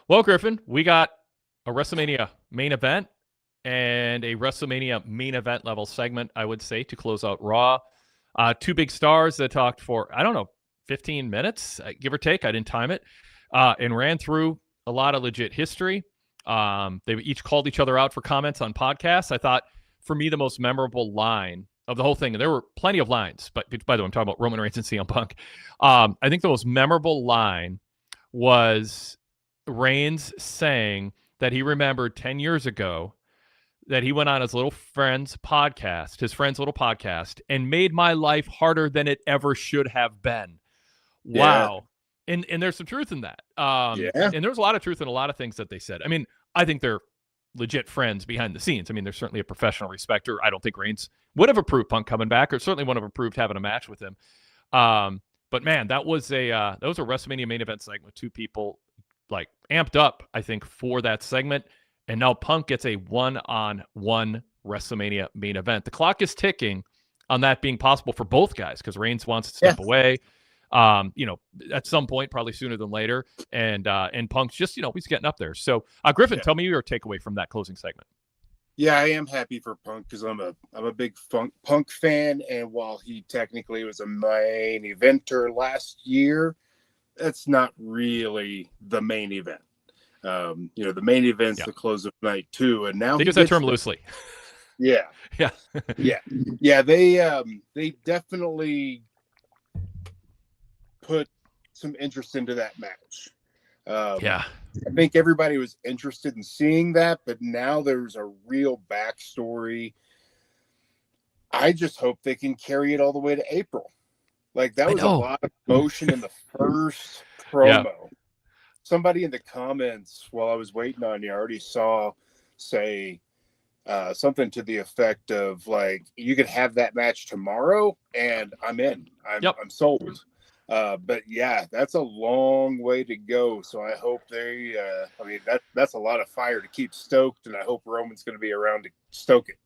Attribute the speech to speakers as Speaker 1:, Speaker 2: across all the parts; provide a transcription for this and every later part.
Speaker 1: Well, Griffin, we got a WrestleMania main event and a WrestleMania main event level segment, I would say, to close out Raw. Two big stars that talked for, I don't know, 15 minutes, give or take. I didn't time it, and ran through a lot of legit history. They each called each other out for comments on podcasts. I thought, for me, the most memorable line of the whole thing, and there were plenty of lines, but by the way, I'm talking about Roman Reigns and CM Punk. I think the most memorable line was Reigns saying that he remembered 10 years ago that he went on his little friend's podcast, his friend's little podcast, and made my life harder than it ever should have been. Wow. Yeah. And there's some truth in that. And there's a lot of truth in a lot of things that they said. I mean, I think they're legit friends behind the scenes. I mean, there's certainly a professional respecter. I don't think Reigns would have approved Punk coming back, or certainly wouldn't have approved having a match with him. But man, that was a WrestleMania main event segment with two people like amped up, I think, for that segment. And now Punk gets a one-on-one WrestleMania main event. The clock is ticking on that being possible for both guys because Reigns wants to step away. At some point, probably sooner than later. And Punk's just, he's getting up there. So, Griffin, tell me your takeaway from that closing segment.
Speaker 2: Yeah, I am happy for Punk because I'm a big Punk fan. And while he technically was a main eventer last year, that's not really the main event. The main event's the close of night too. And now
Speaker 1: they use that term loosely.
Speaker 2: Yeah. Yeah. They definitely put some interest into that match. I think everybody was interested in seeing that, but now there's a real backstory. I just hope they can carry it all the way to April. Like, that was a lot of emotion in the first promo. Yeah. Somebody in the comments while I was waiting on you, I already saw say something to the effect of, like, you could have that match tomorrow and I'm in. I'm sold. But yeah, that's a long way to go. So I hope that's a lot of fire to keep stoked, and I hope Roman's going to be around to stoke it.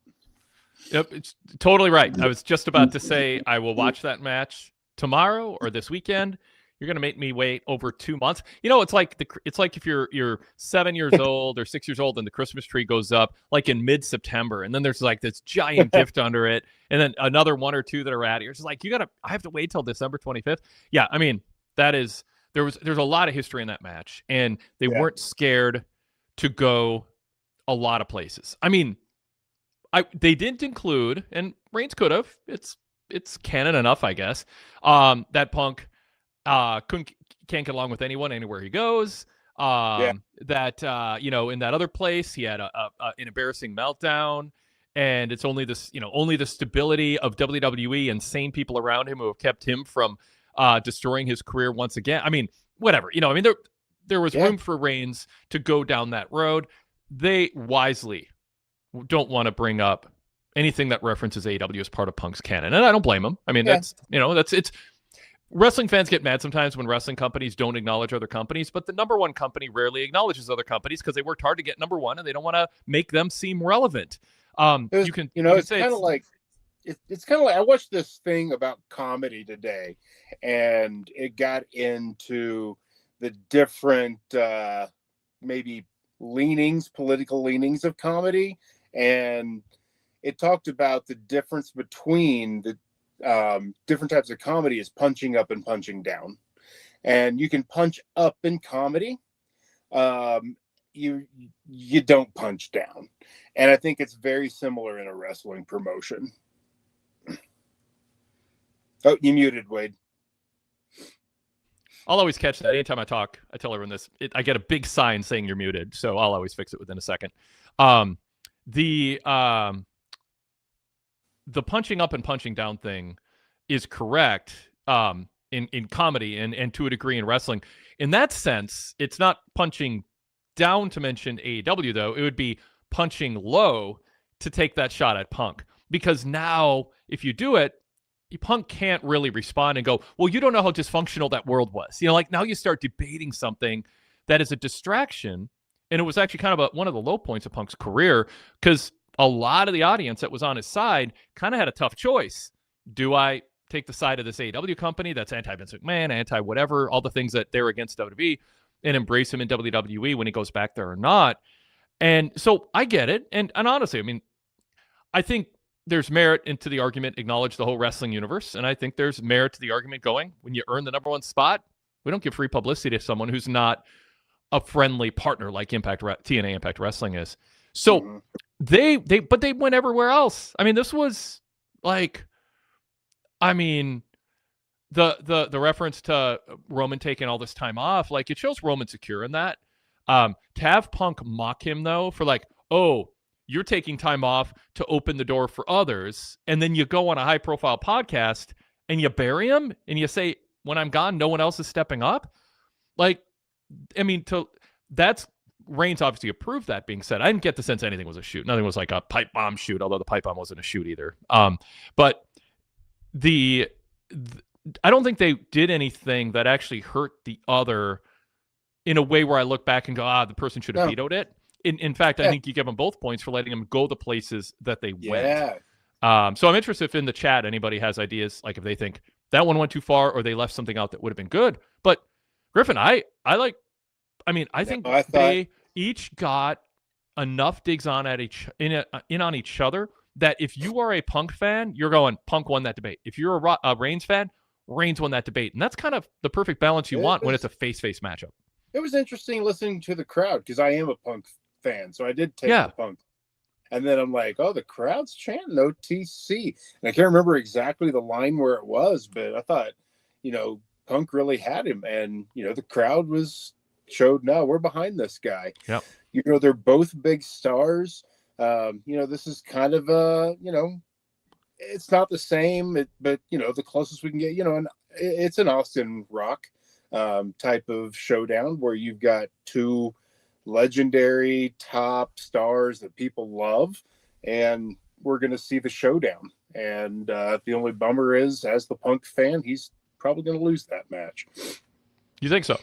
Speaker 1: Yep, it's totally right. I was just about to say I will watch that match tomorrow or this weekend. You're going to make me wait over 2 months. It's like if you're 7 years old or 6 years old and the Christmas tree goes up like in mid-September, and then there's like this giant gift under it, and then another one or two that are at it. You're just like, I have to wait till December 25th. Yeah, I mean, there's a lot of history in that match, and they weren't scared to go a lot of places. I mean, they didn't include, and Reigns could have. It's canon enough, I guess. That Punk can't get along with anyone anywhere he goes. That in that other place he had an embarrassing meltdown, and it's only the stability of WWE and sane people around him who have kept him from destroying his career once again. I mean, whatever. There was room for Reigns to go down that road. They wisely don't want to bring up anything that references AEW as part of Punk's canon, and I don't blame them. I mean, it's wrestling fans get mad sometimes when wrestling companies don't acknowledge other companies, but the number one company rarely acknowledges other companies because they worked hard to get number one and they don't want to make them seem relevant. It's kind of like
Speaker 2: I watched this thing about comedy today, and it got into the different maybe political leanings of comedy, and it talked about the difference between the different types of comedy is punching up and punching down. And you can punch up in comedy. You don't punch down. And I think it's very similar in a wrestling promotion. Oh, you muted, Wade.
Speaker 1: I'll always catch that. Anytime I talk, I tell everyone this. I get a big sign saying you're muted, so I'll always fix it within a second. The punching up and punching down thing is correct in comedy and to a degree in wrestling. In that sense, it's not punching down to mention AEW, though. It would be punching low to take that shot at Punk. Because now, if you do it, Punk can't really respond and go, well, you don't know how dysfunctional that world was. Now you start debating something that is a distraction. And it was actually kind of one of the low points of Punk's career, because a lot of the audience that was on his side kind of had a tough choice. Do I take the side of this AEW company that's anti-Vince McMahon, anti-whatever, all the things that they're against WWE? and embrace him in WWE when he goes back there or not. And so I get it. And honestly, I mean, I think there's merit into the argument, acknowledge the whole wrestling universe. And I think there's merit to the argument going, when you earn the number one spot, we don't give free publicity to someone who's not a friendly partner like TNA Impact Wrestling is. So they went everywhere else. I mean, this was like, I mean, the reference to Roman taking all this time off, like, it shows Roman secure in that. To have Punk mock him though for like, oh, you're taking time off to open the door for others, and then you go on a high profile podcast and you bury him and you say, when I'm gone, no one else is stepping up. Like, I mean, that's Reigns obviously approved. That being said, I didn't get the sense anything was a shoot. Nothing was like a pipe bomb shoot, although the pipe bomb wasn't a shoot either. But I don't think they did anything that actually hurt the other in a way where I look back and go, the person should have vetoed it. In fact, I think you give them both points for letting them go the places that they went. So I'm interested if in the chat anybody has ideas, like if they think that one went too far or they left something out that would have been good. But Griffin, I think they each got enough digs on at in on each other that if you are a Punk fan, you're going, Punk won that debate. If you're a Reigns fan, Reigns won that debate. And that's kind of the perfect balance you want when it's a face-face matchup.
Speaker 2: It was interesting listening to the crowd because I am a Punk fan, so I did take the Punk. And then I'm like, oh, the crowd's chanting OTC. And I can't remember exactly the line where it was, but I thought, Punk really had him. And, the crowd showed, no, we're behind this guy.
Speaker 1: Yep.
Speaker 2: They're both big stars. This is kind of it's not the same, but, the closest we can get, and it's an Austin Rock type of showdown where you've got two legendary top stars that people love, and we're going to see the showdown. And the only bummer is, as the Punk fan, he's probably going to lose that match.
Speaker 1: You think so?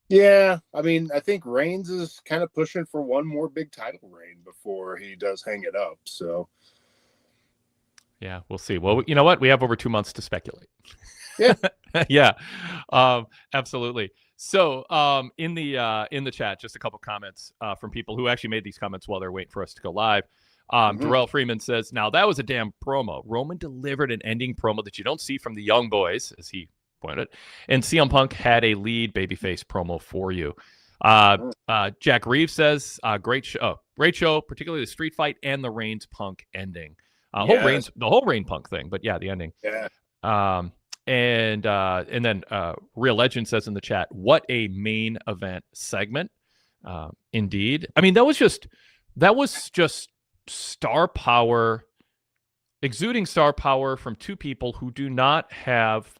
Speaker 2: Yeah, I mean, I think Reigns is kind of pushing for one more big title reign before he does hang it up. So,
Speaker 1: yeah, we'll see. Well, you know what? We have over 2 months to speculate.
Speaker 2: Yeah,
Speaker 1: yeah, absolutely. So, in the chat, just a couple comments from people who actually made these comments while they're waiting for us to go live. Darrell Freeman says, "Now that was a damn promo. Roman delivered an ending promo that you don't see from the Young Boys, as he pointed, and CM Punk had a lead babyface promo for you." Jack Reeves says, "Great show, particularly the street fight and the Reigns Punk ending. The whole Reigns Punk thing, but yeah, the ending."
Speaker 2: Yeah.
Speaker 1: And then Real Legend says in the chat, "What a main event segment." Indeed. I mean, that was just star power, exuding star power from two people who do not have,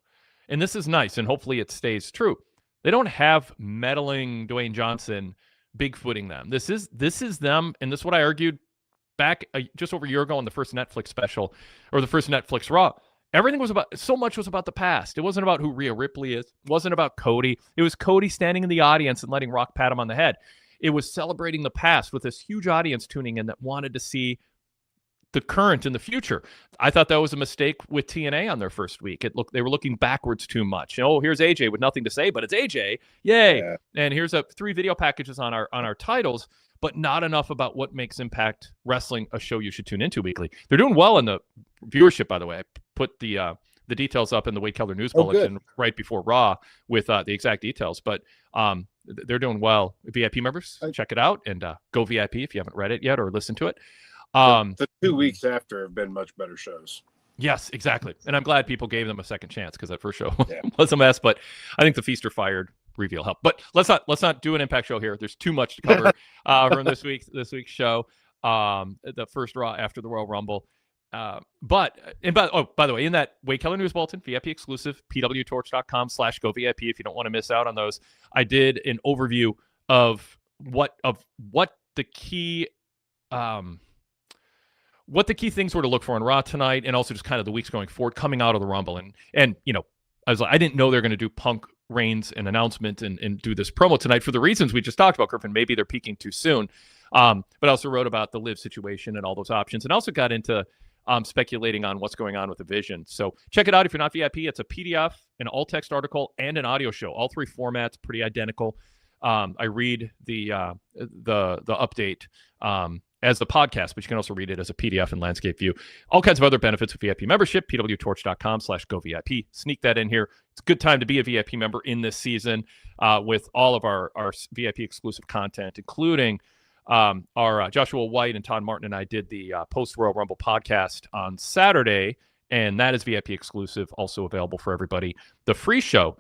Speaker 1: and this is nice, and hopefully it stays true, they don't have meddling Dwayne Johnson bigfooting them. This is them, and this is what I argued back just over a year ago on the first Netflix special, or the first Netflix Raw. Everything was about the past. It wasn't about who Rhea Ripley is. It wasn't about Cody. It was Cody standing in the audience and letting Rock pat him on the head. It was celebrating the past with this huge audience tuning in that wanted to see the current and the future. I thought that was a mistake with TNA on their first week. They were looking backwards too much. Oh, here's AJ with nothing to say, but it's AJ. Yay. Yeah. And here's 3 video packages on our titles, but not enough about what makes Impact Wrestling a show you should tune into weekly. They're doing well in the viewership, by the way. I put the details up in the Wade Keller news bulletin right before Raw with the exact details. But they're doing well. VIP members, check it out, and go VIP if you haven't read it yet or listened to it.
Speaker 2: The 2 weeks after have been much better shows.
Speaker 1: Yes, exactly. And I'm glad people gave them a second chance, because that first show was a mess. But I think the Feast or Fired reveal helped. But let's not do an Impact show here. There's too much to cover from this week's show. The first Raw after the Royal Rumble. By the way, in that Wade Keller news bulletin, VIP exclusive, PWTorch.com/go VIP if you don't want to miss out on those. I did an overview of what the key things were to look for in Raw tonight, and also just kind of the weeks going forward coming out of the Rumble. And I was like, I didn't know they're going to do Punk Reigns an announcement and do this promo tonight for the reasons we just talked about, Griffin. Maybe they're peaking too soon. But I also wrote about the Liv situation and all those options, and also got into speculating on what's going on with the Vision. So check it out if you're not VIP. It's a PDF, an all-text article, and an audio show. All 3 formats, pretty identical. I read the update as the podcast, but you can also read it as a PDF in landscape view. All kinds of other benefits with VIP membership, PWTorch.com/GoVIP. Sneak that in here. It's a good time to be a VIP member in this season with all of our VIP exclusive content, including our Joshua White and Todd Martin and I did the post-Royal Rumble podcast on Saturday, and that is VIP exclusive, also available for everybody. The free show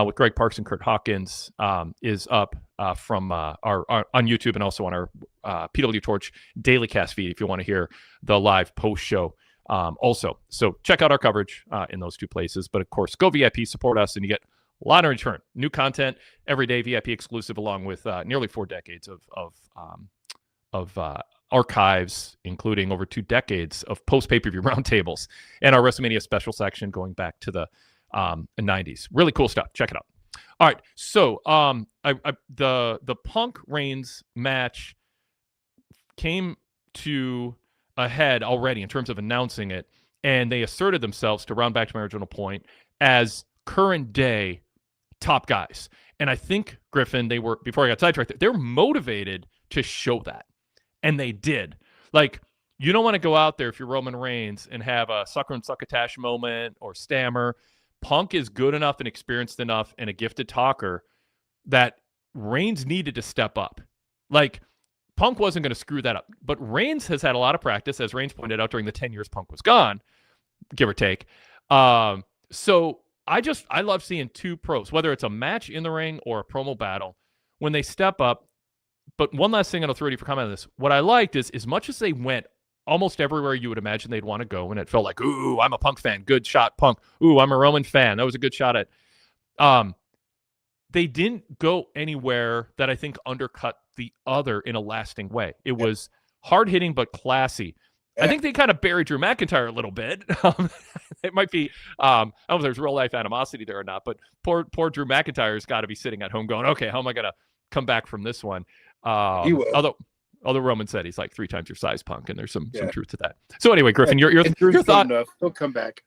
Speaker 1: with Greg Parks and Kurt Hawkins is up from our on YouTube and also on our PWTorch Daily Cast feed if you want to hear the live post show also. So check out our coverage in those two places. But of course, go VIP, support us, and you get a lot in return. New content every day, VIP exclusive, along with nearly 4 decades of archives, including over 2 decades of post pay-per-view roundtables and our WrestleMania special section going back to the 90s. Really cool stuff. Check it out. All right. So the Punk Reigns match came to a head already in terms of announcing it, and they asserted themselves, to round back to my original point, as current day top guys. And I think, Griffin, they were, before I got sidetracked, they're motivated to show that. And they did. Like, you don't want to go out there if you're Roman Reigns and have a sucker and succotash moment or stammer. Punk is good enough and experienced enough and a gifted talker that Reigns needed to step up. Like, Punk wasn't going to screw that up. But Reigns has had a lot of practice, as Reigns pointed out, during the 10 years Punk was gone, give or take. So I love seeing 2 pros, whether it's a match in the ring or a promo battle, when they step up. But one last thing, and I'll throw you for comment on this. What I liked is, as much as they went almost everywhere you would imagine they'd want to go, and it felt like, ooh, I'm a Punk fan. Good shot, Punk. Ooh, I'm a Roman fan. That was a good shot at. They didn't go anywhere that I think undercut the other in a lasting way. It was hard-hitting but classy. I think they kind of buried Drew McIntyre a little bit. It might be, I don't know if there's real-life animosity there or not, but poor Drew McIntyre's got to be sitting at home going, okay, how am I going to come back from this one?
Speaker 2: He will.
Speaker 1: Although Roman said he's like 3 times your size, Punk, and there's some truth to that. So anyway, Griffin, your thought.
Speaker 2: Enough. He'll come back.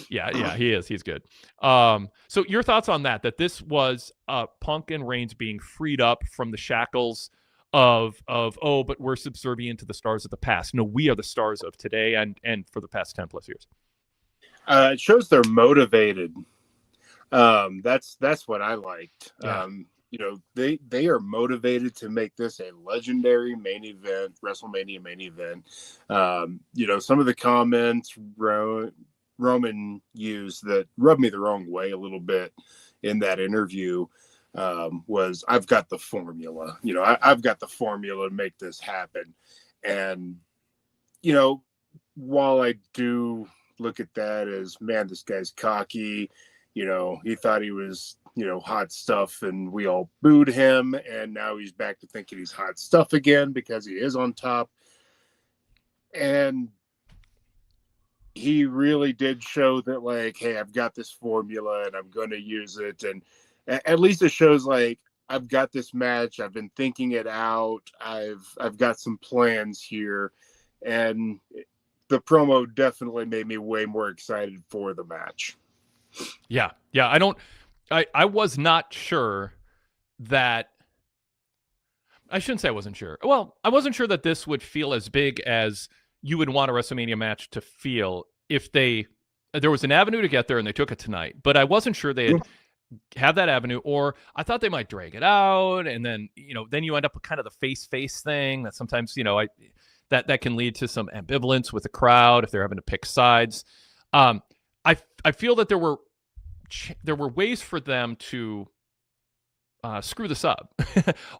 Speaker 1: Yeah, he is. He's good. So your thoughts on that this was Punk and Reigns being freed up from the shackles of but we're subservient to the stars of the past. No, we are the stars of today and for the past 10 plus years.
Speaker 2: It shows they're motivated. That's what I liked.
Speaker 1: Yeah.
Speaker 2: They are motivated to make this a legendary main event, WrestleMania main event. Some of the comments Roman used that rubbed me the wrong way a little bit in that interview was, I've got the formula. I've got the formula to make this happen. And, while I do look at that as, man, this guy's cocky, he thought he was, hot stuff, and we all booed him, and now he's back to thinking he's hot stuff again because he is on top. And he really did show that, like, hey, I've got this formula and I'm going to use it. And at least it shows, like, I've got this match. I've been thinking it out. I've got some plans here. And the promo definitely made me way more excited for the match.
Speaker 1: Yeah. I was not sure that, I shouldn't say I wasn't sure. Well, I wasn't sure that this would feel as big as you would want a WrestleMania match to feel if there was an avenue to get there and they took it tonight. But I wasn't sure they'd have that avenue, or I thought they might drag it out. And then, then you end up with kind of the face thing that sometimes, that can lead to some ambivalence with the crowd if they're having to pick sides. I feel that there were ways for them to screw this up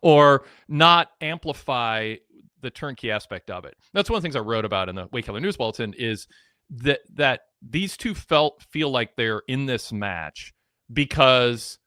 Speaker 1: or not amplify the turnkey aspect of it. That's one of the things I wrote about in the Wade Keller News Bulletin, is that these two feel like they're in this match because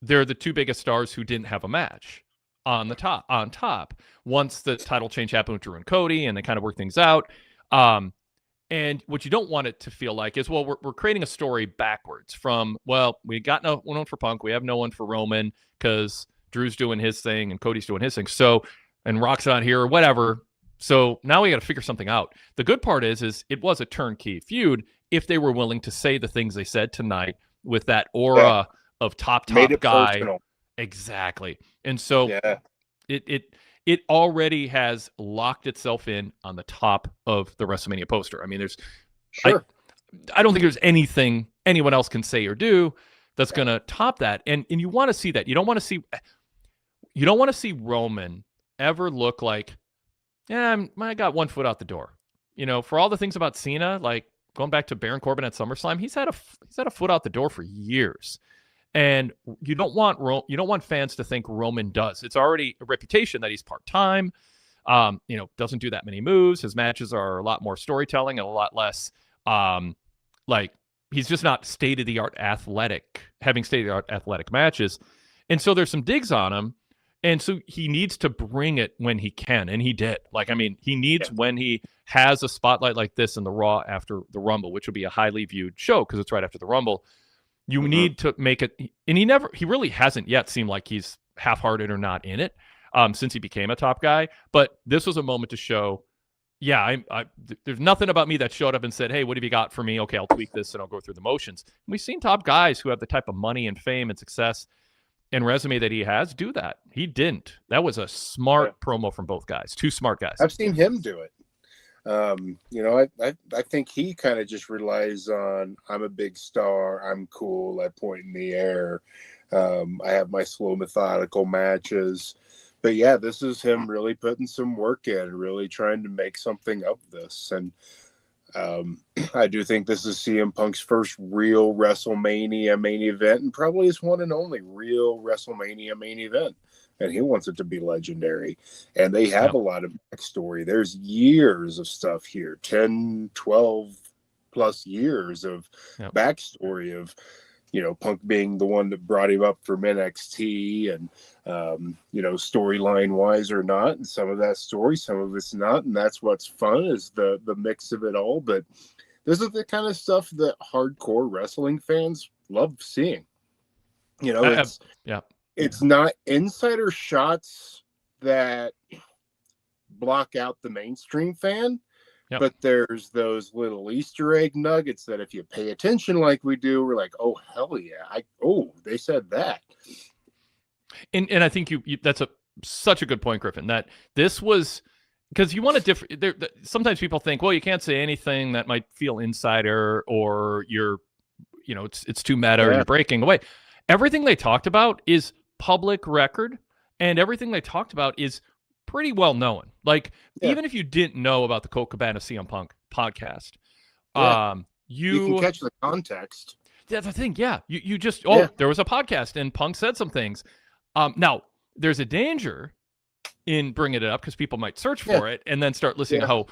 Speaker 1: they're the 2 biggest stars who didn't have a match on top once the title change happened with Drew and Cody, and they kind of worked things out. And what you don't want it to feel like is, well, we're creating a story backwards from, well, we got no one for Punk, we have no one for Roman because Drew's doing his thing and Cody's doing his thing. So, and Rock's not here or whatever. So now we got to figure something out. The good part is it was a turnkey feud if they were willing to say the things they said tonight with that aura of top guy. Personal. Exactly. And so
Speaker 2: Yeah.
Speaker 1: it already has locked itself in on the top of the WrestleMania poster. I mean,
Speaker 2: Sure.
Speaker 1: I don't think there's anything anyone else can say or do that's going to top that. And you want to see that. You don't want to see Roman ever look like, yeah, I got one foot out the door. For all the things about Cena, like going back to Baron Corbin at SummerSlam, he's had a foot out the door for years. And you don't want fans to think Roman does. It's already a reputation that he's part-time, doesn't do that many moves. His matches are a lot more storytelling and a lot less like he's just not state-of-the-art having state-of-the-art athletic matches. And so there's some digs on him. And so he needs to bring it when he can. And he did. He needs when he has a spotlight like this in the Raw after the Rumble, which will be a highly viewed show because it's right after the Rumble. You need to make it. And he really hasn't yet seemed like he's half-hearted or not in it since he became a top guy. But this was a moment to show, there's nothing about me that showed up and said, hey, what have you got for me? Okay, I'll tweak this and I'll go through the motions. And we've seen top guys who have the type of money and fame and success and resume that he has do that. He didn't. That was a smart promo from both guys. Two smart guys.
Speaker 2: I've seen him do it. I think he kind of just relies on, I'm a big star, I'm cool, I point in the air, I have my slow, methodical matches. But yeah, this is him really putting some work in, really trying to make something of this. And I do think this is CM Punk's first real WrestleMania main event, and probably his one and only real WrestleMania main event. And he wants it to be legendary. And they have a lot of backstory. There's years of stuff here, 10, 12 plus years of backstory of, Punk being the one that brought him up from NXT and, storyline wise or not. And some of that story, some of it's not. And that's what's fun is the mix of it all. But this is the kind of stuff that hardcore wrestling fans love seeing. It's not insider shots that block out the mainstream fan, but there's those little Easter egg nuggets that if you pay attention like we do, we're like, oh, hell yeah. They said that.
Speaker 1: And I think that's such a good point, Griffin, that this was because you want to differ. Sometimes people think, well, you can't say anything that might feel insider or it's too meta or you're breaking away. Everything they talked about is public record, and everything they talked about is pretty well known. Even if you didn't know about the Colt Cabana CM Punk podcast, you
Speaker 2: can catch the context.
Speaker 1: That's the thing. Yeah. You just, there was a podcast and Punk said some things. Now there's a danger in bringing it up because people might search for it and then start listening to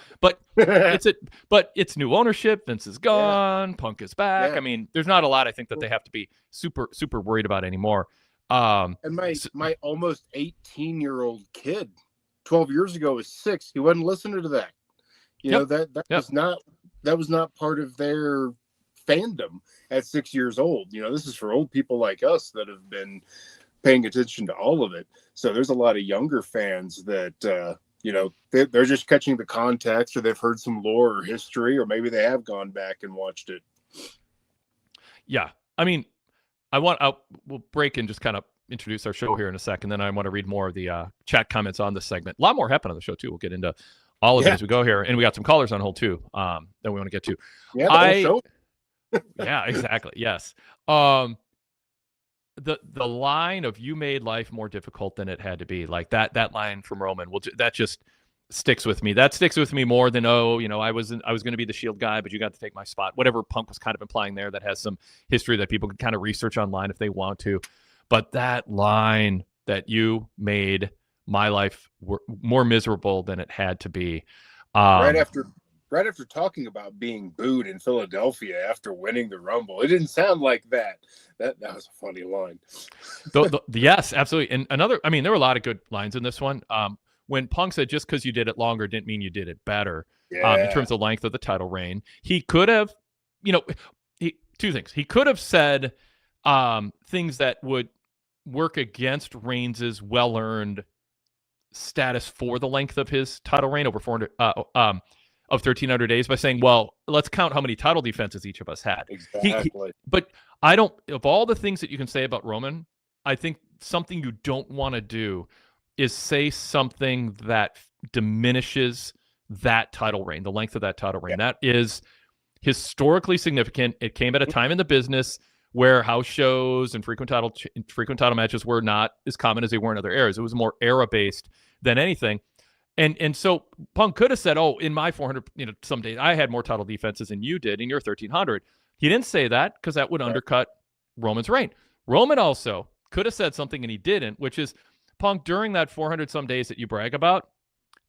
Speaker 1: but it's new ownership. Vince is gone. Punk is back. I mean, there's not a lot I think that they have to be super, super worried about anymore.
Speaker 2: And my almost 18-year-old kid 12 years ago was 6. He wasn't listening to that. That was not part of their fandom at 6 years old. This is for old people like us that have been paying attention to all of it. So there's a lot of younger fans that they're just catching the context, or they've heard some lore or history, or maybe they have gone back and watched it.
Speaker 1: Yeah. I mean, we'll break and just kind of introduce our show here in a second. Then I want to read more of the chat comments on this segment. A lot more happened on the show too. We'll get into all of it as we go here, and we got some callers on hold too that we want to get to. Yeah, exactly. Yes. The line of "you made life more difficult than it had to be," like that line from Roman, that just sticks with me. That sticks with me more than I was going to be the Shield guy, but you got to take my spot. Whatever Punk was kind of implying there, that has some history that people can kind of research online if they want to. But that line that "you made my life more miserable than it had to be,"
Speaker 2: right after talking about being booed in Philadelphia after winning the Rumble, it didn't sound like that. That was a funny line.
Speaker 1: Yes, absolutely. And there were a lot of good lines in this one. When Punk said, just because you did it longer didn't mean you did it better. In terms of length of the title reign, he could have, two things. He could have said things that would work against Reigns' well-earned status for the length of his title reign over 400 of 1,300 days by saying, well, let's count how many title defenses each of us had.
Speaker 2: Exactly.
Speaker 1: But I don't, of all the things that you can say about Roman, I think something you don't want to do is say something that diminishes that title reign, the length of that title reign. That is historically significant. It came at a time in the business where house shows and frequent title matches were not as common as they were in other eras. It was more era-based than anything. And so Punk could have said, oh, in my 400, some days I had more title defenses than you did in your 1300. He didn't say that because that would undercut Roman's reign. Roman also could have said something and he didn't, which is, Punk, during that 400 some days that you brag about,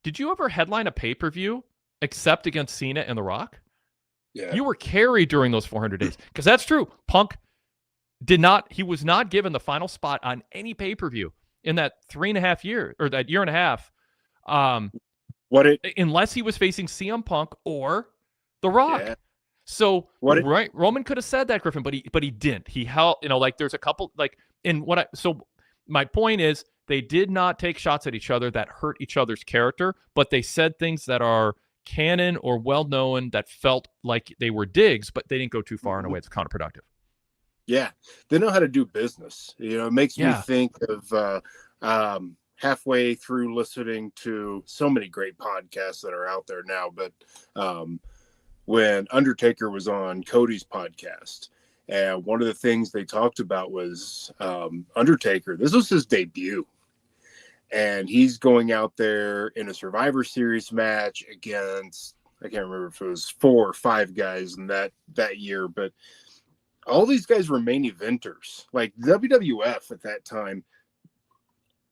Speaker 1: did you ever headline a pay-per-view except against Cena and The Rock? Yeah. You were carried during those 400 days. Because that's true. Punk he was not given the final spot on any pay-per-view in that 3.5 years, or that year and a half. Unless he was facing CM Punk or The Rock. Yeah. So Roman could have said that, Griffin, but he didn't. He held, there's a couple, so my point is, they did not take shots at each other that hurt each other's character, but they said things that are canon or well-known that felt like they were digs, but they didn't go too far in a way that's counterproductive.
Speaker 2: Yeah. They know how to do business. It makes me think of, halfway through listening to so many great podcasts that are out there now, but when Undertaker was on Cody's podcast, and one of the things they talked about was Undertaker. This was his debut, and he's going out there in a Survivor Series match against, I can't remember if it was 4 or 5 guys in that year, but all these guys were main eventers. Like WWF at that time,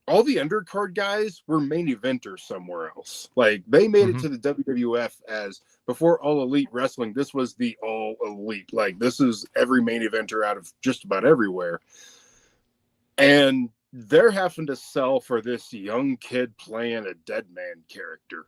Speaker 2: all the undercard guys were main eventers somewhere else. Like they made it to the WWF as before All Elite Wrestling. This was the All Elite. Like this is every main eventer out of just about everywhere. And they're having to sell for this young kid playing a dead man character.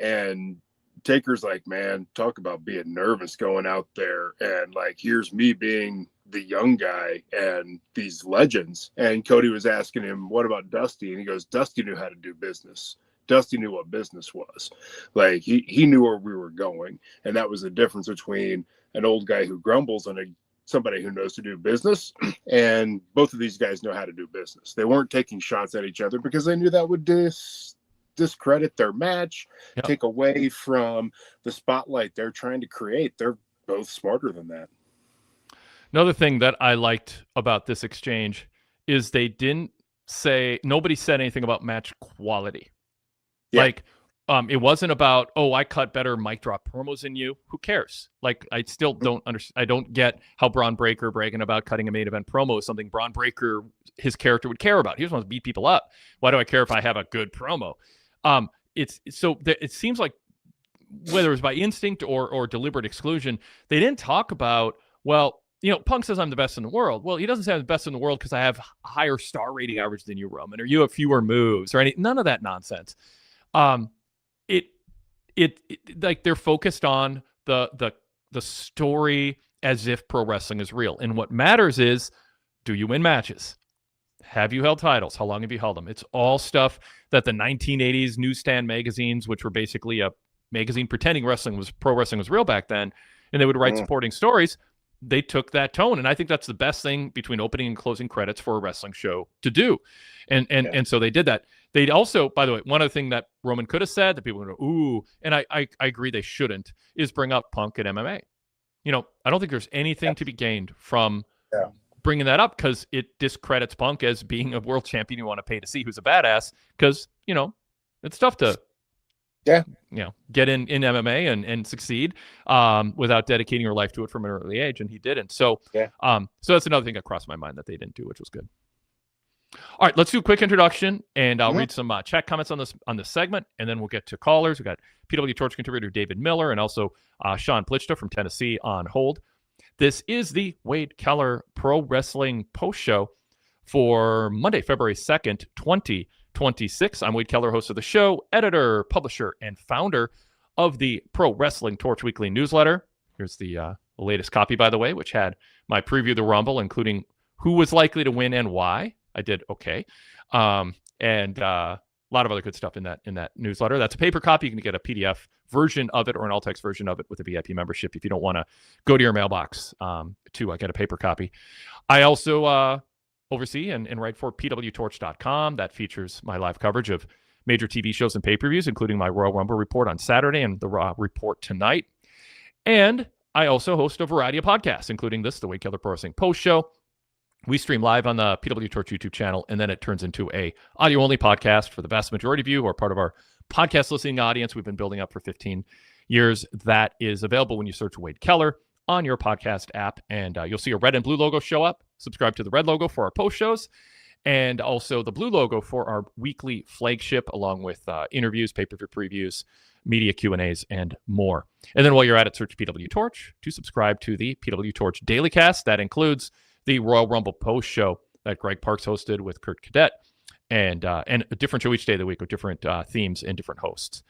Speaker 2: And Taker's like, man, talk about being nervous going out there. And like, here's me being the young guy and these legends. And Cody was asking him, what about Dusty? And he goes, Dusty knew how to do business. Dusty knew what business was. Like he knew where we were going. And that was the difference between an old guy who grumbles and somebody who knows to do business. And both of these guys know how to do business. They weren't taking shots at each other because they knew that would discredit their match, take away from the spotlight they're trying to create. They're both smarter than that.
Speaker 1: Another thing that I liked about this exchange is nobody said anything about match quality. Yeah. Like, it wasn't about, oh, I cut better mic drop promos than you. Who cares? Like, I still don't understand. I don't get how Braun Breaker bragging about cutting a main event promo is something Braun Breaker, his character, would care about. He just wants to beat people up. Why do I care if I have a good promo? It seems like whether it was by instinct or deliberate exclusion, they didn't talk about, well, Punk says I'm the best in the world. Well, he doesn't say I'm the best in the world because I have a higher star rating average than you, Roman, or you have fewer moves or none of that nonsense. Like they're focused on the story as if pro wrestling is real. And what matters is, do you win matches? Have you held titles? How long have you held them? It's all stuff that the 1980s newsstand magazines, which were basically a magazine pretending pro wrestling was real back then, and they would write supporting stories. They took that tone, and I think that's the best thing between opening and closing credits for a wrestling show to do, and so they did that. They'd also, by the way, one other thing that Roman could have said that people would go, ooh, and I agree they shouldn't, is bring up Punk and MMA. I don't think there's anything to be gained from bringing that up because it discredits Punk as being a world champion you want to pay to see who's a badass because, it's tough to get in MMA and succeed without dedicating your life to it from an early age, and he didn't. So that's another thing that crossed my mind that they didn't do, which was good. All right, let's do a quick introduction, and I'll read some chat comments on this segment, and then we'll get to callers. We got PWTorch contributor David Miller and also Sean Plichta from Tennessee on hold. This is the Wade Keller Pro Wrestling Post Show for Monday, February 2nd, 2026. I'm Wade Keller, host of the show, editor, publisher, and founder of the Pro Wrestling Torch Weekly newsletter. Here's the latest copy, by the way, which had my preview of the Rumble, including who was likely to win and why. I did okay. And a lot of other good stuff in that newsletter. That's a paper copy. You can get a PDF version of it or an all-text version of it with a VIP membership if you don't want to go to your mailbox to get a paper copy. I also oversee and write for PWTorch.com. That features my live coverage of major TV shows and pay-per-views, including my Royal Rumble report on Saturday and the Raw report tonight. And I also host a variety of podcasts, including this, the Wade Keller Pro Wrestling Post Show. We stream live on the PWTorch YouTube channel, and then it turns into a audio-only podcast for the vast majority of you who are part of our podcast listening audience we've been building up for 15 years. That is available when you search Wade Keller on your podcast app, and you'll see a red and blue logo show up. Subscribe to the red logo for our post shows, and also the blue logo for our weekly flagship, along with interviews, pay-per-view previews, media Q&As, and more. And then while you're at it, search PWTorch to subscribe to the PWTorch Daily Cast. That includes the Royal Rumble post show that Greg Parks hosted with Kurt Cadet, and a different show each day of the week with different themes and different hosts.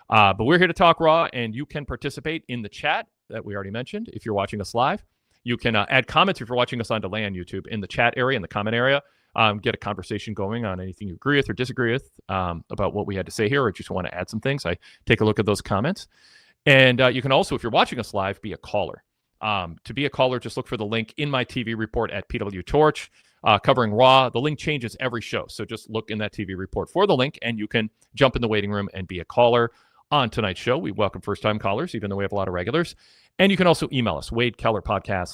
Speaker 1: But we're here to talk Raw, and you can participate in the chat that we already mentioned. If you're watching us live, you can add comments if you're watching us on delay on YouTube in the chat area, in the comment area. Get a conversation going on anything you agree with or disagree with about what we had to say here, or just want to add some things. I take a look at those comments. And you can also, if you're watching us live, be a caller. To be a caller, just look for the link in my TV report at PWTorch covering Raw. The link changes every show, so just look in that TV report for the link, and you can jump in the waiting room and be a caller on tonight's show. We welcome first-time callers, even though we have a lot of regulars. And you can also email us, Wade Keller Postshow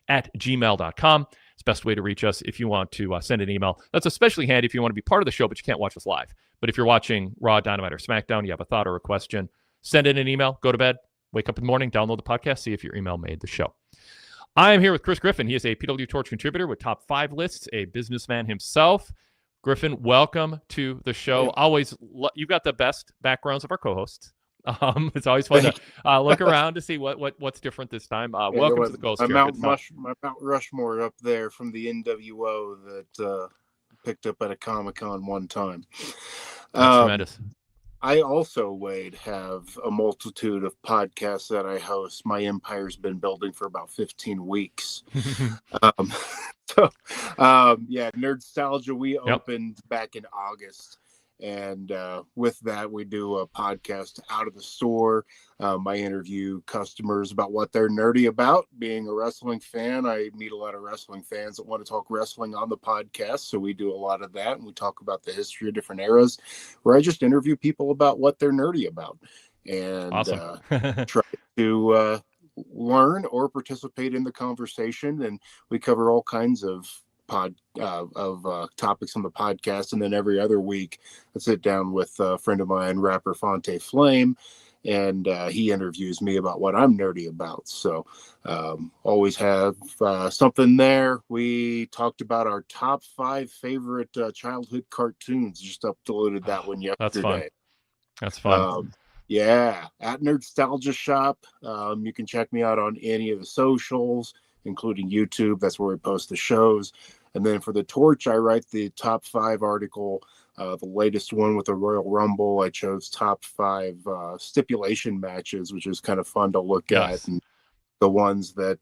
Speaker 1: at gmail.com. It's the best way to reach us if you want to send an email. That's especially handy if you want to be part of the show, but you can't watch us live. But if you're watching Raw, Dynamite, or SmackDown, you have a thought or a question, send in an email, go to bed, wake up in the morning, download the podcast, see if your email made the show. I am here with Chris Griffin. He is a PWTorch contributor with top 5 lists, a businessman himself. Griffin, welcome to the show. Always, you've got the best backgrounds of our co-hosts. It's always fun to look around to see what's different this time. Welcome to the Ghost.
Speaker 2: My Mount Rushmore up there from the NWO that picked up at a Comic-Con one time.
Speaker 1: That's tremendous.
Speaker 2: I also, Wade, have a multitude of podcasts that I host. My empire's been building for about 15 weeks. Nerdstalgia, we opened back in August. And with that, we do a podcast out of the store. I interview customers about what they're nerdy about. Being a wrestling fan, I meet a lot of wrestling fans that want to talk wrestling on the podcast. So we do a lot of that. And we talk about the history of different eras, where I just interview people about what they're nerdy about. And
Speaker 1: awesome.
Speaker 2: Try to learn or participate in the conversation. And we cover all kinds of topics on the podcast, and then every other week I sit down with a friend of mine, rapper Fonte Flame, and he interviews me about what I'm nerdy about. So always have something there. We talked about our top 5 favorite childhood cartoons. Just uploaded that one yesterday.
Speaker 1: That's fun.
Speaker 2: At Nerdstalgia Shop. You can check me out on any of the socials, including YouTube. That's where we post the shows. And then for the Torch, I write the top 5 article, the latest one with the Royal Rumble. I chose top 5 stipulation matches, which is kind of fun to look at. And the ones that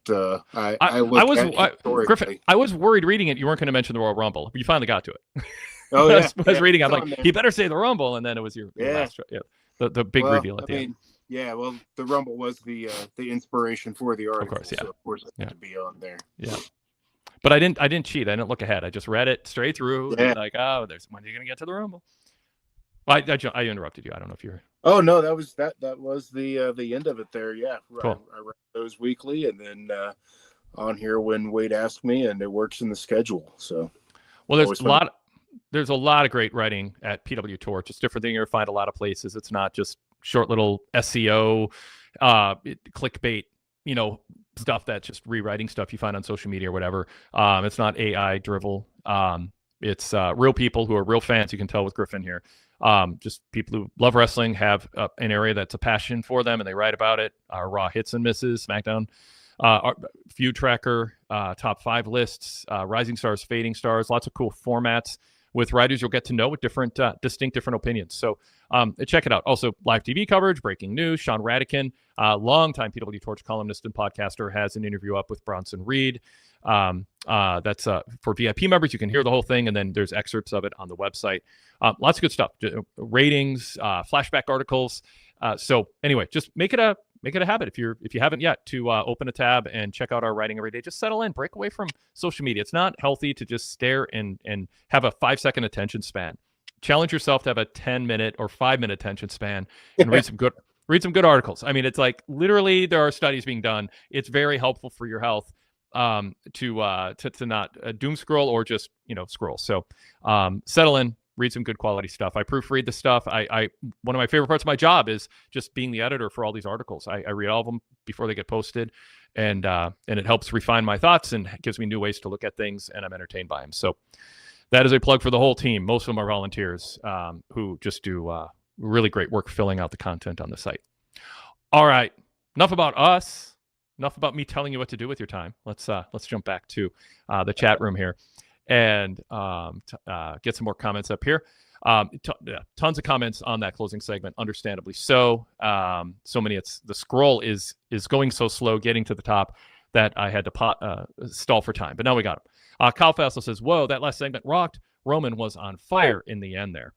Speaker 2: I look at.
Speaker 1: Griffin, I was worried reading it you weren't going to mention the Royal Rumble. You finally got to it.
Speaker 2: Oh, yeah.
Speaker 1: I was reading. I'm like, he better say the Rumble, and then it was your last. The big reveal at the end.
Speaker 2: Yeah, well, the Rumble was the inspiration for the article.
Speaker 1: Of course, yeah.
Speaker 2: So of course, it had to be on there.
Speaker 1: Yeah. But I didn't cheat. I didn't look ahead. I just read it straight through. Yeah. Like, when are you going to get to the Rumble? Well, I interrupted you. I don't know if you're.
Speaker 2: Oh no, that was the end of it there. Yeah,
Speaker 1: cool.
Speaker 2: I write those weekly, and then on here when Wade asked me, and it works in the schedule. So,
Speaker 1: well, there's a lot of great writing at PWTorch. It's different than you're going to find a lot of places. It's not just short little SEO, clickbait, stuff that's just rewriting stuff you find on social media or whatever. It's not AI drivel. It's real people who are real fans. You can tell with Griffin here. Just people who love wrestling, have an area that's a passion for them, and they write about it. Raw hits and misses, SmackDown, feud tracker, top 5 lists, rising stars, fading stars, lots of cool formats with writers you'll get to know with different, distinct different opinions. So check it out. Also, live TV coverage, breaking news. Sean Radican, longtime PWTorch columnist and podcaster, has an interview up with Bronson Reed. That's for VIP members. You can hear the whole thing, and then there's excerpts of it on the website. Lots of good stuff. Ratings, flashback articles. So anyway, just make it a make it a habit if you haven't yet to open a tab and check out our writing every day. Just settle in, break away from social media. It's not healthy to just stare and have a 5-second attention span. Challenge yourself to have a 10-minute or 5-minute attention span and read some good articles. I mean, it's like literally there are studies being done. It's very helpful for your health to not doom scroll or just scroll. So settle in. Read some good quality stuff. I proofread the stuff. I one of my favorite parts of my job is just being the editor for all these articles. I read all of them before they get posted, and it helps refine my thoughts and gives me new ways to look at things, and I'm entertained by them. So that is a plug for the whole team. Most of them are volunteers who just do really great work filling out the content on the site. All right, enough about us. Enough about me telling you what to do with your time. Let's jump back to the chat room here and get some more comments up here. Tons of comments on that closing segment, understandably so. So many. The scroll is going so slow getting to the top that I had to stall for time. But now we got him. Kyle Fassel says, "Whoa, that last segment rocked. Roman was on fire in the end there."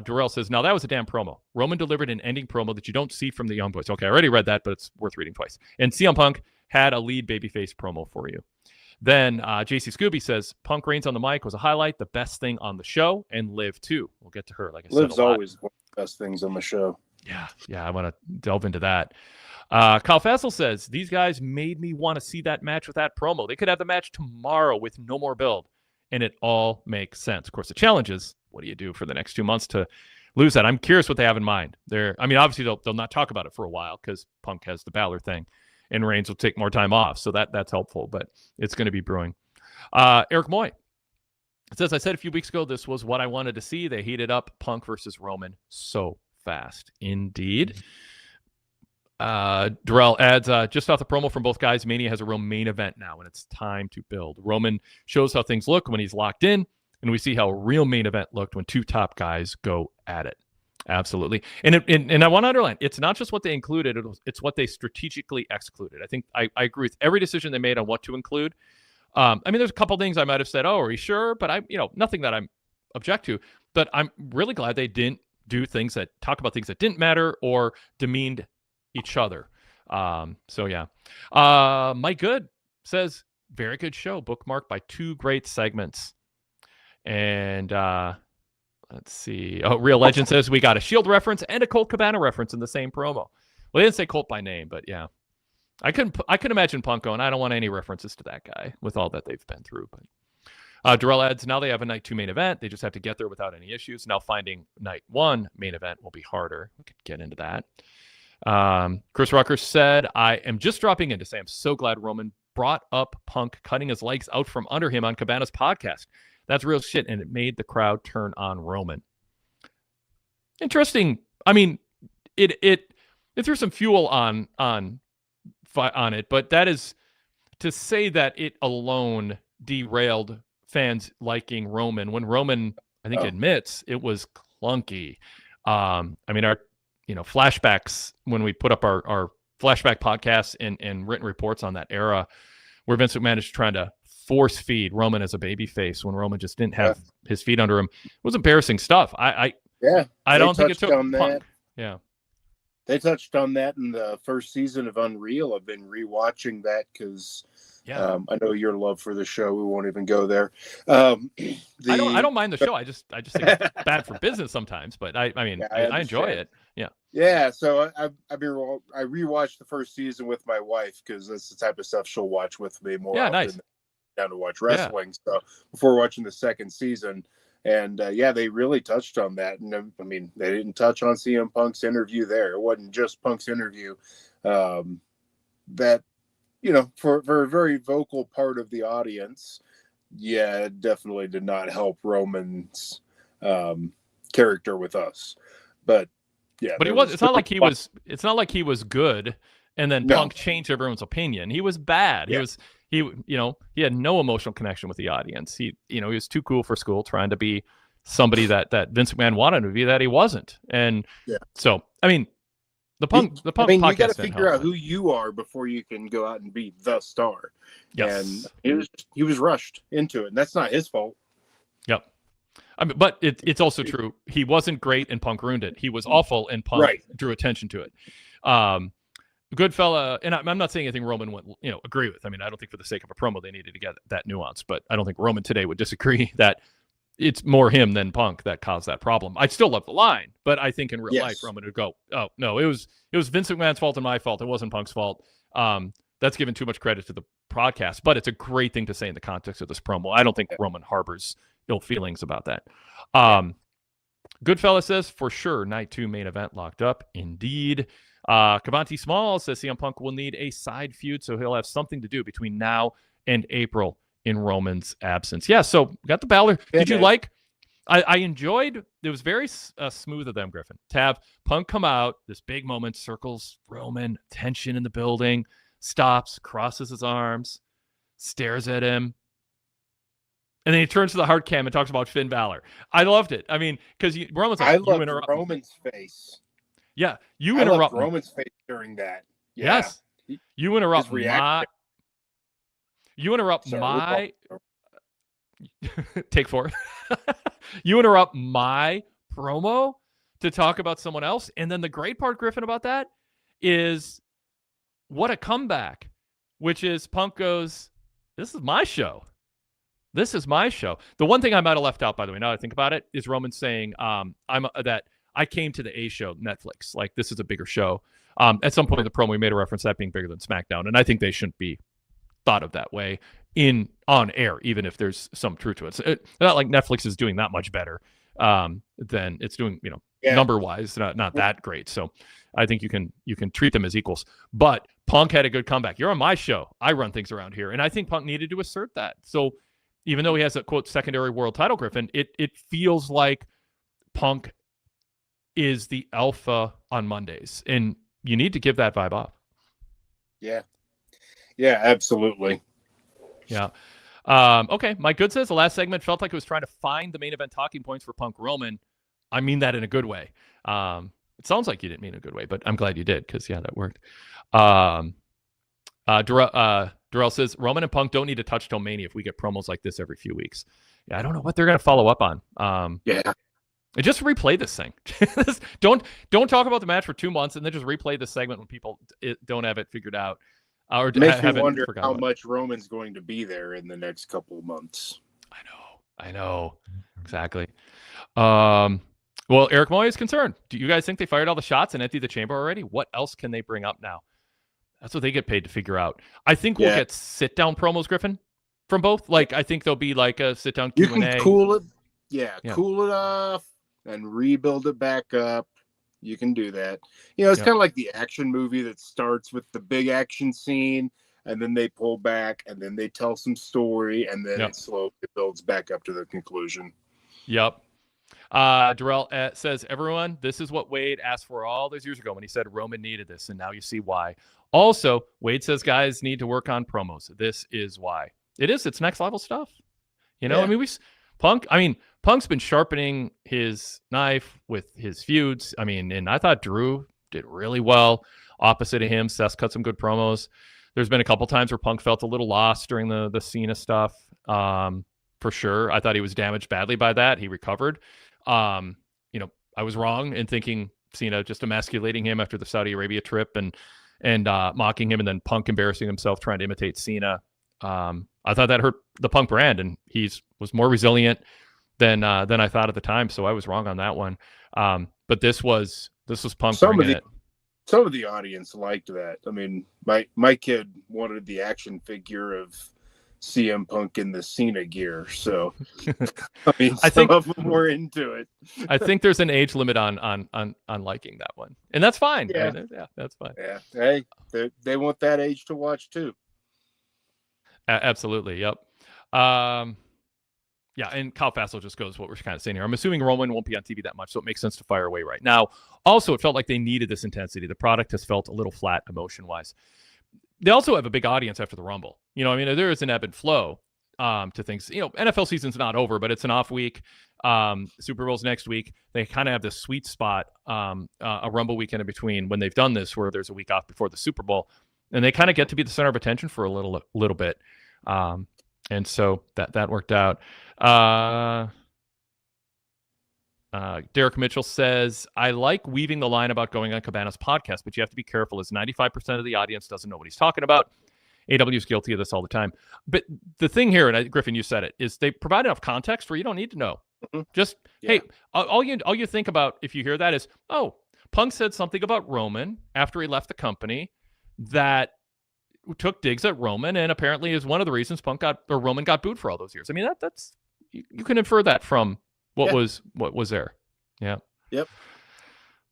Speaker 1: Durrell says, "Now that was a damn promo. Roman delivered an ending promo that you don't see from the Young Boys." Okay, I already read that, but it's worth reading twice. And CM Punk had a lead babyface promo for you. Then JC Scooby says, "Punk Reigns on the mic was a highlight, the best thing on the show, and Liv too." We'll get to her. Like I said,
Speaker 2: Liv's always one of the best things on the show.
Speaker 1: Yeah, I want to delve into that. Kyle Fassel says, "These guys made me want to see that match with that promo. They could have the match tomorrow with no more build, and it all makes sense." Of course, the challenge is, what do you do for the next 2 months to lose that? I'm curious what they have in mind. Obviously they'll not talk about it for a while because Punk has the Balor thing, and Reigns will take more time off, so that's helpful. But it's going to be brewing. Eric Moy says, "I said a few weeks ago this was what I wanted to see. They heated up Punk versus Roman so fast, indeed." Durrell adds, "Just off the promo from both guys, Mania has a real main event now, and it's time to build. Roman shows how things look when he's locked in, and we see how a real main event looked when two top guys go at it." Absolutely. And I want to underline, it's not just what they included, it's what they strategically excluded. I think I agree with every decision they made on what to include. There's a couple things I might have said, "Oh, are you sure?" But nothing that I'm object to. But I'm really glad they didn't do things that talk about things that didn't matter or demeaned each other. So yeah. Mike Good says, "Very good show, bookmarked by 2 great segments." And let's see. Oh, Real Legend says, "We got a Shield reference and a Colt Cabana reference in the same promo." Well, they didn't say Colt by name, but yeah. I couldn't imagine Punk going, "I don't want any references to that guy," with all that they've been through. But Durrell adds, "Now they have a night 2 main event. They just have to get there without any issues. Now finding night 1 main event will be harder." We could get into that. Chris Rucker said, "I am just dropping in to say I'm so glad Roman brought up Punk cutting his legs out from under him on Cabana's podcast. That's real shit, and it made the crowd turn on Roman." Interesting. It threw some fuel on it, but that is to say that it alone derailed fans liking Roman when Roman, I think, admits it was clunky. Our flashbacks, when we put up our flashback podcasts and written reports on that era, where Vince McMahon is trying to force feed Roman as a babyface when Roman just didn't have his feet under him, it was embarrassing stuff. I don't think it took on that. Yeah,
Speaker 2: they touched on that in the first season of Unreal. I've been rewatching that because I know your love for the show. We won't even go there. I
Speaker 1: don't mind the show. I just think it's bad for business sometimes. But I enjoy it. Yeah.
Speaker 2: Yeah. So I rewatched the first season with my wife because that's the type of stuff she'll watch with me more often.
Speaker 1: Nice.
Speaker 2: Down to watch wrestling. Yeah. So before watching the second season, and they really touched on that. And they didn't touch on CM Punk's interview there. It wasn't just Punk's interview. That. For a very vocal part of the audience, it definitely did not help Roman's character with us. But it's not like he was good, and then Punk changed everyone's opinion. He was bad. Yeah. He had no emotional connection with the audience. He was too cool for school, trying to be somebody that Vince McMahon wanted him to be that he wasn't. And so the Punk podcast. You got to figure out who you are before you can go out and be the star.
Speaker 1: Yes.
Speaker 2: And he was rushed into it, and that's not his fault.
Speaker 1: Yep. But it's also true. He wasn't great, and Punk ruined it. He was awful, and Punk drew attention to it. good fella, and I'm not saying anything Roman would, agree with. I mean, I don't think for the sake of a promo they needed to get that nuance, but I don't think Roman today would disagree that it's more him than Punk that caused that problem. I still love the line, but I think in real life Roman would go, "Oh no, it was Vince McMahon's fault and my fault. It wasn't Punk's fault." That's given too much credit to the podcast, but it's a great thing to say in the context of this promo. I don't think Roman harbors ill feelings about that. Goodfella says, for sure, night 2 main event locked up. Indeed. Cavanti Small says CM Punk will need a side feud, so he'll have something to do between now and April in Roman's absence. Yeah, so got the Balor. Did you like? I enjoyed. It was very smooth of them, Griffin, to have Punk come out. This big moment, circles Roman, tension in the building, stops, crosses his arms, stares at him. And then he turns to the hard cam and talks about Finn Balor. I loved it. I mean, because Roman's like,
Speaker 2: I loved Roman's face.
Speaker 1: Yeah, you interrupt
Speaker 2: Roman's face during that.
Speaker 1: Yeah. Yes, you interrupt my. You interrupt my. Take 4. You interrupt my promo to talk about someone else, and then the great part, Griffin, about that is what a comeback, which is Punk goes, "This is my show. This is my show." The one thing I might have left out, by the way, now that I think about it, is Roman saying, that I came to the A show, Netflix. Like, this is a bigger show. At some point in the promo, we made a reference to that being bigger than SmackDown, and I think they shouldn't be thought of that way on air, even if there's some truth to it. It's not like Netflix is doing that much better than it's doing, number-wise, not that great. So I think you can treat them as equals. But Punk had a good comeback. You're on my show. I run things around here, and I think Punk needed to assert that. So even though he has a, quote, secondary world title, Griffin, it feels like Punk is the alpha on Mondays, and you need to give that vibe off.
Speaker 2: Yeah, absolutely.
Speaker 1: Yeah. Okay, Mike Good says the last segment felt like it was trying to find the main event talking points for Punk Roman. I mean that in a good way. It sounds like you didn't mean a good way, but I'm glad you did, because that worked. Darrell says Roman and Punk don't need to touch till Mania if we get promos like this every few weeks. Yeah, I don't know what they're going to follow up on. Just replay this thing. Don't talk about the match for 2 months and then just replay this segment when people don't have it figured out. Or
Speaker 2: makes me wonder how much Roman's going to be there in the next couple of months.
Speaker 1: I know. Exactly. Well, Eric Moy is concerned. Do you guys think they fired all the shots and emptied the chamber already? What else can they bring up now? That's what they get paid to figure out. I think we'll get sit-down promos, Griffin, from both. Like, I think there'll be like a sit-down Q&A.
Speaker 2: You can cool it. Yeah, cool it off and rebuild it back up. You can do that. It's kind of like the action movie that starts with the big action scene, and then they pull back, and then they tell some story, and then it slowly builds back up to the conclusion.
Speaker 1: Yep. Darrell says, everyone, this is what Wade asked for all those years ago when he said Roman needed this, and now you see why. Also, Wade says guys need to work on promos. This is why. It's next level stuff. I mean, Punk's been sharpening his knife with his feuds. I mean, and I thought Drew did really well opposite of him. Seth cut some good promos. There's been a couple times where Punk felt a little lost during the Cena stuff. For sure. I thought he was damaged badly by that. He recovered. I was wrong in thinking Cena just emasculating him after the Saudi Arabia trip and mocking him, and then Punk embarrassing himself trying to imitate Cena. I thought that hurt the Punk brand, and was more resilient than I thought at the time. So I was wrong on that one. But this was Punk bringing it.
Speaker 2: Some of the audience liked that. I mean, my kid wanted the action figure of CM Punk in the Cena gear. So I mean, some of them were into it.
Speaker 1: I think there's an age limit on liking that one, and that's fine.
Speaker 2: Yeah,
Speaker 1: that's fine.
Speaker 2: Yeah, hey, they want that age to watch too.
Speaker 1: Absolutely. Yep. Yeah, and Kyle Fassel just goes what we're kind of saying here. I'm assuming Roman won't be on TV that much, so it makes sense to fire away right now. Also, it felt like they needed this intensity. The product has felt a little flat emotion-wise. They also have a big audience after the Rumble. I mean, there is an ebb and flow to things. NFL season's not over, but it's an off week. Super Bowl's next week. They kind of have this sweet spot, a Rumble weekend in between when they've done this, where there's a week off before the Super Bowl, and they kind of get to be the center of attention for a little bit. And so that worked out. Derek Mitchell says, I like weaving the line about going on Cabana's podcast, but you have to be careful as 95% of the audience doesn't know what he's talking about. AW is guilty of this all the time. But the thing here, and Griffin, you said it, is they provide enough context where you don't need to know. Mm-hmm. Just, hey, all you think about if you hear that is, oh, Punk said something about Roman after he left the company that took digs at Roman, and apparently is one of the reasons Roman got booed for all those years. I mean, that's you can infer that from what was there. Yeah.
Speaker 2: Yep.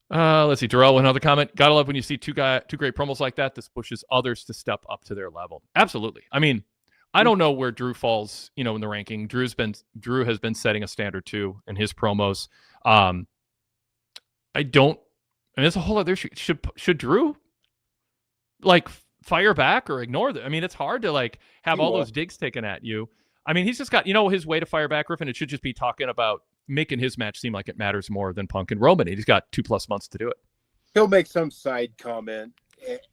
Speaker 1: Let's see. Darrell, another comment. Gotta love when you see two great promos like that. This pushes others to step up to their level. Absolutely. I mean, I don't know where Drew falls, in the ranking. Drew has been setting a standard too in his promos. There's a whole other should Drew fire back or ignore that? I mean, it's hard to have all those digs taken at you. I mean, he's just got, his way to fire back, Griffin. It should just be talking about making his match seem like it matters more than Punk and Roman. He's got 2+ months to do it.
Speaker 2: He'll make some side comment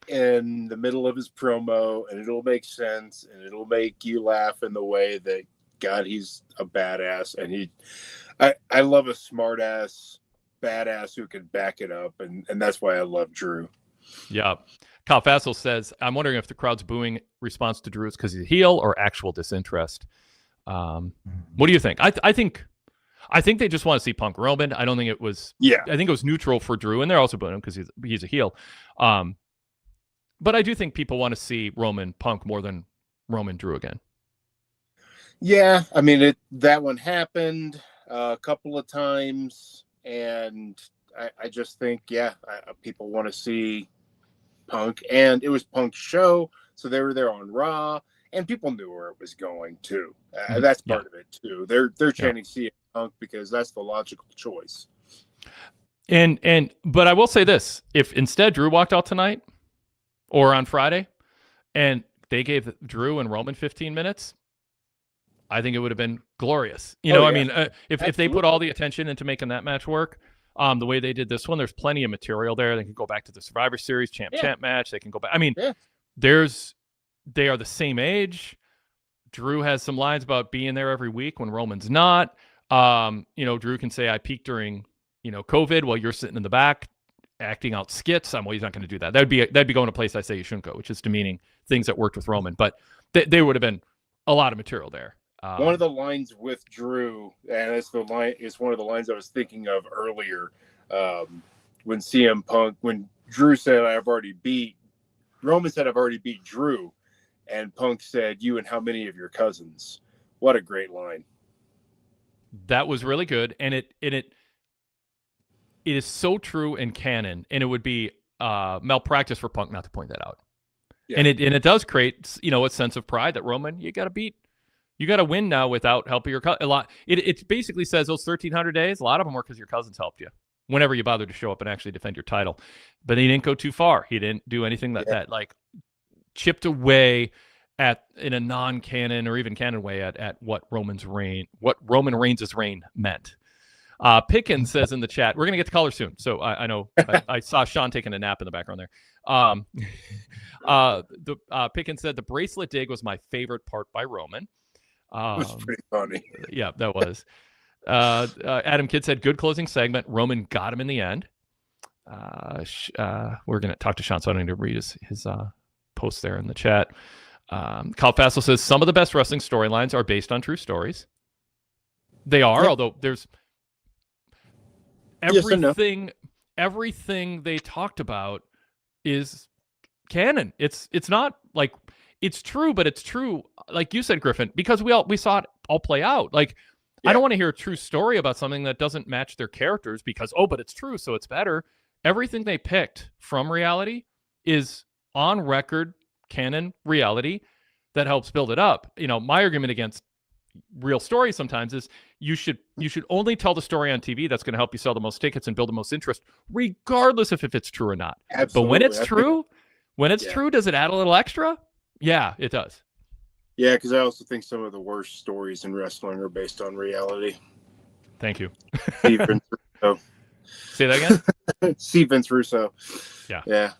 Speaker 2: in the middle of his promo, and it'll make sense, and it'll make you laugh in the way that, God, he's a badass. And I love a smart ass badass who can back it up, and that's why I love Drew.
Speaker 1: Yeah. Kyle Fassel says, I'm wondering if the crowd's booing response to Drew is because he's a heel or actual disinterest. What do you think? I think they just want to see Punk Roman. I don't think it was. Yeah. I think it was neutral for Drew, and they're also booing him because he's a heel. But I do think people want to see Roman Punk more than Roman Drew again.
Speaker 2: Yeah, I mean that one happened a couple of times, and I just think people want to see Punk, and it was Punk's show, so they were there on Raw, and people knew where it was going too. That's part of it too. They're chanting CM Punk because that's the logical choice.
Speaker 1: But I will say this: if instead Drew walked out tonight or on Friday, and they gave Drew and Roman 15 minutes, I think it would have been glorious. I mean, if they put all the attention into making that match work. The way they did this one, there's plenty of material there. They can go back to the Survivor Series champ match. They can go back. I mean, they are the same age. Drew has some lines about being there every week when Roman's not. Drew can say, I peaked during, COVID while you're sitting in the back acting out skits. Well, he's not going to do that. That'd be going to a place I say you shouldn't go, which is demeaning things that worked with Roman. But they would have been a lot of material there.
Speaker 2: One of the lines with Drew, and it's one of the lines I was thinking of earlier, when Drew said, Roman said, I've already beat Drew, and Punk said, you and how many of your cousins? What a great line.
Speaker 1: That was really good, and it is so true in canon, and it would be malpractice for Punk not to point that out. Yeah. And it does create, a sense of pride that Roman, you got to beat. You got to win now without helping your cousin. A lot. It basically says those 1,300 days, a lot of them were because your cousins helped you whenever you bothered to show up and actually defend your title. But he didn't go too far. He didn't do anything that chipped away in a non-canon or even canon way at what Roman Reigns' reign meant. Pickens says in the chat, we're going to get to caller soon. So I know I saw Sean taking a nap in the background there. Pickens said the bracelet dig was my favorite part by Roman.
Speaker 2: It was pretty funny.
Speaker 1: Yeah, that was. Adam Kidd said, good closing segment. Roman got him in the end. We're going to talk to Sean, so I don't need to read his post there in the chat. Kyle Fassel says, some of the best wrestling storylines are based on true stories. They are, although there's everything they talked about is canon. It's not like it's true, but it's true, like you said, Griffin, because we saw it all play out. I don't want to hear a true story about something that doesn't match their characters because, but it's true, so it's better. Everything they picked from reality is on record canon reality that helps build it up. My argument against real stories sometimes is you should only tell the story on TV that's going to help you sell the most tickets and build the most interest, regardless of if it's true or not.
Speaker 2: Absolutely.
Speaker 1: But when it's true, does it add a little extra? Yeah, it does.
Speaker 2: Yeah, because I also think some of the worst stories in wrestling are based on reality.
Speaker 1: Thank you.
Speaker 2: See Vince Russo.
Speaker 1: Say that again?
Speaker 2: See Vince Russo.
Speaker 1: Yeah.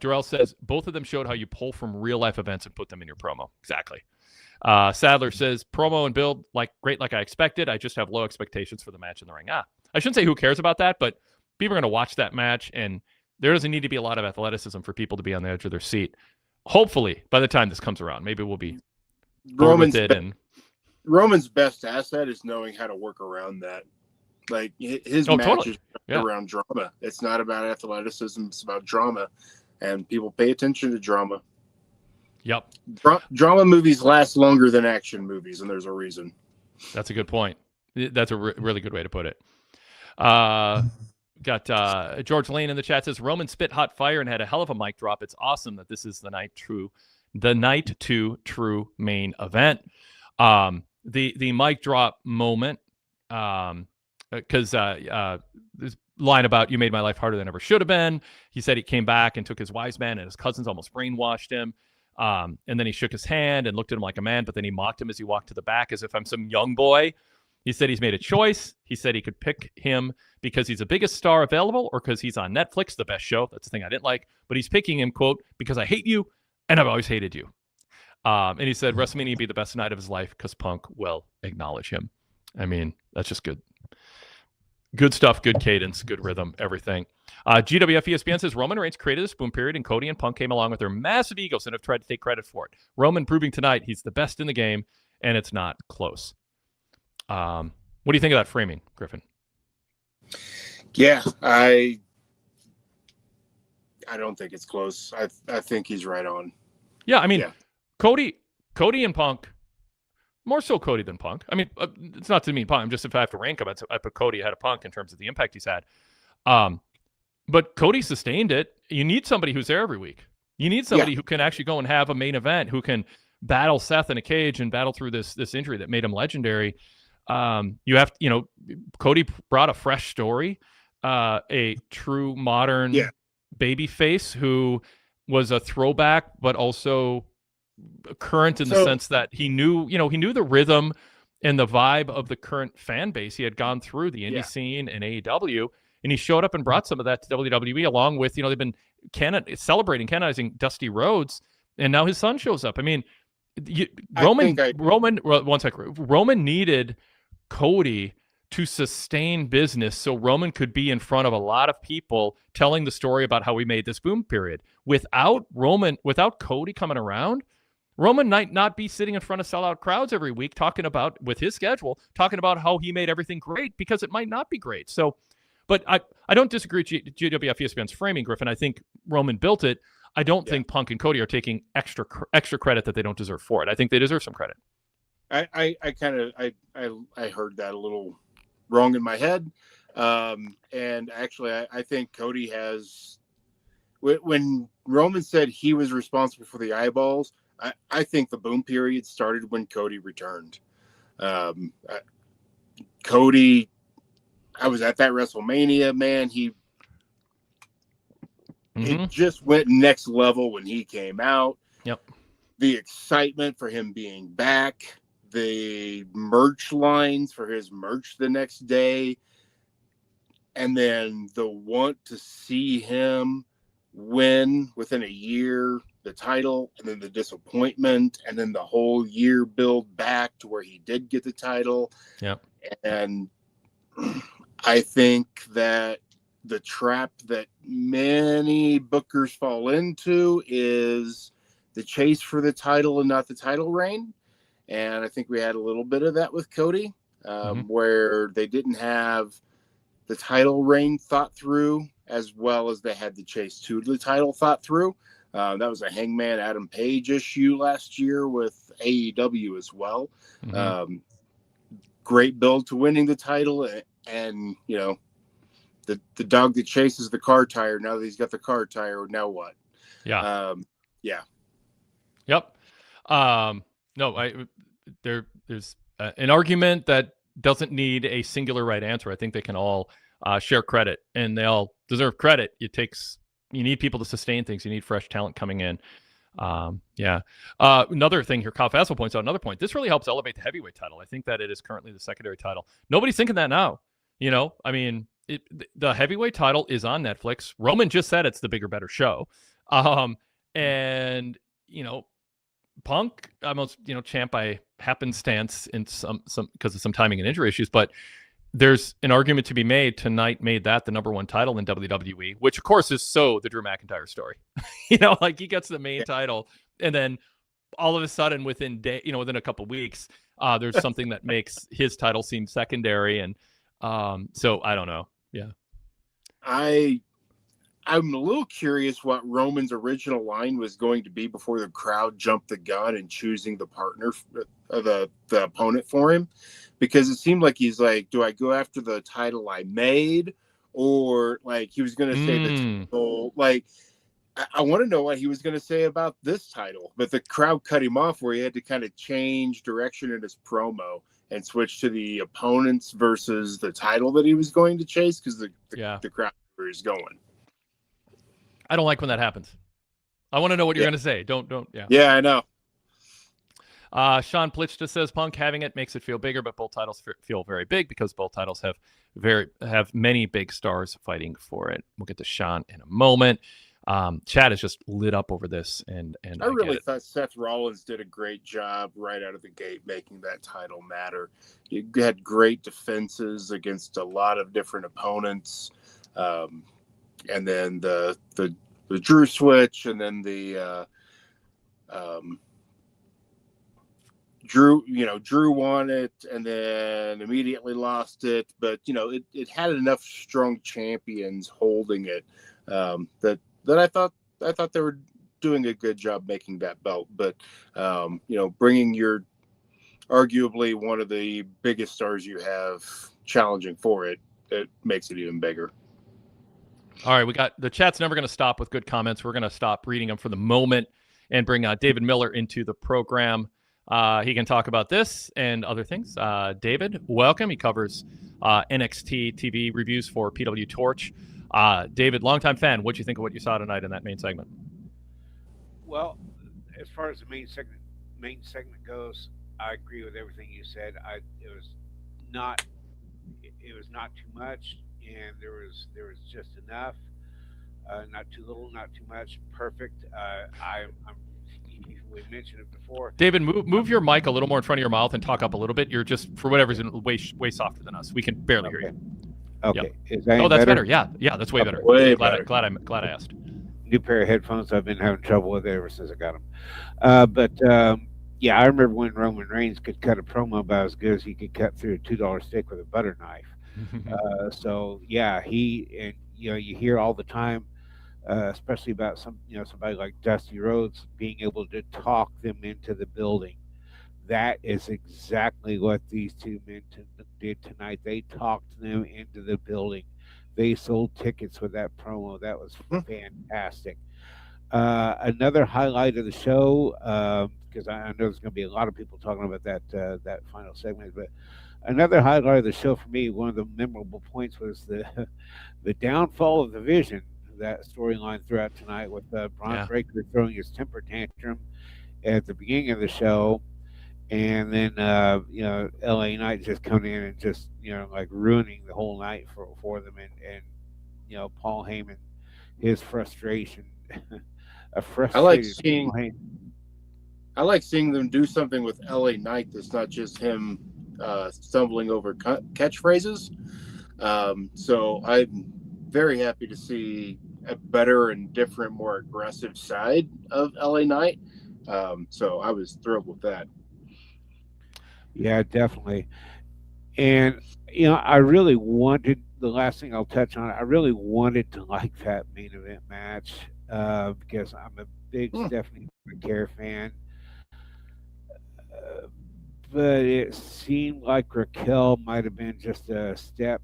Speaker 1: Darrell says, both of them showed how you pull from real life events and put them in your promo. Exactly. Sadler says, promo and build great like I expected. I just have low expectations for the match in the ring. I shouldn't say who cares about that, but people are going to watch that match, and there doesn't need to be a lot of athleticism for people to be on the edge of their seat. Hopefully, by the time this comes around, maybe we'll be bored with it.
Speaker 2: Roman's best asset is knowing how to work around that. Like his match is around drama. It's not about athleticism. It's about drama, and people pay attention to drama.
Speaker 1: Yep.
Speaker 2: Drama movies last longer than action movies, and there's a reason.
Speaker 1: That's a good point. That's a really good way to put it. Got George Lane in the chat says, Roman spit hot fire and had a hell of a mic drop. It's awesome that this is the night to true main event. The mic drop moment, because this line about you made my life harder than ever should have been. He said he came back and took his wise man, and his cousins almost brainwashed him. And then he shook his hand and looked at him like a man, but then he mocked him as he walked to the back as if I'm some young boy. He said he's made a choice. He said he could pick him because he's the biggest star available or because he's on Netflix, the best show. That's the thing I didn't like. But he's picking him, quote, because I hate you and I've always hated you. And he said WrestleMania would be the best night of his life because Punk will acknowledge him. I mean, that's just good. Good stuff, good cadence, good rhythm, everything. GWF ESPN says Roman Reigns created this boom period, and Cody and Punk came along with their massive egos and have tried to take credit for it. Roman proving tonight he's the best in the game, and it's not close. What do you think of that framing, Griffin?
Speaker 2: Yeah, I don't think it's close. I think he's right on.
Speaker 1: Yeah, I mean, Cody and Punk, more so Cody than Punk. I mean, it's not to mean Punk. I'm just, if I have to rank him, I put Cody ahead of Punk in terms of the impact he's had. But Cody sustained it. You need somebody who's there every week. You need somebody who can actually go and have a main event, who can battle Seth in a cage and battle through this injury that made him legendary. Cody brought a fresh story, a true modern baby face who was a throwback, but also current in the sense that he knew the rhythm and the vibe of the current fan base. He had gone through the indie scene and AEW, and he showed up and brought some of that to WWE along with, they've been canonizing Dusty Rhodes, and now his son shows up. I mean, Roman needed Cody to sustain business so Roman could be in front of a lot of people telling the story about how we made this boom period. Without Cody coming around, Roman might not be sitting in front of sellout crowds every week talking about how he made everything great, because it might not be great. So, but I don't disagree with GWF ESPN's framing, Griffin. I think Roman built it. I don't think Punk and Cody are taking extra credit that they don't deserve for it. I think they deserve some credit.
Speaker 2: I heard that a little wrong in my head. And actually I think Cody has, when Roman said he was responsible for the eyeballs, I think the boom period started when Cody returned. Cody, I was at that WrestleMania, man. It just went next level when he came out.
Speaker 1: Yep.
Speaker 2: The excitement for him being back, the merch lines for his merch the next day, and then the want to see him win within a year the title, and then the disappointment, and then the whole year build back to where he did get the title.
Speaker 1: Yep.
Speaker 2: And I think that the trap that many bookers fall into is the chase for the title and not the title reign. And I think we had a little bit of that with Cody, where they didn't have the title reign thought through as well as they had the chase to the title thought through. That was a Hangman Adam Page issue last year with AEW as well. Great build to winning the title, and the dog that chases the car tire. Now that he's got the car tire, now what?
Speaker 1: Yeah. Yep. No, there's an argument that doesn't need a singular right answer. I think they can all share credit, and they all deserve credit. You need people to sustain things. You need fresh talent coming in. Another thing here, Kyle Fassel points out another point. This really helps elevate the heavyweight title. I think that it is currently the secondary title. Nobody's thinking that now. I mean, the heavyweight title is on Netflix. Roman just said it's the bigger, better show. And Punk almost, champ by happenstance in some because of some timing and injury issues, but there's an argument to be made. Tonight made that the number one title in WWE, which of course is so the Drew McIntyre story. Like he gets the main title, and then all of a sudden within a couple of weeks, there's something that makes his title seem secondary, and so I don't know. Yeah,
Speaker 2: I'm a little curious what Roman's original line was going to be before the crowd jumped the gun and choosing the partner, the opponent for him, because it seemed like he's like, do I go after the title I made, or like he was going to say the title, like I want to know what he was going to say about this title, but the crowd cut him off where he had to kind of change direction in his promo and switch to the opponents versus the title that he was going to chase because the crowd where he's going.
Speaker 1: I don't like when that happens. I want to know what you're going to say. Don't. Yeah.
Speaker 2: Yeah, I know.
Speaker 1: Sean Plichta says Punk having it makes it feel bigger, but both titles feel very big because both titles have many big stars fighting for it. We'll get to Sean in a moment. Chat is just lit up over this, and
Speaker 2: I really thought Seth Rollins did a great job right out of the gate making that title matter. You had great defenses against a lot of different opponents. And then the Drew switch, and then the Drew won it and then immediately lost it, but it had enough strong champions holding it that I thought they were doing a good job making that belt. But bringing your arguably one of the biggest stars you have challenging for it makes it even bigger.
Speaker 1: All right, we got the chat's never going to stop with good comments. We're going to stop reading them for the moment and bring David Miller into the program. He can talk about this and other things. David, welcome. He covers NXT TV reviews for PWTorch. David, longtime fan. What do you think of what you saw tonight in that main segment?
Speaker 3: Well, as far as the main segment goes, I agree with everything you said. It was not too much. And there was just enough, not too little, not too much. Perfect. We mentioned it before.
Speaker 1: David, move your mic a little more in front of your mouth and talk up a little bit. You're just, for whatever reason, way softer than us. We can barely hear you.
Speaker 3: Okay.
Speaker 1: Yep.
Speaker 3: Is that
Speaker 1: that's
Speaker 3: better?
Speaker 1: Yeah, that's way better.
Speaker 2: Way
Speaker 1: glad
Speaker 2: better.
Speaker 1: I asked.
Speaker 3: New pair of headphones. I've been having trouble with it ever since I got them. Yeah, I remember when Roman Reigns could cut a promo about as good as he could cut through a $2 steak with a butter knife. So yeah, you hear all the time, especially about somebody like Dusty Rhodes being able to talk them into the building. That is exactly what these two men did tonight. They talked them into the building. They sold tickets with that promo. That was fantastic. Another highlight of the show, because I know there's going to be a lot of people talking about that final segment, but another highlight of the show for me, one of the memorable points was the downfall of the Vision, that storyline throughout tonight with Braun Breaker throwing his temper tantrum at the beginning of the show, and then LA Knight just coming in and just like ruining the whole night for them, and Paul Heyman, his frustration.
Speaker 2: I like seeing them do something with LA Knight that's not just him stumbling over catchphrases. So I'm very happy to see a better and different, more aggressive side of LA Knight. So I was thrilled with that.
Speaker 3: Yeah, definitely. And I really wanted, the last thing I'll touch on, I really wanted to like that main event match because I'm a big Stephanie McCare fan. But it seemed like Raquel might have been just a step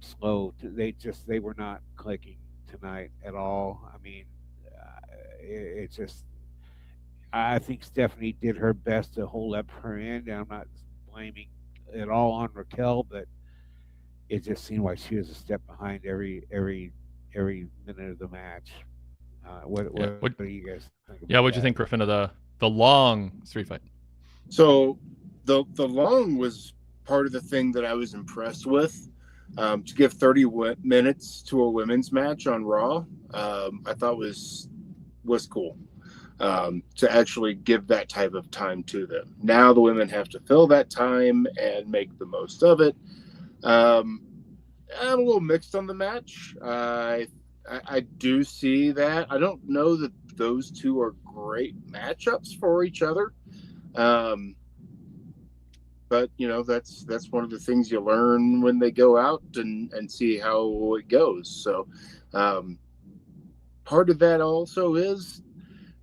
Speaker 3: slow. They were not clicking tonight at all. I mean, it's just, I think Stephanie did her best to hold up her end. And I'm not blaming it all on Raquel, but it just seemed like she was a step behind every minute of the match. What do you guys think about
Speaker 1: what'd you think, Griffin, of the long street fight?
Speaker 2: So the long was part of the thing that I was impressed with. To give 30 minutes to a women's match on Raw, I thought was cool. to actually give that type of time to them. Now the women have to fill that time and make the most of it. I'm a little mixed on the match. I do see that. I don't know that those two are great matchups for each other. But that's one of the things you learn when they go out and see how it goes. So part of that also is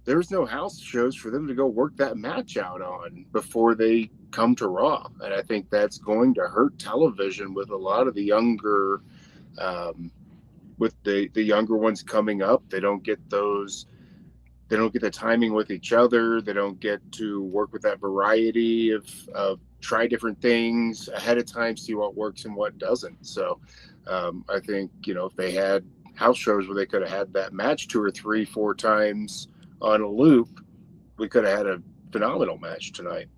Speaker 2: there's no house shows for them to go work that match out on before they come to Raw. And I think that's going to hurt television with a lot of the younger, with the younger ones coming up. They don't get the timing with each other. They don't get to work with that variety of try different things ahead of time, see what works and what doesn't. So I think, if they had house shows where they could have had that match 2 or 3, 4 times on a loop, we could have had a phenomenal match tonight.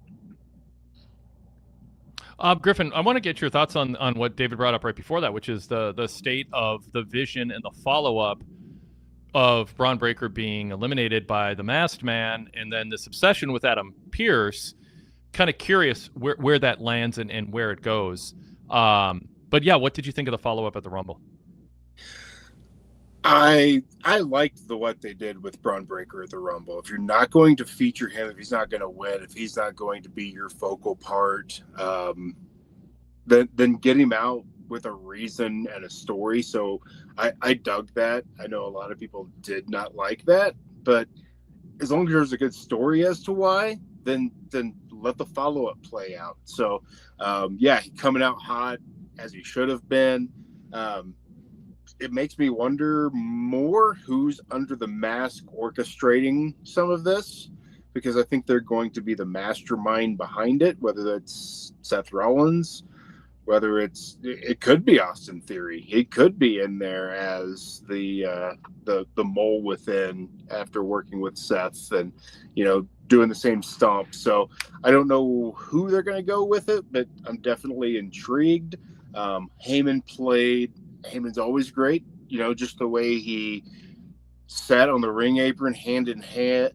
Speaker 1: Griffin, I want to get your thoughts on what David brought up right before that, which is the state of the vision and the follow-up of Braun Breaker being eliminated by the Masked Man, and then this obsession with Adam Pearce. Kind of curious where that lands and where it goes. But yeah, what did you think of the follow-up at the Rumble?
Speaker 2: I liked what they did with Braun Breaker at the Rumble. If you're not going to feature him, if he's not going to win, if he's not going to be your focal part, then get him out with a reason and a story. So I dug that. I know a lot of people did not like that, but as long as there's a good story as to why, then let the follow-up play out. So coming out hot as he should have been. It makes me wonder more who's under the mask orchestrating some of this, because I think they're going to be the mastermind behind it, whether that's Seth Rollins, whether it could be Austin Theory. He could be in there as the mole within after working with Seth and, doing the same stomp. So I don't know who they're going to go with it, but I'm definitely intrigued. Heyman's always great, just the way he sat on the ring apron, head in hand,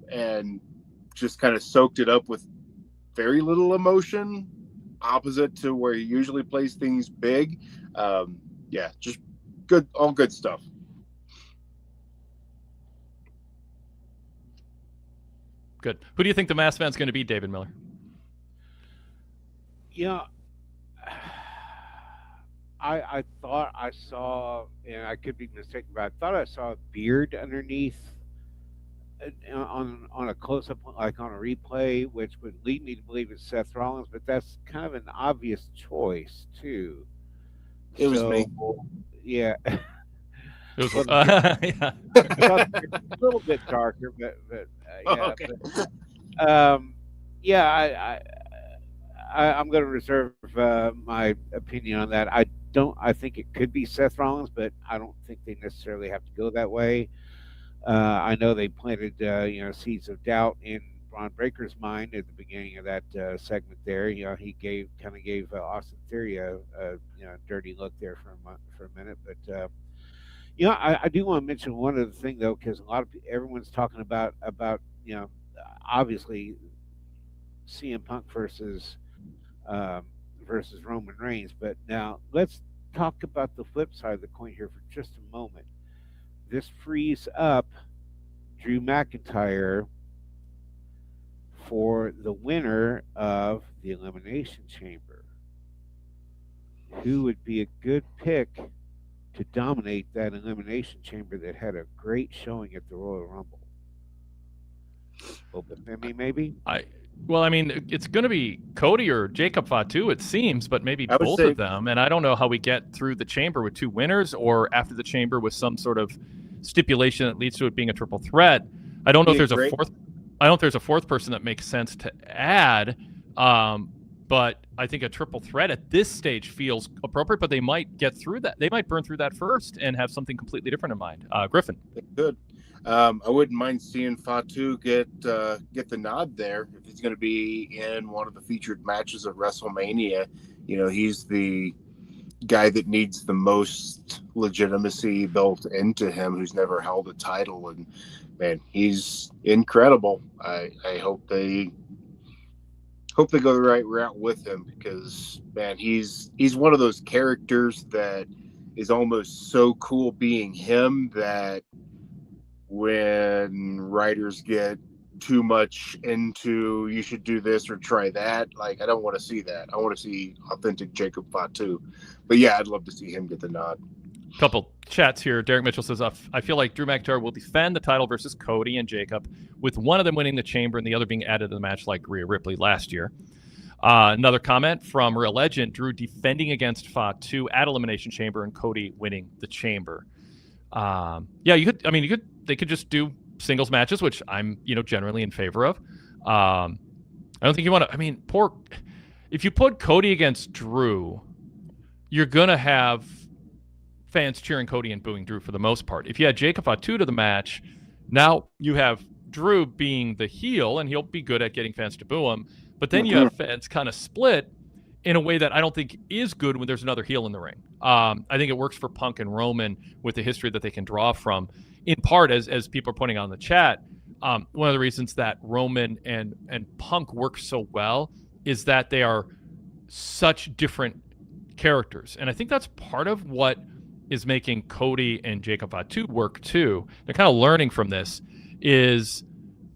Speaker 2: and just kind of soaked it up with very little emotion, opposite to where he usually plays things big. Just good, all good stuff.
Speaker 1: Good. Who do you think the Masked Man's going to be, David Miller?
Speaker 3: Yeah. I thought I saw, and I could be mistaken, but I thought I saw a beard underneath on a close-up, like on a replay, which would lead me to believe it's Seth Rollins, but that's kind of an obvious choice, too.
Speaker 2: It was me.
Speaker 3: Yeah.
Speaker 1: It was,
Speaker 3: yeah. A little bit darker, but yeah.
Speaker 2: Okay.
Speaker 3: But, I'm going to reserve my opinion on that. I think it could be Seth Rollins, but I don't think they necessarily have to go that way. I know they planted seeds of doubt in Braun Breaker's mind at the beginning of that segment there. He gave Austin Theory a dirty look there for a minute, but I do want to mention one other thing though, because everyone's talking about obviously CM Punk versus Roman Reigns. But now let's talk about the flip side of the coin here for just a moment. This frees up Drew McIntyre for the winner of the Elimination Chamber. Who would be a good pick to dominate that Elimination Chamber that had a great showing at the Royal Rumble? Open Emmy, maybe?
Speaker 1: It's going to be Cody or Jacob Fatu, it seems, but maybe both of them. And I don't know how we get through the chamber with 2 winners, or after the chamber with some sort of stipulation that leads to it being a triple threat. I don't know if there's a fourth. I don't know if there's a fourth person that makes sense to add. But I think a triple threat at this stage feels appropriate. But they might get through that. They might burn through that first and have something completely different in mind. Griffin.
Speaker 2: Good. I wouldn't mind seeing Fatu get the nod there if he's going to be in one of the featured matches of WrestleMania. He's the guy that needs the most legitimacy built into him, who's never held a title, and man, he's incredible. I hope they go the right route with him, because man, he's one of those characters that is almost so cool being him that when writers get too much into you should do this or try that, like I don't want to see that. I want to see authentic Jacob Fatu. But yeah, I'd love to see him get the nod.
Speaker 1: Couple chats here. Derek Mitchell says, I feel like Drew McIntyre will defend the title versus Cody and Jacob, with one of them winning the chamber and the other being added to the match like Rhea Ripley last year. Another comment from Real Legend, Drew defending against Fatu at Elimination Chamber and Cody winning the chamber. They could just do singles matches, which I'm, generally in favor of. I don't think you want to, if you put Cody against Drew, you're going to have fans cheering Cody and booing Drew for the most part. If you had Jacob Fatu to the match, now you have Drew being the heel, and he'll be good at getting fans to boo him. But then you have fans kind of split in a way that I don't think is good when there's another heel in the ring. I think it works for Punk and Roman with the history that they can draw from. In part, as people are pointing out in the chat, one of the reasons that Roman and Punk work so well is that they are such different characters. And I think that's part of what is making Cody and Jacob Fatu work too. They're kind of learning from this, is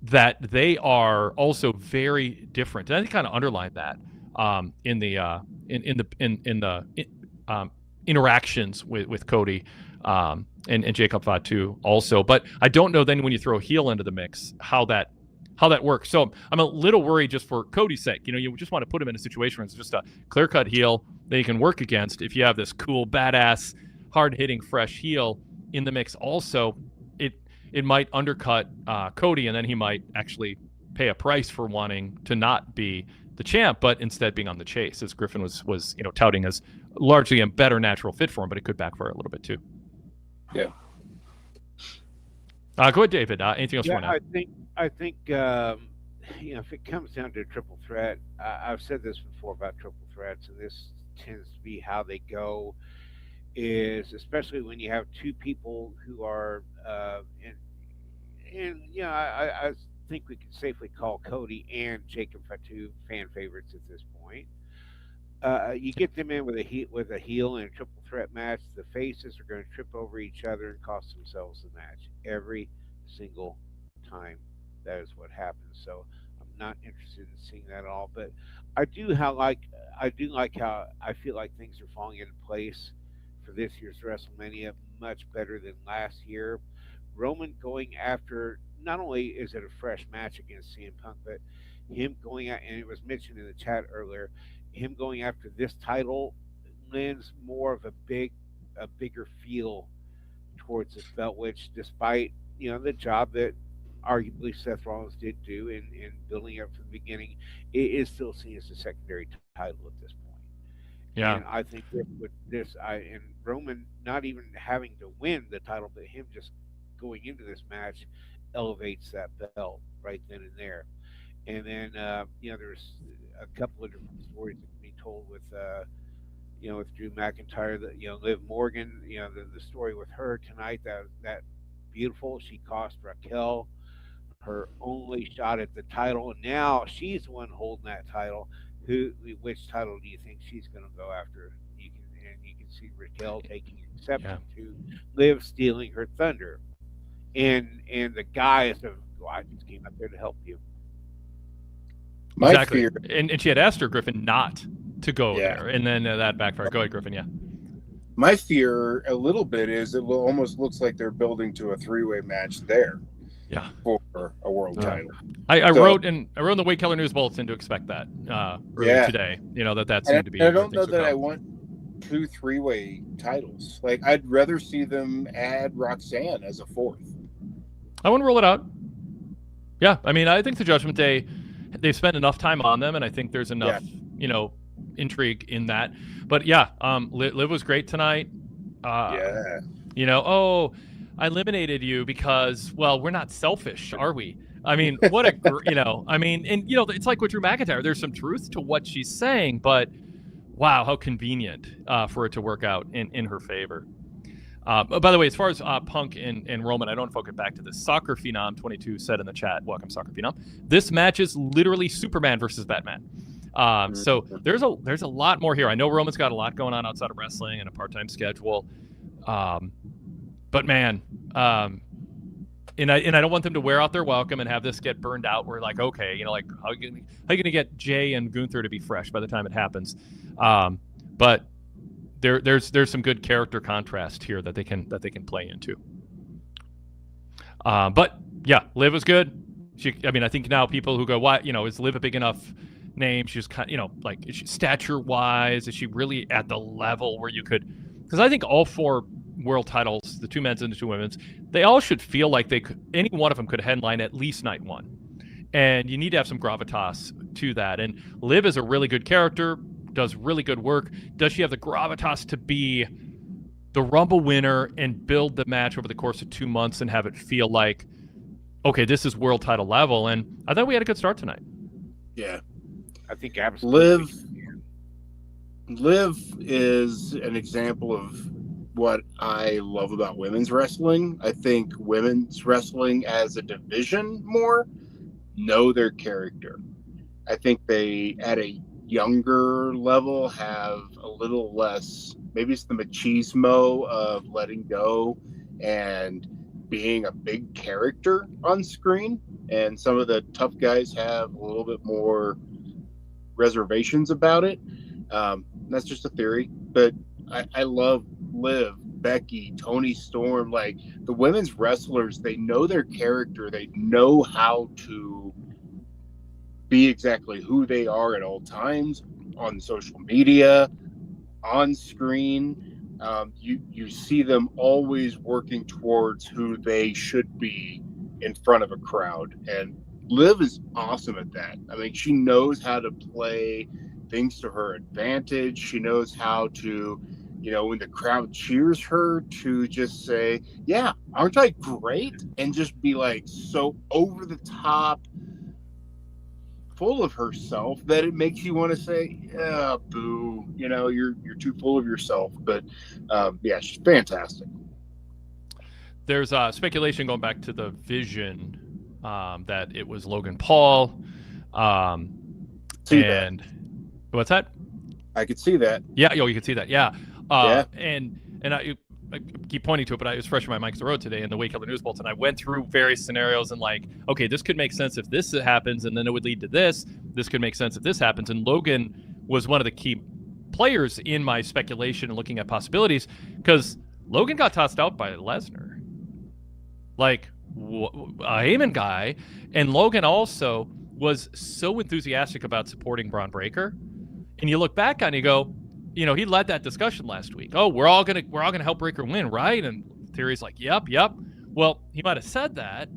Speaker 1: that they are also very different. And I think kind of underline that in the interactions with Cody and Jacob Fatu also. But I don't know then when you throw a heel into the mix how that works. So I'm a little worried just for Cody's sake. You just want to put him in a situation where it's just a clear-cut heel that you can work against. If you have this cool, badass, hard-hitting, fresh heel in the mix also, it might undercut Cody, and then he might actually pay a price for wanting to not be the champ, but instead being on the chase, as Griffin was touting as largely a better natural fit for him, but it could backfire a little bit too.
Speaker 2: Yeah.
Speaker 1: Go ahead, David. Anything else you want to add?
Speaker 3: I think if it comes down to a triple threat, I've said this before about triple threats, and this tends to be how they go, is especially when you have two people who are I think we can safely call Cody and Jacob Fatu fan favorites at this point. You get them in with a heel in a triple threat match, the faces are going to trip over each other and cost themselves the match every single time. That is what happens. So I'm not interested in seeing that at all. But I do like how I feel like things are falling into place for this year's WrestleMania much better than last year. Roman going after, not only is it a fresh match against CM Punk, but him going out, and it was mentioned in the chat earlier, him going after this title lends more of a bigger feel towards this belt, which despite, the job that arguably Seth Rollins did do in building up from the beginning, it is still seen as a secondary title at this point.
Speaker 1: Yeah.
Speaker 3: And I think that with this, and Roman not even having to win the title, but him just going into this match elevates that belt right then and there. And then, there's a couple of different stories that can be told with, with Drew McIntyre, Liv Morgan, the story with her tonight, that beautiful. She cost Raquel her only shot at the title, and now she's the one holding that title. Which title do you think she's going to go after? You can see Raquel taking exception to Liv stealing her thunder, and the guys have, I just came up there to help you.
Speaker 1: Exactly. And she had asked her, Griffin, not to go there, and then that backfired. Go ahead, Griffin. Yeah.
Speaker 2: My fear a little bit is it almost looks like they're building to a three-way match there.
Speaker 1: Yeah.
Speaker 2: For a world title.
Speaker 1: I wrote in the Wade Keller News Bulletin to expect that earlier today. That seemed to be.
Speaker 2: I don't know that I want 2 3-way titles. Like, I'd rather see them add Roxanne as a fourth.
Speaker 1: I wouldn't rule it out. Yeah, I think the Judgment Day, they've spent enough time on them, and I think there's enough, intrigue in that. But yeah, Liv was great tonight. I eliminated you because, well, we're not selfish, are we? What a, it's like with Drew McIntyre, there's some truth to what she's saying, but wow, how convenient for it to work out in her favor. By the way, as far as Punk and Roman, I don't know if I'll get back to this. Soccer Phenom 22 said in the chat, welcome Soccer Phenom. This match is literally Superman versus Batman. So there's a lot more here. I know Roman's got a lot going on outside of wrestling and a part-time schedule. But man, and I don't want them to wear out their welcome and have this get burned out. We're like, okay, you know, like how are you gonna get Jay and Gunther to be fresh by the time it happens? But there's some good character contrast here that they can play into. But yeah, Liv was good. I think now people who go, why, you know, is Liv a big enough name? She's kind of, you know, like, is she stature wise? Is she really at the level where you could? Because I think all 4 world titles, the 2 men's and the 2 women's, they all should feel like they could. Any one of them could headline at least night 1, and you need to have some gravitas to that. And Liv is a really good character. Does really good work. Does she have the gravitas to be the Rumble winner and build the match over the course of 2 months and have it feel like, okay, this is world title level? And I thought we had a good start tonight.
Speaker 2: Yeah.
Speaker 3: I think absolutely.
Speaker 2: Liv is an example of what I love about women's wrestling. I think women's wrestling as a division more know their character. I think they, at a younger level, have a little less, maybe it's the machismo of letting go and being a big character on screen, and some of the tough guys have a little bit more reservations about it. That's just a theory, but I love Liv, Becky, Toni Storm. Like, the women's wrestlers, they know their character, they know how to be exactly who they are at all times, on social media, on screen. You see them always working towards who they should be in front of a crowd, and Liv is awesome at that. I mean, she knows how to play things to her advantage. She knows how to, you know, when the crowd cheers her, to just say, yeah, aren't I great? And just be like so over the top, full of herself, that it makes you want to say, yeah, boo, you know, you're too full of yourself. But yeah, she's fantastic.
Speaker 1: There's speculation going back to the Vision that it was Logan Paul. And what's that?
Speaker 2: I could see that.
Speaker 1: Yeah, you could see that. Yeah.
Speaker 2: Yeah.
Speaker 1: And I keep pointing to it, but I was fresh in my mind 'cause the road today in the Wade Keller News Bulletin. I went through various scenarios and like, okay, this could make sense if this happens, and then it would lead to this. This could make sense if this happens. And Logan was one of the key players in my speculation and looking at possibilities, because Logan got tossed out by Lesnar, like a Heyman guy, and Logan also was so enthusiastic about supporting Braun Breaker. And you look back on it, you go, you know, he led that discussion last week. Oh, we're all gonna help Breaker win, right? And Theory's like, yep. Well, he might have said that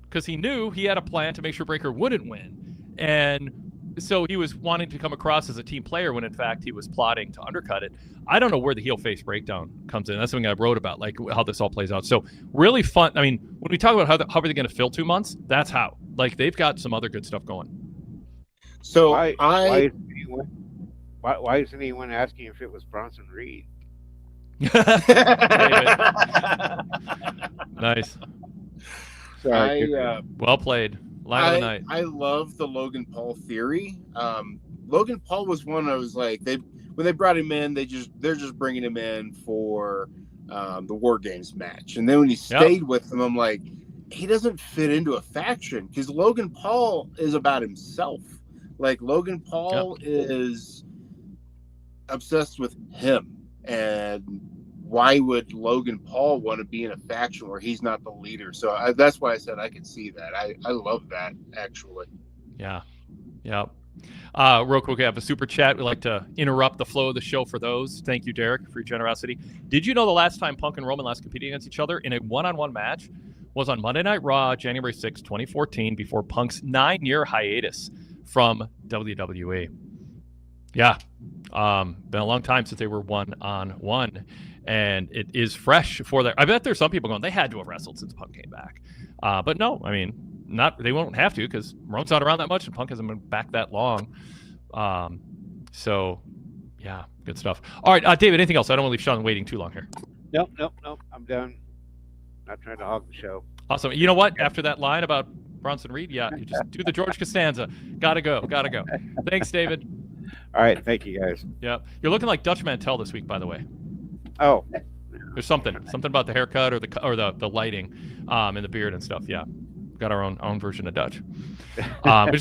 Speaker 1: because he knew he had a plan to make sure Breaker wouldn't win, and so he was wanting to come across as a team player when in fact he was plotting to undercut it. I don't know where the heel face breakdown comes in. That's something I wrote about, like how this all plays out. So really fun. I mean, when we talk about how are they going to fill 2 months, that's how. Like, they've got some other good stuff going.
Speaker 2: So
Speaker 3: why isn't anyone asking if it was Bronson Reed?
Speaker 1: Nice.
Speaker 3: Sorry,
Speaker 1: well played. Line of the night.
Speaker 2: I love the Logan Paul theory. Logan Paul was one I was like, when they brought him in, they're just bringing him in for the War Games match, and then when he stayed with them, I'm like, he doesn't fit into a faction, because Logan Paul is about himself. Like, Logan Paul is obsessed with him, and why would Logan Paul want to be in a faction where he's not the leader? So that's why I said I could see that. I love that, actually.
Speaker 1: Yeah. Real quick, we have a super chat. We like to interrupt the flow of the show for those. Thank you, Derek, for your generosity. Did you know the last time Punk and Roman last competed against each other in a one-on-one match was on Monday Night Raw, January 6, 2014, before Punk's 9-year hiatus from WWE? Yeah. Been a long time since they were one-on-one, and it is fresh for their. I bet there's some people going, they had to have wrestled since Punk came back. But no, I mean, they won't have to, because Roman's not around that much and Punk hasn't been back that long. So Yeah, good stuff. All right, David, anything else? I don't want to leave Sean waiting too long here.
Speaker 3: Nope. I'm done. Not trying to hog the show.
Speaker 1: Awesome. You know what? After that line about Bronson Reed, you just do the George Costanza. Gotta go. Thanks, David.
Speaker 3: All right, thank you guys.
Speaker 1: Yeah, you're looking like Dutch Mantel this week, by the way.
Speaker 3: Oh,
Speaker 1: there's something about the haircut or the lighting, and the beard and stuff. Yeah, got our own version of Dutch. We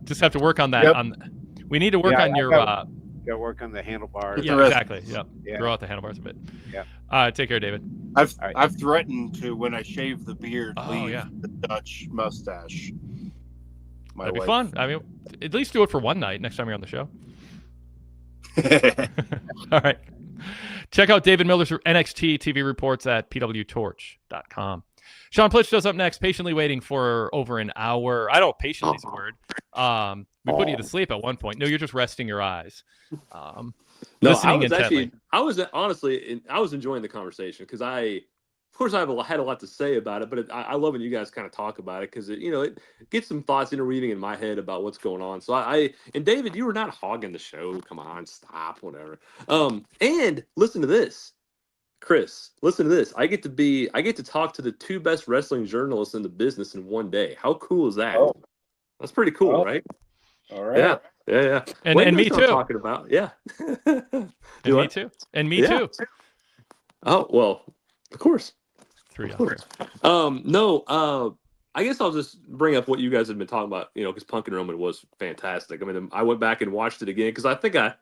Speaker 1: just have to work on that.
Speaker 2: Yep.
Speaker 1: We need to work on your.
Speaker 3: Got to work on the handlebars.
Speaker 1: Yeah, exactly. Yeah, grow out the handlebars a bit.
Speaker 3: Yeah.
Speaker 1: Take care, David.
Speaker 2: I've threatened to, when I shave the beard, leave the Dutch mustache.
Speaker 1: That'd be fun. I mean, at least do it for one night next time you're on the show. All right. Check out David Miller's NXT TV reports at PWTorch.com. Sean Plitch does up next, patiently waiting for over an hour. I don't know, patiently is a word. We put you to sleep at one point. No, you're just resting your eyes. Listening intently.
Speaker 4: I was enjoying the conversation because of course, I had a lot to say about it, but I love when you guys kind of talk about it because it gets some thoughts interweaving in my head about what's going on. So and David, you were not hogging the show. Come on, stop, whatever. And listen to this, Chris. Listen to this. I get to talk to the two best wrestling journalists in the business in one day. How cool is that? Oh. That's pretty cool, right?
Speaker 2: All right.
Speaker 4: Yeah.
Speaker 1: And me too.
Speaker 4: Talking about
Speaker 1: me too. And me too.
Speaker 4: Oh well, of course.
Speaker 1: 3
Speaker 4: No, I guess I'll just bring up what you guys have been talking about, because Punk and Roman was fantastic. I mean, I went back and watched it again because I think I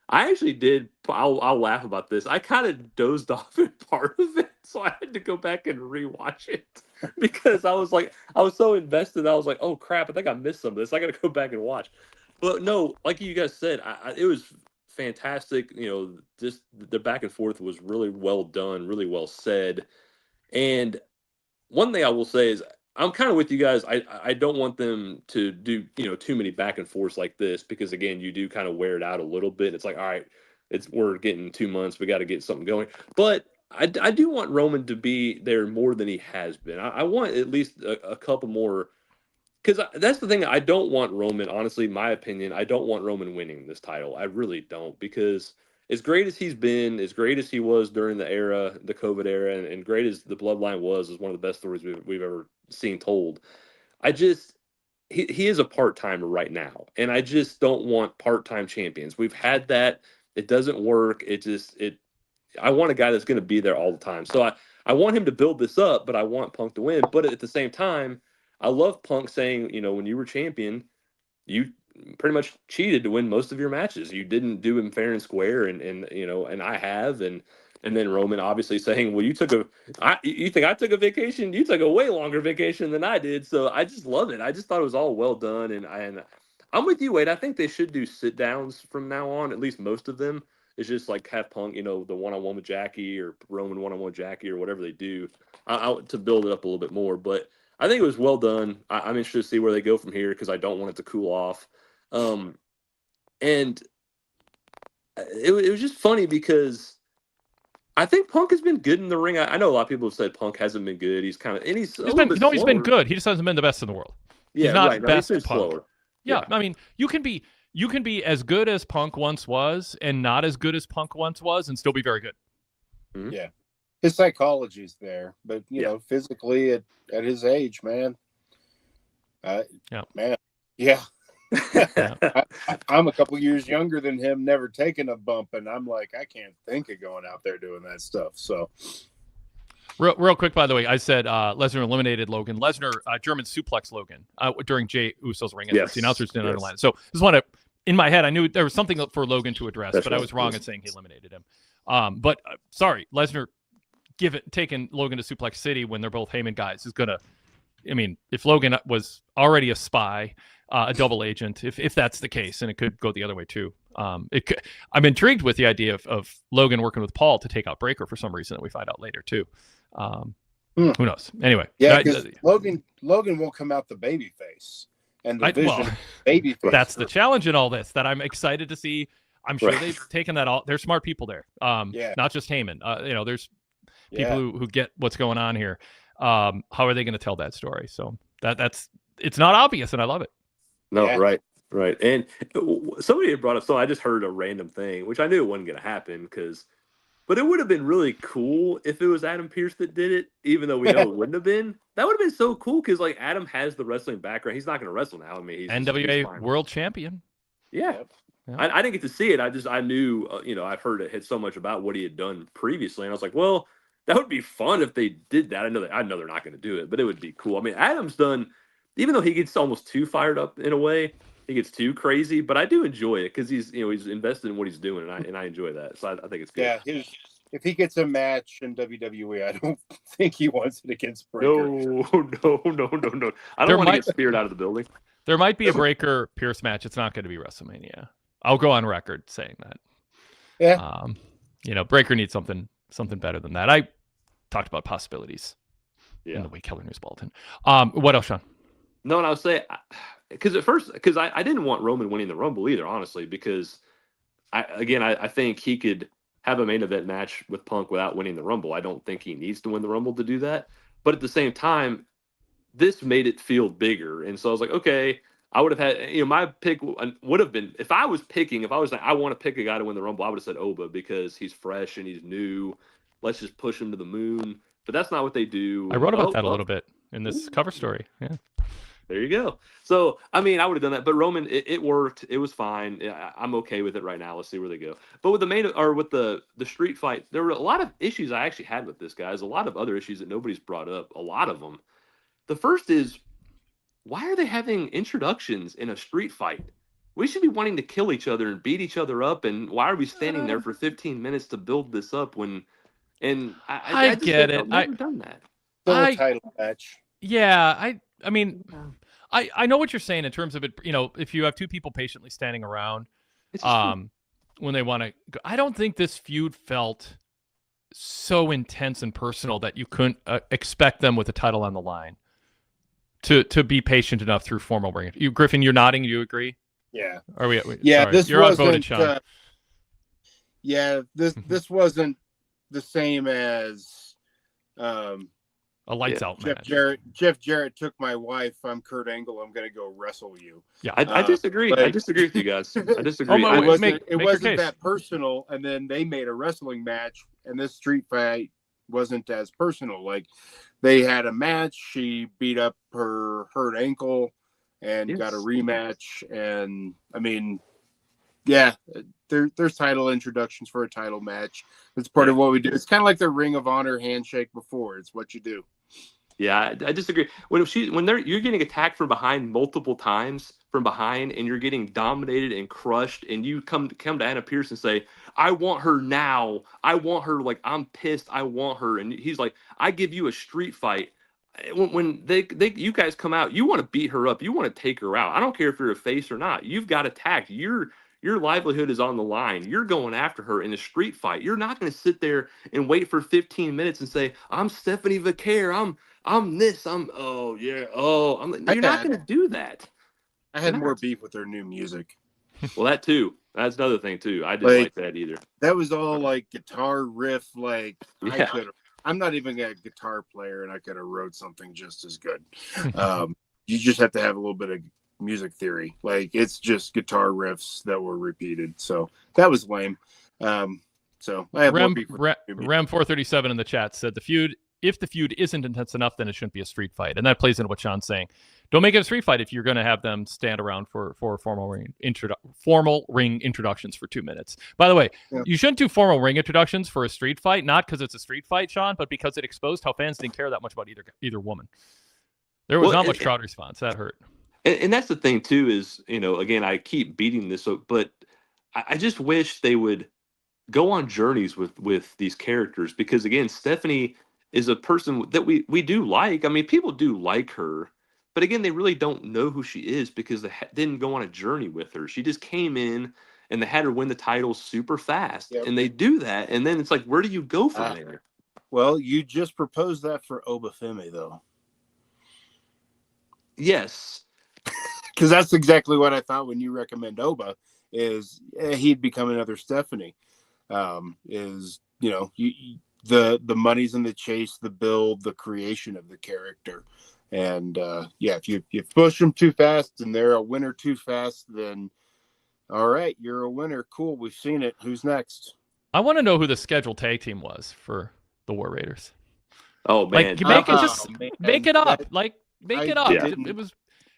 Speaker 4: actually did. I'll laugh about this. I kind of dozed off in part of it, so I had to go back and rewatch it because I was so invested. I was like, oh crap, I think I missed some of this. I got to go back and watch. But no, like you guys said, it was fantastic. Just the back and forth was really well done, really well said. And one thing I will say is I'm kind of with you guys. I don't want them to do, too many back and forths like this because, again, you do kind of wear it out a little bit. It's like, all right, we're getting 2 months. We got to get something going. But I do want Roman to be there more than he has been. I want at least a couple more because that's the thing. I don't want Roman, honestly, my opinion, I don't want Roman winning this title. I really don't because as great as he's been, as great as he was during the COVID era, and great as the Bloodline was one of the best stories we've ever seen told. He is a part-timer right now, and I just don't want part-time champions. We've had that. It doesn't work. I want a guy that's going to be there all the time. So I want him to build this up, but I want Punk to win. But at the same time, I love Punk saying, when you were champion, you pretty much cheated to win most of your matches. You didn't do him fair and square, and I have, and then Roman obviously saying, well, you think I took a vacation? You took a way longer vacation than I did. So I just love it. I just thought it was all well done, and I'm with you, Wade. I think they should do sit downs from now on. At least most of them. It's just like have Punk, the one-on-one with Jackie or Roman one-on-one with Jackie or whatever they do to build it up a little bit more. But I think it was well done. I'm interested to see where they go from here because I don't want it to cool off. And it was just funny because I think Punk has been good in the ring. I know a lot of people have said Punk hasn't been good. He's been
Speaker 1: good. He just hasn't been the best in the world.
Speaker 4: Yeah,
Speaker 1: he's not
Speaker 4: right.
Speaker 1: best
Speaker 4: Punk.
Speaker 1: Slower. Yeah, I mean, you can be as good as Punk once was and not as good as Punk once was and still be very good.
Speaker 2: Mm-hmm. Yeah. His psychology's there, but physically at his age, man. Man. Yeah. I'm a couple years younger than him, never taken a bump, and I'm like, I can't think of going out there doing that stuff. So,
Speaker 1: real quick, by the way, I said Lesnar eliminated Logan. Lesnar German suplex Logan during Jey Uso's ring entrance. The announcers didn't underline it. So, just want to, in my head, I knew there was something for Logan to address, but I was wrong in saying he eliminated him. But sorry, Lesnar taking Logan to Suplex City when they're both Heyman guys is gonna. I mean, if Logan was already a spy, a double agent, if that's the case, and it could go the other way too. I'm intrigued with the idea of Logan working with Paul to take out Breaker for some reason that we find out later too. Who knows? Anyway,
Speaker 2: yeah, because Logan won't come out the baby face, and the Vision baby face.
Speaker 1: That's the challenge in all this that I'm excited to see. I'm sure they've taken that all. They're smart people there. Not just Heyman. There's people who get what's going on here. How are they going to tell that story? So it's not obvious, and I love it.
Speaker 4: No, right. Right. And somebody had brought up, so I just heard a random thing, which I knew it wasn't going to happen but it would have been really cool if it was Adam Pearce that did it, even though we know it wouldn't have been. That would have been so cool because, like, Adam has the wrestling background. He's not going to wrestle now. I mean, he's
Speaker 1: NWA World Champion.
Speaker 4: Yeah. I didn't get to see it. I knew, I've heard it had so much about what he had done previously. And I was like, well, that would be fun if they did that. I know they're not going to do it, but it would be cool. I mean, Adam's done, even though he gets almost too fired up in a way, he gets too crazy, but I do enjoy it because he's invested in what he's doing, and I enjoy that. So I think it's good.
Speaker 2: Yeah, if he gets a match in WWE, I don't think he wants it against Breaker.
Speaker 4: No. I don't want to get Spirit out of the building.
Speaker 1: There might be a Breaker Pierce match. It's not going to be WrestleMania. I'll go on record saying that.
Speaker 2: Yeah.
Speaker 1: Breaker needs something better than that. I talked about possibilities in the Wade Keller News Bulletin. What else, Sean?
Speaker 4: No, and I would say, because I didn't want Roman winning the Rumble either, honestly, because I think he could have a main event match with Punk without winning the Rumble. I don't think he needs to win the Rumble to do that. But at the same time, this made it feel bigger. And so I was like, okay, I would have had, my pick would have been, if I was like, I want to pick a guy to win the Rumble, I would have said Oba because he's fresh and he's new. Let's just push him to the moon. But that's not what they do.
Speaker 1: I wrote about that a little bit in this cover story. Yeah.
Speaker 4: There you go. So, I mean, I would have done that, but Roman, it worked. It was fine. I'm okay with it right now. Let's see where they go. But with the street fight, there were a lot of issues I actually had with this, guys. A lot of other issues that nobody's brought up. A lot of them. The first is, why are they having introductions in a street fight? We should be wanting to kill each other and beat each other up. And why are we standing there for 15 minutes to build this up when? And I just
Speaker 1: get it.
Speaker 4: I've never done that.
Speaker 2: Still a title match.
Speaker 1: Yeah, I mean, I know what you're saying in terms of it. If you have two people patiently standing around, when they want to go, I don't think this feud felt so intense and personal that you couldn't expect them with the title on the line to be patient enough through formal ring. Griffin, you're nodding. You agree?
Speaker 2: Yeah.
Speaker 1: Are we?
Speaker 2: Yeah.
Speaker 1: Sorry.
Speaker 2: This
Speaker 1: you're
Speaker 2: wasn't.
Speaker 1: outvoted, Sean.
Speaker 2: This wasn't the same as.
Speaker 1: A lights out match.
Speaker 2: Jeff Jarrett took my wife. I'm Kurt Angle. I'm going to go wrestle you.
Speaker 4: Yeah, I disagree. I disagree with you guys. I disagree.
Speaker 2: It wasn't that personal. And then they made a wrestling match, and this street fight wasn't as personal. Like, they had a match. She beat up her hurt ankle and got a rematch. And I mean, yeah, there's title introductions for a title match. It's part of what we do. It's kind of like the Ring of Honor handshake before. It's what you do.
Speaker 4: Yeah, I disagree. You're getting attacked from behind multiple times from behind, and you're getting dominated and crushed, and you come to Anna Pierce and say, "I want her now. I want her. Like, I'm pissed. I want her." And he's like, "I give you a street fight." When you guys come out, you want to beat her up. You want to take her out. I don't care if you're a face or not. You've got attacked. Your livelihood is on the line. You're going after her in a street fight. You're not going to sit there and wait for 15 minutes and say, "I'm Stephanie Vaquer. I'm this. I'm oh yeah. Oh, you're not going to do that."
Speaker 2: I had more beef with their new music.
Speaker 4: Well, that too. That's another thing too. I didn't like that either.
Speaker 2: That was all like guitar riff. Like, yeah. I'm not even a guitar player, and I could have wrote something just as good. You just have to have a little bit of music theory. Like, it's just guitar riffs that were repeated. So that was lame. So I have more beef with
Speaker 1: Rem 437 in the chat said if the feud isn't intense enough, then it shouldn't be a street fight. And that plays into what Sean's saying. Don't make it a street fight if you're going to have them stand around for formal ring introductions for 2 minutes. By the way, You shouldn't do formal ring introductions for a street fight, not because it's a street fight, Sean, but because it exposed how fans didn't care that much about either woman. There was not much crowd response. That hurt.
Speaker 4: And that's the thing too is, again, I keep beating this up, but I just wish they would go on journeys with these characters, because again, Stephanie is a person that we do like. I mean, people do like her, but again, they really don't know who she is because they didn't go on a journey with her. She just came in and they had her win the title super fast. Yep. And they do that. And then it's like, where do you go from there?
Speaker 2: Well, you just proposed that for Obafemi, though.
Speaker 4: Yes.
Speaker 2: Because that's exactly what I thought when you recommend Oba, is he'd become another Stephanie. The money's in the chase, the build, the creation of the character. And if you push them too fast and they're a winner too fast, then all right, you're a winner. Cool, we've seen it. Who's next?
Speaker 1: I want to know who the scheduled tag team was for the War Raiders.
Speaker 4: Oh man,
Speaker 1: make it up. Make it up.
Speaker 4: Yeah.
Speaker 1: It was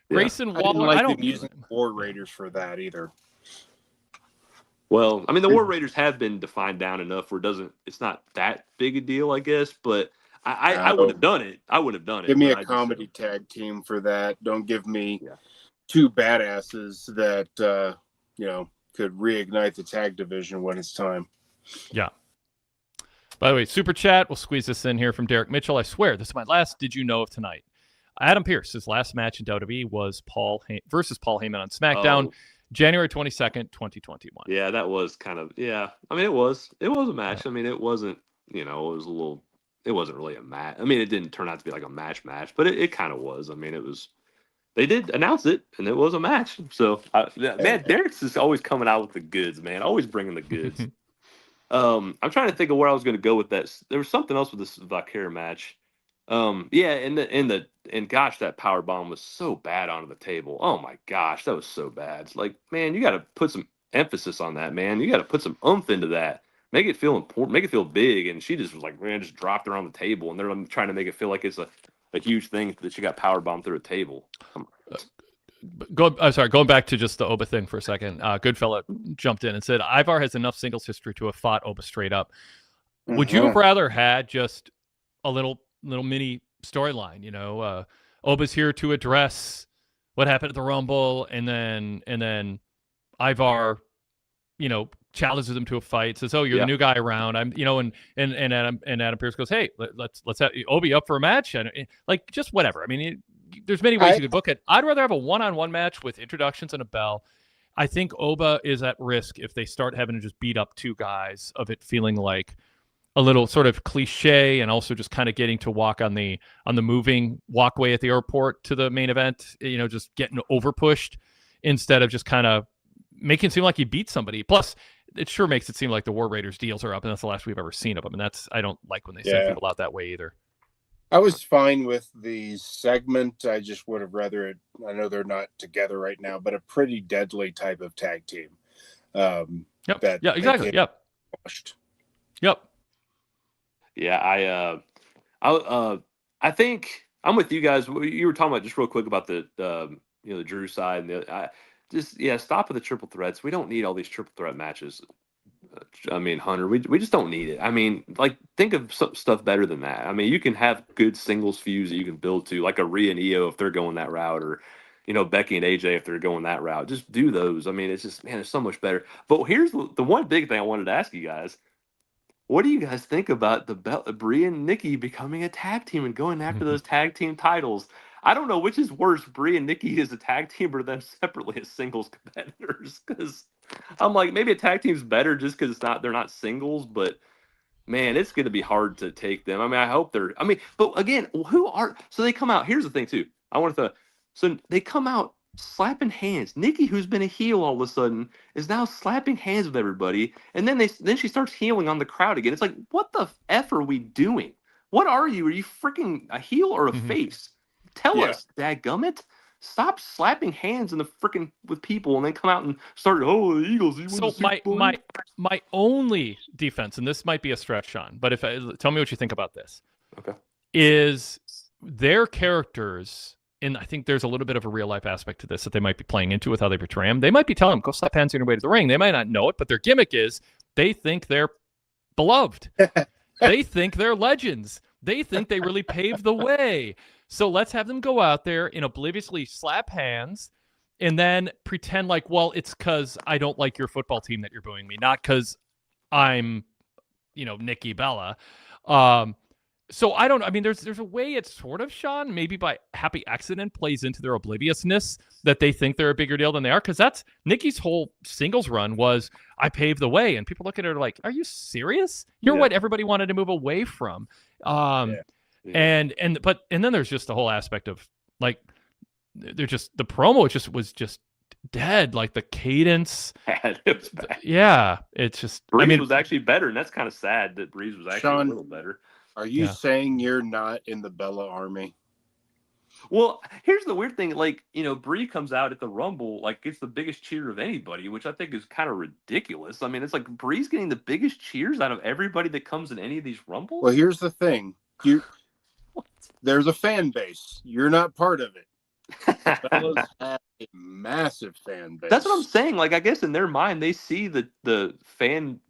Speaker 1: Grayson
Speaker 2: I
Speaker 1: Waller.
Speaker 2: didn't like them using War Raiders for that either.
Speaker 4: Well, I mean, the War Raiders have been defined down enough where it's not that big a deal, I guess. But I would have done it. I would have done it.
Speaker 2: Give me a comedy tag team for that. Don't give me two badasses that could reignite the tag division when it's time.
Speaker 1: Yeah. By the way, super chat. We'll squeeze this in here from Derek Mitchell. I swear, this is my last Did You Know of tonight. Adam Pearce, his last match in WWE was versus Paul Heyman on SmackDown, January 22nd, 2021.
Speaker 4: Yeah, that was kind of, I mean, it was a match. I mean, it wasn't, it wasn't really a match. I mean, it didn't turn out to be like a match, but it kind of was. I mean, they did announce it, and it was a match. So, man, Derek's is always coming out with the goods, man. Always bringing the goods. I'm trying to think of where I was going to go with that. There was something else with this Valkyrie match. And gosh, that power bomb was so bad onto the table. Oh my gosh, that was so bad. It's like, man, you got to put some emphasis on that, man. You got to put some oomph into that. Make it feel important. Make it feel big. And she just was like, man, just dropped her on the table, and they're trying to make it feel like it's a huge thing that she got power bombed through a table.
Speaker 1: Going back to just the Oba thing for a second. Goodfella jumped in and said Ivar has enough singles history to have fought Oba straight up. Mm-hmm. Would you have rather had just a little mini storyline? Oba's here to address what happened at the Rumble, and then Ivar, challenges him to a fight. Says, "Oh, you're the new guy around." I'm, and Adam Pearce goes, "Hey, let's have Obi up for a match," and just whatever. I mean, there's many ways you could book it. I'd rather have a one-on-one match with introductions and a bell. I think Oba is at risk if they start having to just beat up two guys, of it feeling like a little sort of cliche, and also just kind of getting to walk on the moving walkway at the airport to the main event, just getting over pushed instead of just kind of making it seem like you beat somebody. Plus, it sure makes it seem like the War Raiders deals are up, and that's the last we've ever seen of them. And I don't like when they send people out that way either.
Speaker 2: I was fine with the segment. I just would have rather it. I know they're not together right now, but a pretty deadly type of tag team.
Speaker 1: Exactly. Yep. Yep.
Speaker 4: Yeah, I think I'm with you guys. You were talking about just real quick about the the Drew side and stop with the triple threats. We don't need all these triple threat matches. I mean, Hunter, we just don't need it. I mean, think of some stuff better than that. I mean, you can have good singles feuds that you can build to, like a Rhea and Io if they're going that route, or Becky and AJ if they're going that route. Just do those. I mean, it's just, man, it's so much better. But here's the one big thing I wanted to ask you guys. What do you guys think about Brie and Nikki becoming a tag team and going after those tag team titles? I don't know which is worse, Brie and Nikki as a tag team or them separately as singles competitors. Because I'm like, maybe a tag team's better just because they're not singles, but man, it's going to be hard to take them. I mean, I hope but again, so they come out. Here's the thing too. So they come out slapping hands. Nikki, who's been a heel all of a sudden, is now slapping hands with everybody, and then she starts healing on the crowd again. It's like, what the F are we doing? What are you? Are you freaking a heel or a face? Tell us, dadgummit. Stop slapping hands with people and then come out and start, the Eagles.
Speaker 1: So my only defense, and this might be a stretch, Sean, but tell me what you think about this.
Speaker 4: Okay.
Speaker 1: Is their characters, and I think there's a little bit of a real life aspect to this that they might be playing into with how they portray them. They might be telling them, go slap hands on your way to the ring. They might not know it, but their gimmick is they think they're beloved. They think they're legends. They think they really paved the way. So let's have them go out there and obliviously slap hands and then pretend like, well, it's because I don't like your football team that you're booing me, not because I'm, Nikki Bella. So there's a way it's sort of, Sean, maybe by happy accident plays into their obliviousness that they think they're a bigger deal than they are. Because that's Nikki's whole singles run was, I paved the way. And people look at her like, are you serious? You're what everybody wanted to move away from. And then there's just the whole aspect of they're just, the promo was just dead. Like the cadence.
Speaker 4: It was bad.
Speaker 1: Yeah. It's just,
Speaker 4: Breeze was actually better. And that's kind of sad that Breeze was actually
Speaker 2: Sean,
Speaker 4: a little better.
Speaker 2: Are you saying you're not in the Bella army?
Speaker 4: Well, here's the weird thing. Like, Brie comes out at the Rumble, like, gets the biggest cheer of anybody, which I think is kind of ridiculous. I mean, it's like Brie's getting the biggest cheers out of everybody that comes in any of these Rumbles.
Speaker 2: Well, here's the thing. There's a fan base. You're not part of it. Fellas have a massive fan base.
Speaker 4: That's what I'm saying. Like, I guess in their mind, they see the fan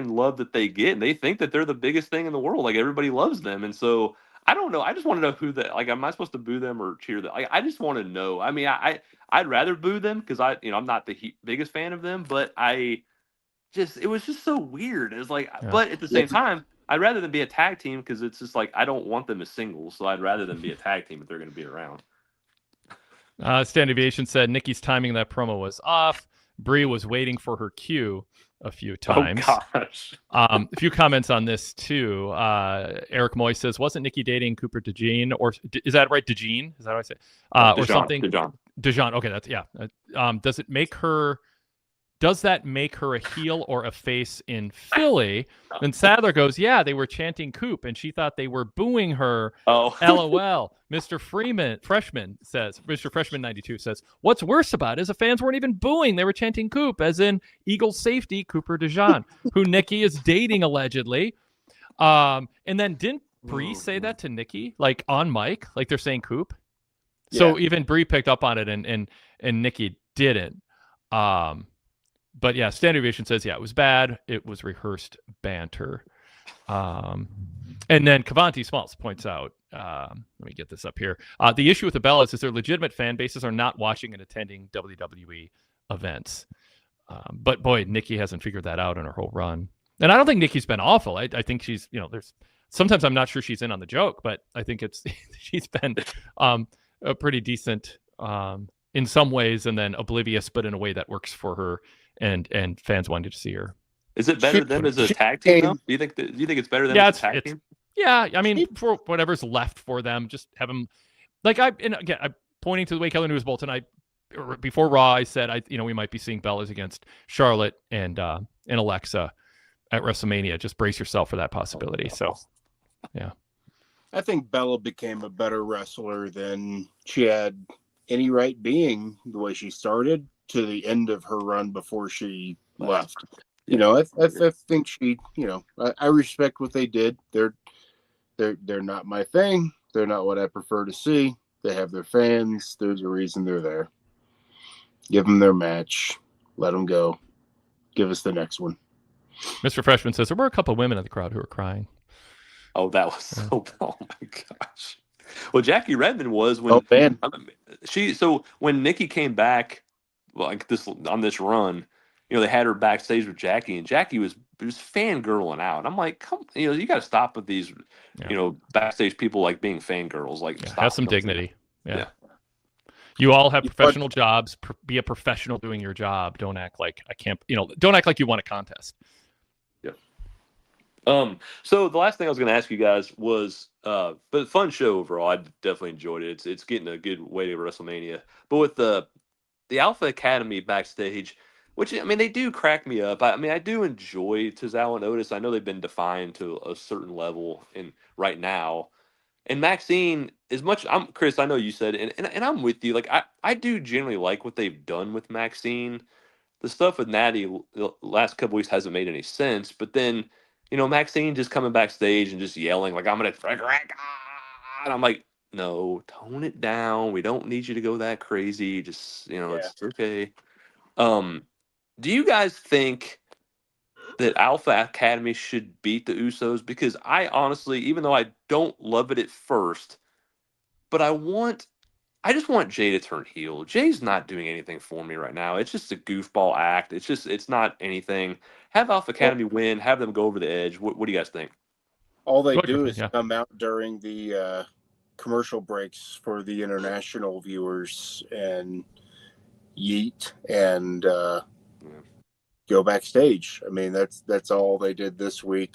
Speaker 4: love that they get, and they think that they're the biggest thing in the world. Like, everybody loves them, and so I don't know. I just want to know who that. Like, am I supposed to boo them or cheer them? I just want to know. I mean, I'd rather boo them because I'm not the biggest fan of them, but it was just so weird. It's like, but at the same time, I'd rather them be a tag team because it's just like I don't want them as singles, so I'd rather them be a tag team if they're going to be around.
Speaker 1: Stan Deviation said Nikki's timing that promo was off. Brie was waiting for her cue a few times.
Speaker 4: Oh, gosh.
Speaker 1: A few comments on this, too. Eric Moy says, wasn't Nikki dating Cooper DeJean? Or is that right? DeJean? Is that what I say? Or something? DeJean. Okay, that's, yeah. Does that make her a heel or a face in Philly? And Sadler goes, yeah, they were chanting Coop, and she thought they were booing her.
Speaker 4: Oh.
Speaker 1: LOL. Mr. Freshman 92 says, what's worse about it is the fans weren't even booing. They were chanting Coop, as in Eagles safety Cooper DeJean, who Nikki is dating allegedly. And then didn't Brie say that to Nikki, like on mic, like they're saying Coop? Yeah. So even Brie picked up on it, and Nikki didn't. But yeah, Standard Deviation says, yeah, it was bad. It was rehearsed banter. And then Cavanti Smalls points out, let me get this up here. The issue with the Bellas is their legitimate fan bases are not watching and attending WWE events. But boy, Nikki hasn't figured that out in her whole run. And I don't think Nikki's been awful. I think she's, sometimes I'm not sure she's in on the joke, but I think she's been a pretty decent in some ways, and then oblivious, but in a way that works for her. And fans wanted to see her.
Speaker 4: Is it better than as a tag team? Do you think it's better than as a tag team?
Speaker 1: Yeah, I mean, for whatever's left for them, just have them. Like I'm pointing to the Wade Keller News Bulletin. Before Raw, I said we might be seeing Bellas against Charlotte and Alexa at WrestleMania. Just brace yourself for that possibility. So, yeah,
Speaker 2: I think Bella became a better wrestler than she had any right being the way she started to the end of her run before she left. I think she, I respect what they did. They're not my thing. They're not what I prefer to see. They have their fans. There's a reason they're there. Give them their match. Let them go. Give us the next one.
Speaker 1: Mr. Freshman says there were a couple of women in the crowd who were crying.
Speaker 4: Oh, that was so. Oh my gosh. Well, Jackie Redmond was when when Nikki came back, like on this run, they had her backstage with Jackie, and Jackie was fangirling out. And I'm like, come, you got to stop with these, backstage people like being fangirls. Like,
Speaker 1: have some dignity. Yeah. You all have professional jobs. Be a professional doing your job. Don't act like I can't. Don't act like you won a contest.
Speaker 4: Yeah. So the last thing I was going to ask you guys was, but fun show overall. I definitely enjoyed it. It's getting a good way to WrestleMania. But with the Alpha Academy backstage, which, I mean, they do crack me up. I do enjoy Tozawa and Otis. I know they've been defined to a certain level right now. And Maxine, as much, Chris, I know you said, and I'm with you. Like, I do generally like what they've done with Maxine. The stuff with Natty the last couple weeks hasn't made any sense. But then, Maxine just coming backstage and just yelling, like, I'm going to, and I'm like, no, tone it down. We don't need you to go that crazy. Just, It's okay. Do you guys think that Alpha Academy should beat the Usos? Because I honestly, even though I don't love it at first, but I just want Jay to turn heel. Jay's not doing anything for me right now. It's just a goofball act. It's not anything. Have Alpha Academy win. Have them go over the edge. What do you guys think?
Speaker 2: All they do is come out during the commercial breaks for the international viewers and yeet and go backstage. I mean, that's all they did this week.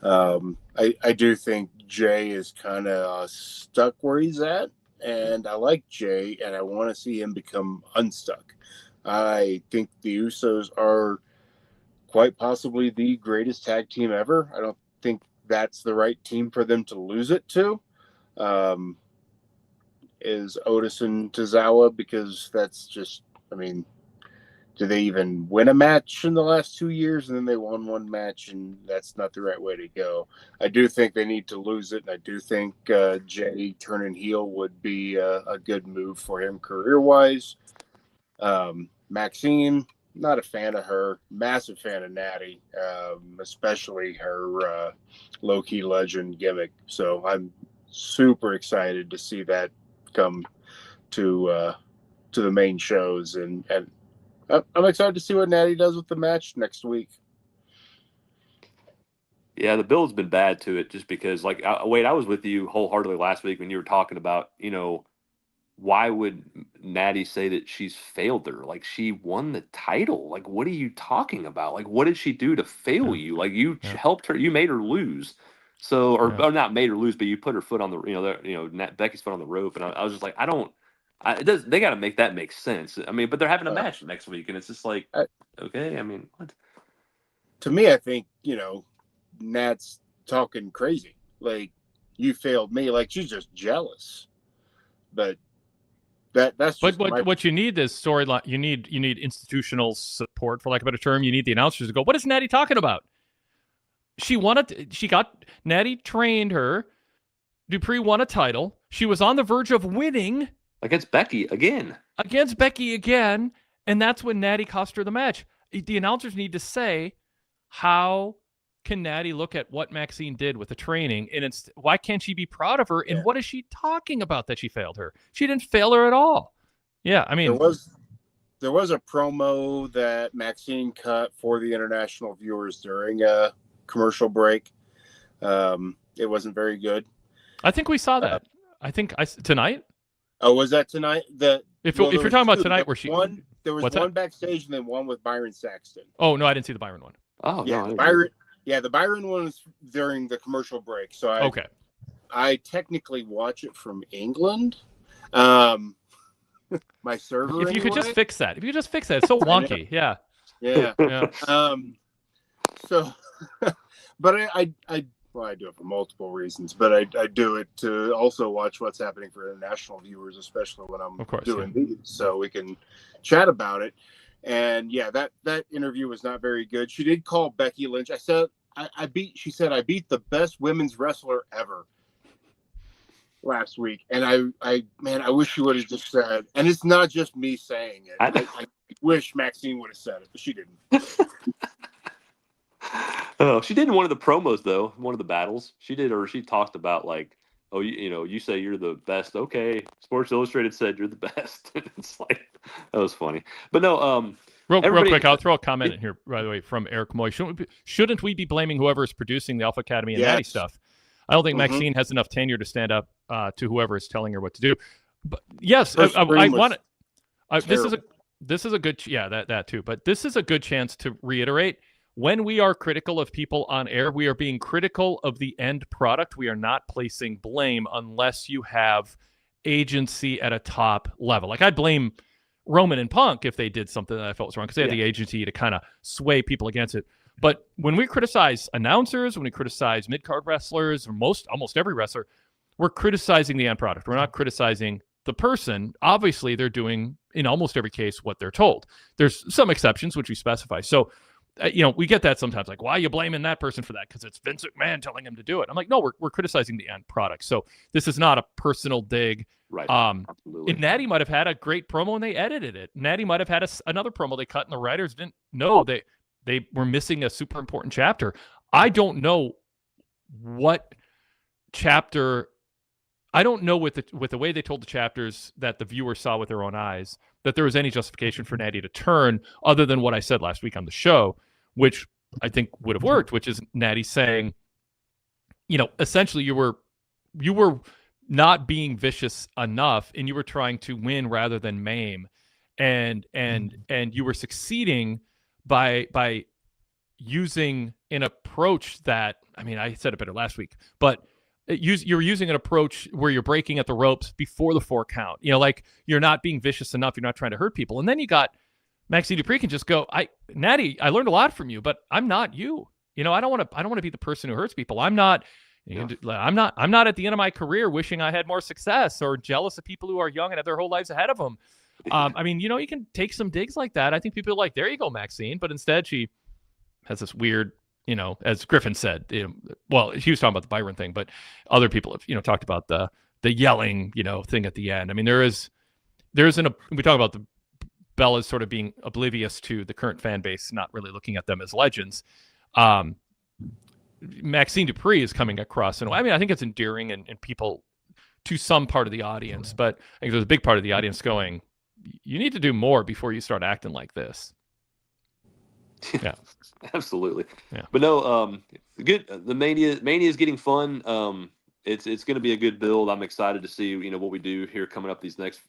Speaker 2: I do think Jay is kind of stuck where he's at, and I like Jay, and I want to see him become unstuck. I think the Usos are quite possibly the greatest tag team ever. I don't think that's the right team for them to lose it to. is Otis and Tozawa, because that's just, I mean, do they even win a match in the last 2 years? And then they won one match, and that's not the right way to go. I do think they need to lose it, and I do think Jay turning heel would be a good move for him career-wise. Maxine, not a fan of her. Massive fan of Natty, especially her low-key legend gimmick. So I'm super excited to see that come to the main shows, and I'm excited to see what Natty does with the match next week.
Speaker 4: Yeah, the build's been bad to it, just because, like, Wade, I was with you wholeheartedly last week when you were talking about, why would Natty say that she's failed her? Like, she won the title. Like, what are you talking about? Like, what did she do to fail you? Like, you helped her, you made her lose. So, or not made her lose, but you put her foot on the, Becky's foot on the rope, and I was just like, they got to make that make sense. I mean, but they're having a match next week, and it's just like, okay, I mean, what?
Speaker 2: To me, I think, Nat's talking crazy. Like, you failed me. Like, she's just jealous. But that's just
Speaker 1: what you need is storyline. You need institutional support, for lack of a better term. You need the announcers to go, what is Natty talking about? Natty trained her. Dupree won a title. She was on the verge of winning
Speaker 4: against Becky again.
Speaker 1: And that's when Natty cost her the match. The announcers need to say, how can Natty look at what Maxine did with the training, and why can't she be proud of her? And what is she talking about that she failed her? She didn't fail her at all. Yeah, I mean,
Speaker 2: there was a promo that Maxine cut for the international viewers during a commercial break. It wasn't very good.
Speaker 1: I think we saw that. Tonight.
Speaker 2: Oh, was that tonight?
Speaker 1: If you're talking about tonight, where she
Speaker 2: won, there was one backstage and then one with Byron Saxton.
Speaker 1: Oh no, I didn't see the Byron one.
Speaker 4: Oh
Speaker 2: yeah,
Speaker 4: no,
Speaker 2: the Byron one was during the commercial break. So I technically watch it from England. My server.
Speaker 1: If you could just fix that. It's so wonky. Yeah.
Speaker 2: So, but I do it for multiple reasons, but I do it to also watch what's happening for international viewers, especially when I'm doing these, so we can chat about it. And that interview was not very good. She did call Becky Lynch. She said I beat the best women's wrestler ever last week. And I wish she would have just said, and it's not just me saying it. I wish Maxine would have said it, but she didn't.
Speaker 4: Oh, she did in one of the promos, though. One of the battles she did, or she talked about, like, oh, you say you're the best. Okay, Sports Illustrated said you're the best. It's like, that was funny. But no,
Speaker 1: real quick, I'll throw a comment in here, by the way, from Eric Moy. Shouldn't we be blaming whoever is producing the Alpha Academy and Natty stuff? I don't think Maxine has enough tenure to stand up to whoever is telling her what to do. But yes, I want it. This is a good, that too. But this is a good chance to reiterate. When we are critical of people on air, we are being critical of the end product. We are not placing blame unless you have agency at a top level. Like, I'd blame Roman and Punk if they did something that I felt was wrong, because they had the agency to kind of sway people against it. But when we criticize announcers, when we criticize mid-card wrestlers, or almost every wrestler, we're criticizing the end product. We're not criticizing the person. Obviously, they're doing, in almost every case, what they're told. There's some exceptions, which we specify. So, we get that sometimes, like, why are you blaming that person for that? Because it's Vince McMahon telling him to do it. I'm like, no, we're criticizing the end product. So this is not a personal dig.
Speaker 4: Right.
Speaker 1: Absolutely. And Natty might have had a great promo and they edited it. Natty might have had another promo they cut and the writers didn't know they were missing a super important chapter. I don't know what chapter. I don't know with the way they told the chapters that the viewer saw with their own eyes that there was any justification for Natty to turn other than what I said last week on the show, which I think would have worked, which is Natty saying, essentially you were not being vicious enough and you were trying to win rather than maim. And you were succeeding by using an approach that, I said it better last week, but you're using an approach where you're breaking at the ropes before the 4 count. Like, you're not being vicious enough. You're not trying to hurt people. And then you got Maxine Dupree can just go, Natty, I learned a lot from you, but I'm not you. I don't want to be the person who hurts people. I'm not, I'm not at the end of my career wishing I had more success or jealous of people who are young and have their whole lives ahead of them. I mean, you can take some digs like that. I think people are like, there you go, Maxine. But instead, she has this weird, as Griffin said, well, he was talking about the Byron thing, but other people have, talked about the yelling, thing at the end. I mean, we talk about the Bellas sort of being oblivious to the current fan base, not really looking at them as legends. Maxine Dupree is coming across, and I think it's endearing and people to some part of the audience, but I think there's a big part of the audience going, you need to do more before you start acting like this. Yeah,
Speaker 4: absolutely.
Speaker 1: Yeah.
Speaker 4: But no, good. The Mania is getting fun. It's going to be a good build. I'm excited to see what we do here coming up these next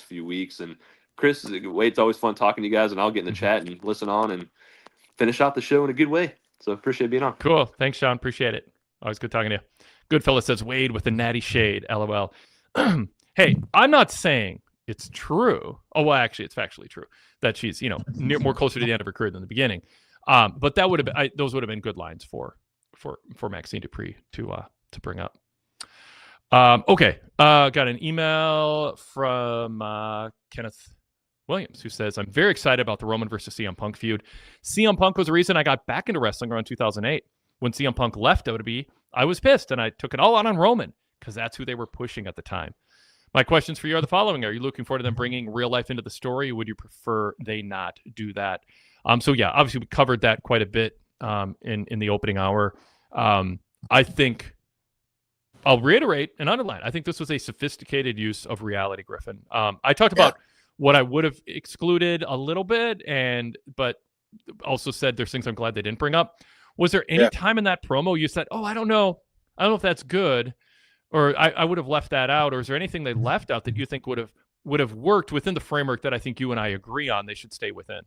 Speaker 4: few weeks. And Chris, Wade, it's always fun talking to you guys, and I'll get in the chat and listen on and finish out the show in a good way. So appreciate being on.
Speaker 1: Cool. Thanks, Sean. Appreciate it. Always good talking to you. Goodfella says Wade with the natty shade. LOL. Hey, I'm not saying it's true. Oh, well, actually, it's factually true that she's, more closer to the end of her career than the beginning. But that would have been, those would have been good lines for Maxine Dupree to bring up. Okay. Got an email from Kenneth Williams, who says, I'm very excited about the Roman versus CM Punk feud. CM Punk was the reason I got back into wrestling around 2008. When CM Punk left WWE, I was pissed, and I took it all out on Roman because that's who they were pushing at the time. My questions for you are the following. Are you looking forward to them bringing real life into the story? Or would you prefer they not do that? So yeah, obviously we covered that quite a bit in the opening hour. I think I'll reiterate and underline. I think this was a sophisticated use of reality, Griffin. I talked about what I would have excluded a little bit, but also said there's things I'm glad they didn't bring up. Was there any time in that promo you said, oh, I don't know if that's good, or I would have left that out, or is there anything they left out that you think would have worked within the framework that I think you and I agree on they should stay within?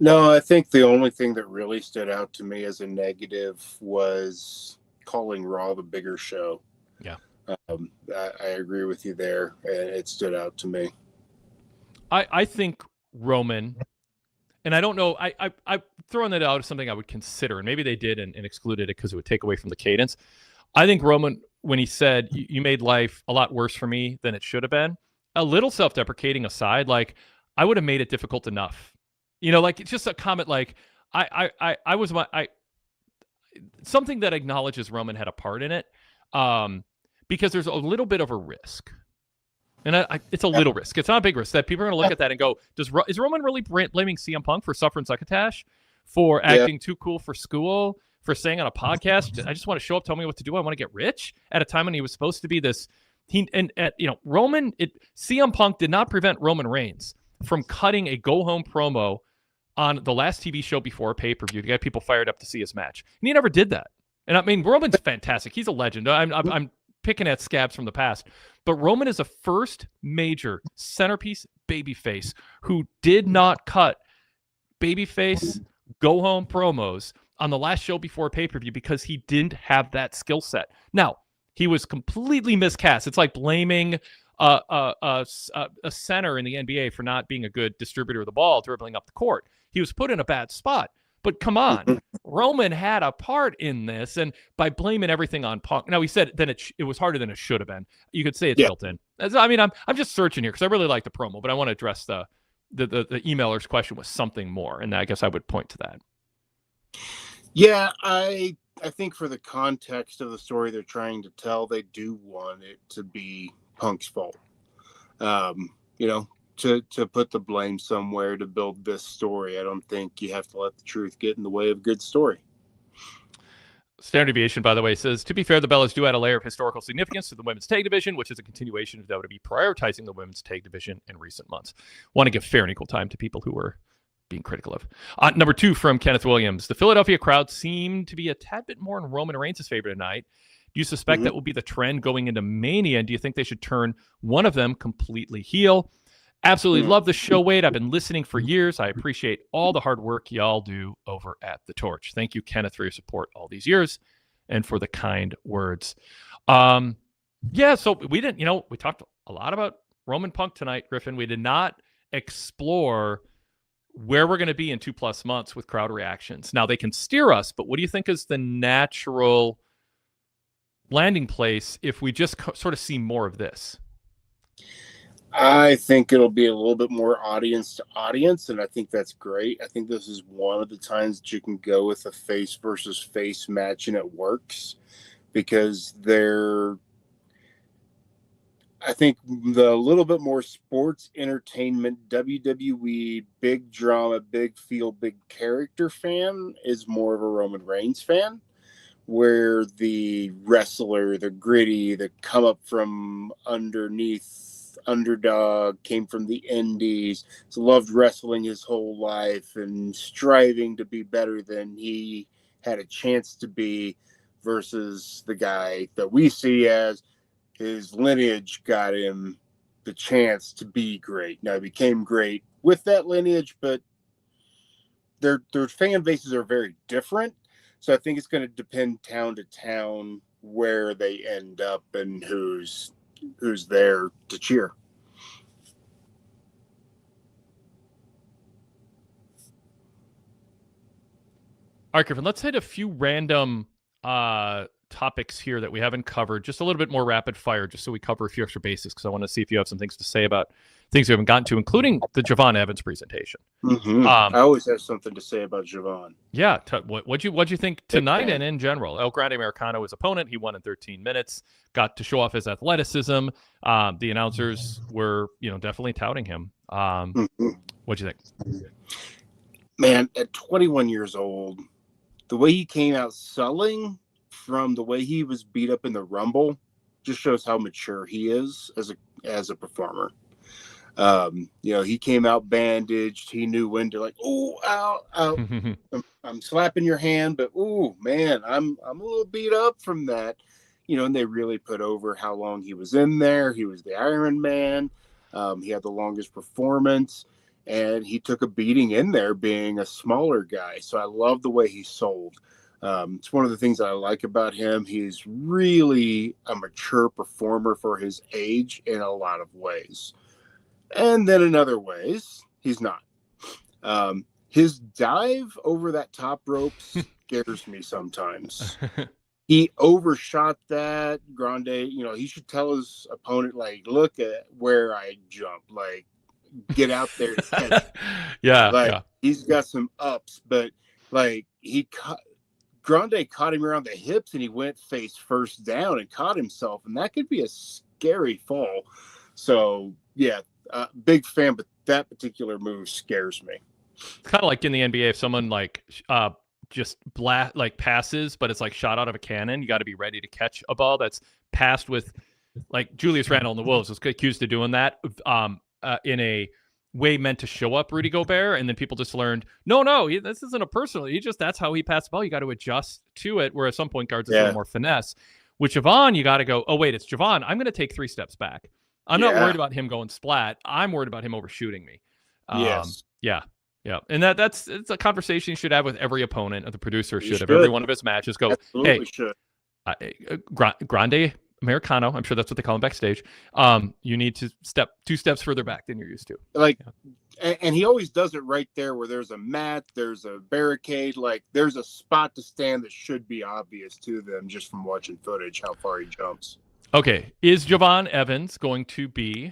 Speaker 2: No, I think the only thing that really stood out to me as a negative was calling Raw the bigger show.
Speaker 1: Yeah.
Speaker 2: I agree with you there, and it stood out to me.
Speaker 1: I think Roman, and I don't know, I throwing that out as something I would consider, and maybe they did and excluded it because it would take away from the cadence. I think Roman, when he said, you made life a lot worse for me than it should have been, a little self-deprecating aside, like, I would have made it difficult enough. Like, it's just a comment like, something that acknowledges Roman had a part in it, because there's a little bit of a risk. And it's a little risk. It's not a big risk that people are going to look at that and go, is Roman really blaming CM Punk for suffering succotash, for acting too cool for school, for saying on a podcast, I just want to show up, tell me what to do, I want to get rich, at a time when he was supposed to be this. CM Punk did not prevent Roman Reigns from cutting a go-home promo on the last TV show before a pay-per-view to get people fired up to see his match. And he never did that. And I mean, Roman's fantastic. He's a legend. I'm picking at scabs from the past. But Roman is the first major centerpiece babyface who did not cut babyface go-home promos on the last show before a pay-per-view because he didn't have that skill set. Now, he was completely miscast. It's like blaming a center in the NBA for not being a good distributor of the ball, dribbling up the court. He was put in a bad spot. But come on, Roman had a part in this, and by blaming everything on Punk, now he said then it was harder than it should have been. You could say it's built in. I mean, I'm just searching here because I really like the promo, but I want to address the emailer's question with something more, and I guess I would point to that.
Speaker 2: Yeah, I think for the context of the story they're trying to tell, they do want it to be Punk's fault. To put the blame somewhere to build this story. I don't think you have to let the truth get in the way of a good story.
Speaker 1: Standard Deviation, by the way, says, to be fair, the Bellas do add a layer of historical significance to the women's tag division, which is a continuation of WWE prioritizing the women's tag division in recent months. Want to give fair and equal time to people who were being critical of. Number 2 from Kenneth Williams. The Philadelphia crowd seemed to be a tad bit more in Roman Reigns' favor tonight. Do you suspect that will be the trend going into Mania? And do you think they should turn one of them completely heel? Absolutely love the show, Wade. I've been listening for years. I appreciate all the hard work y'all do over at the Torch. Thank you, Kenneth, for your support all these years and for the kind words. So we didn't, we talked a lot about Roman Punk tonight, Griffin. We did not explore where we're going to be in 2+ months with crowd reactions. Now, they can steer us, but what do you think is the natural landing place if we just sort of see more of this?
Speaker 2: I think it'll be a little bit more audience to audience, and I think that's great. I think this is one of the times that you can go with a face versus face match, and it works because I think the little bit more sports entertainment, WWE, big drama, big feel, big character fan is more of a Roman Reigns fan, where the wrestler, the gritty, the come up from underneath, underdog, came from the indies, loved wrestling his whole life and striving to be better than he had a chance to be, versus the guy that we see as his lineage got him the chance to be great. Now, he became great with that lineage, but their fan bases are very different. So I think it's going to depend town to town where they end up and who's there to cheer.
Speaker 1: All right, Griffin, let's hit a few random topics here that we haven't covered, just a little bit more rapid fire, just so we cover a few extra basics, because I want to see if you have some things to say about things we haven't gotten to, including the Javon Evans presentation.
Speaker 2: Mm-hmm. I always have something to say about Javon.
Speaker 1: Yeah. What'd you think tonight and in general? El Grande Americano, his opponent, he won in 13 minutes, got to show off his athleticism. The announcers were, definitely touting him. What'd you think?
Speaker 2: Man, at 21 years old, the way he came out selling from the way he was beat up in the Rumble just shows how mature he is as a performer. He came out bandaged. He knew when to ow. I'm slapping your hand, but man, I'm a little beat up from that. And they really put over how long he was in there. He was the Iron Man. He had the longest performance, and he took a beating in there being a smaller guy. So I love the way he sold. It's one of the things that I like about him. He's really a mature performer for his age in a lot of ways. And then in other ways, he's not. His dive over that top rope scares me sometimes. He overshot that. Grande, he should tell his opponent, look at where I jump. Get out there. He's got some ups, but Grande caught him around the hips, and he went face first down and caught himself, and that could be a scary fall. So, yeah, big fan, but that particular move scares me.
Speaker 1: It's kind of like in the NBA, if someone just passes, but it's shot out of a cannon, you got to be ready to catch a ball that's passed with, Julius Randle in the Wolves was accused of doing that in a way meant to show up Rudy Gobert, and then people just learned, no, this isn't a personal. That's how he passed the ball. You got to adjust to it. Where at some point guards is a little more finesse. With Javon, you got to go, oh wait, it's Javon. I'm going to take 3 steps back. I'm not worried about him going splat. I'm worried about him overshooting me.
Speaker 2: Yes.
Speaker 1: Yeah. And it's a conversation you should have with every opponent. The producer should have every one of his matches go,
Speaker 2: absolutely should.
Speaker 1: Grande Americano, I'm sure that's what they call him backstage. You need to step 2 steps further back than you're used to.
Speaker 2: And he always does it right there where there's a mat, there's a barricade, there's a spot to stand that should be obvious to them just from watching footage how far he jumps.
Speaker 1: Okay, is Javon Evans going to be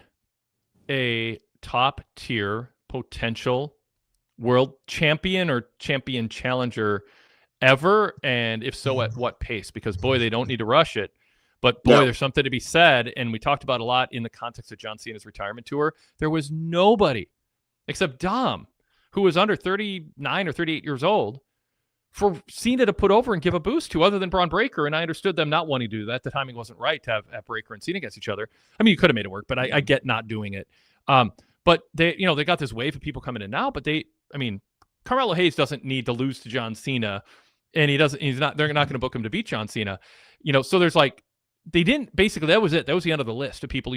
Speaker 1: a top tier potential world champion or champion challenger ever? And if so, at what pace? Because boy, they don't need to rush it. But boy, there's something to be said, and we talked about a lot in the context of John Cena's retirement tour. There was nobody except Dom, who was under 39 or 38 years old, for Cena to put over and give a boost to, other than Braun Breaker. And I understood them not wanting to do that. The timing wasn't right to have Breaker and Cena against each other. I mean, you could have made it work, but I get not doing it. But they got this wave of people coming in now, but Carmelo Hayes doesn't need to lose to John Cena, and they're not going to book him to beat John Cena. So there's they didn't, basically, that was it. That was the end of the list of people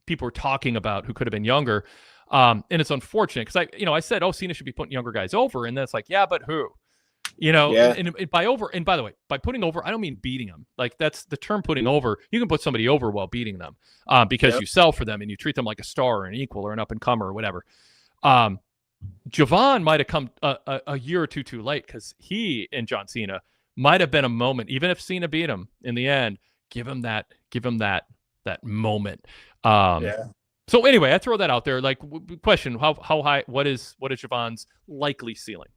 Speaker 1: people were talking about who could have been younger. And it's unfortunate because I said, Cena should be putting younger guys over. And then it's but who? And by over, and by the way, by putting over, I don't mean beating them. That's the term, putting over. You can put somebody over while beating them because you sell for them and you treat them like a star or an equal or an up and comer or whatever. Javon might have come a year or two too late, because he and John Cena might have been a moment, even if Cena beat him in the end, give him that moment.
Speaker 2: Yeah.
Speaker 1: So anyway, I throw that out there. Like, question: How high? What is Javon's likely ceiling?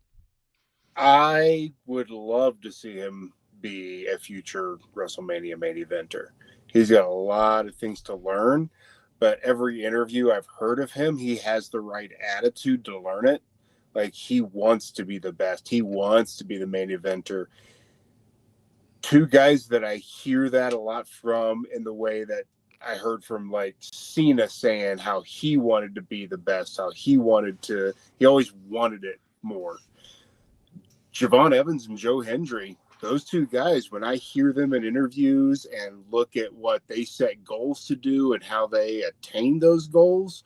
Speaker 2: I would love to see him be a future WrestleMania main eventer. He's got a lot of things to learn, but every interview I've heard of him, he has the right attitude to learn it. Like, he wants to be the best. He wants to be the main eventer. Two guys that I hear that a lot from, in the way that I heard from like Cena saying how he wanted to be the best, how he always wanted it more. Javon Evans and Joe Hendry, those two guys, when I hear them in interviews and look at what they set goals to do and how they attain those goals,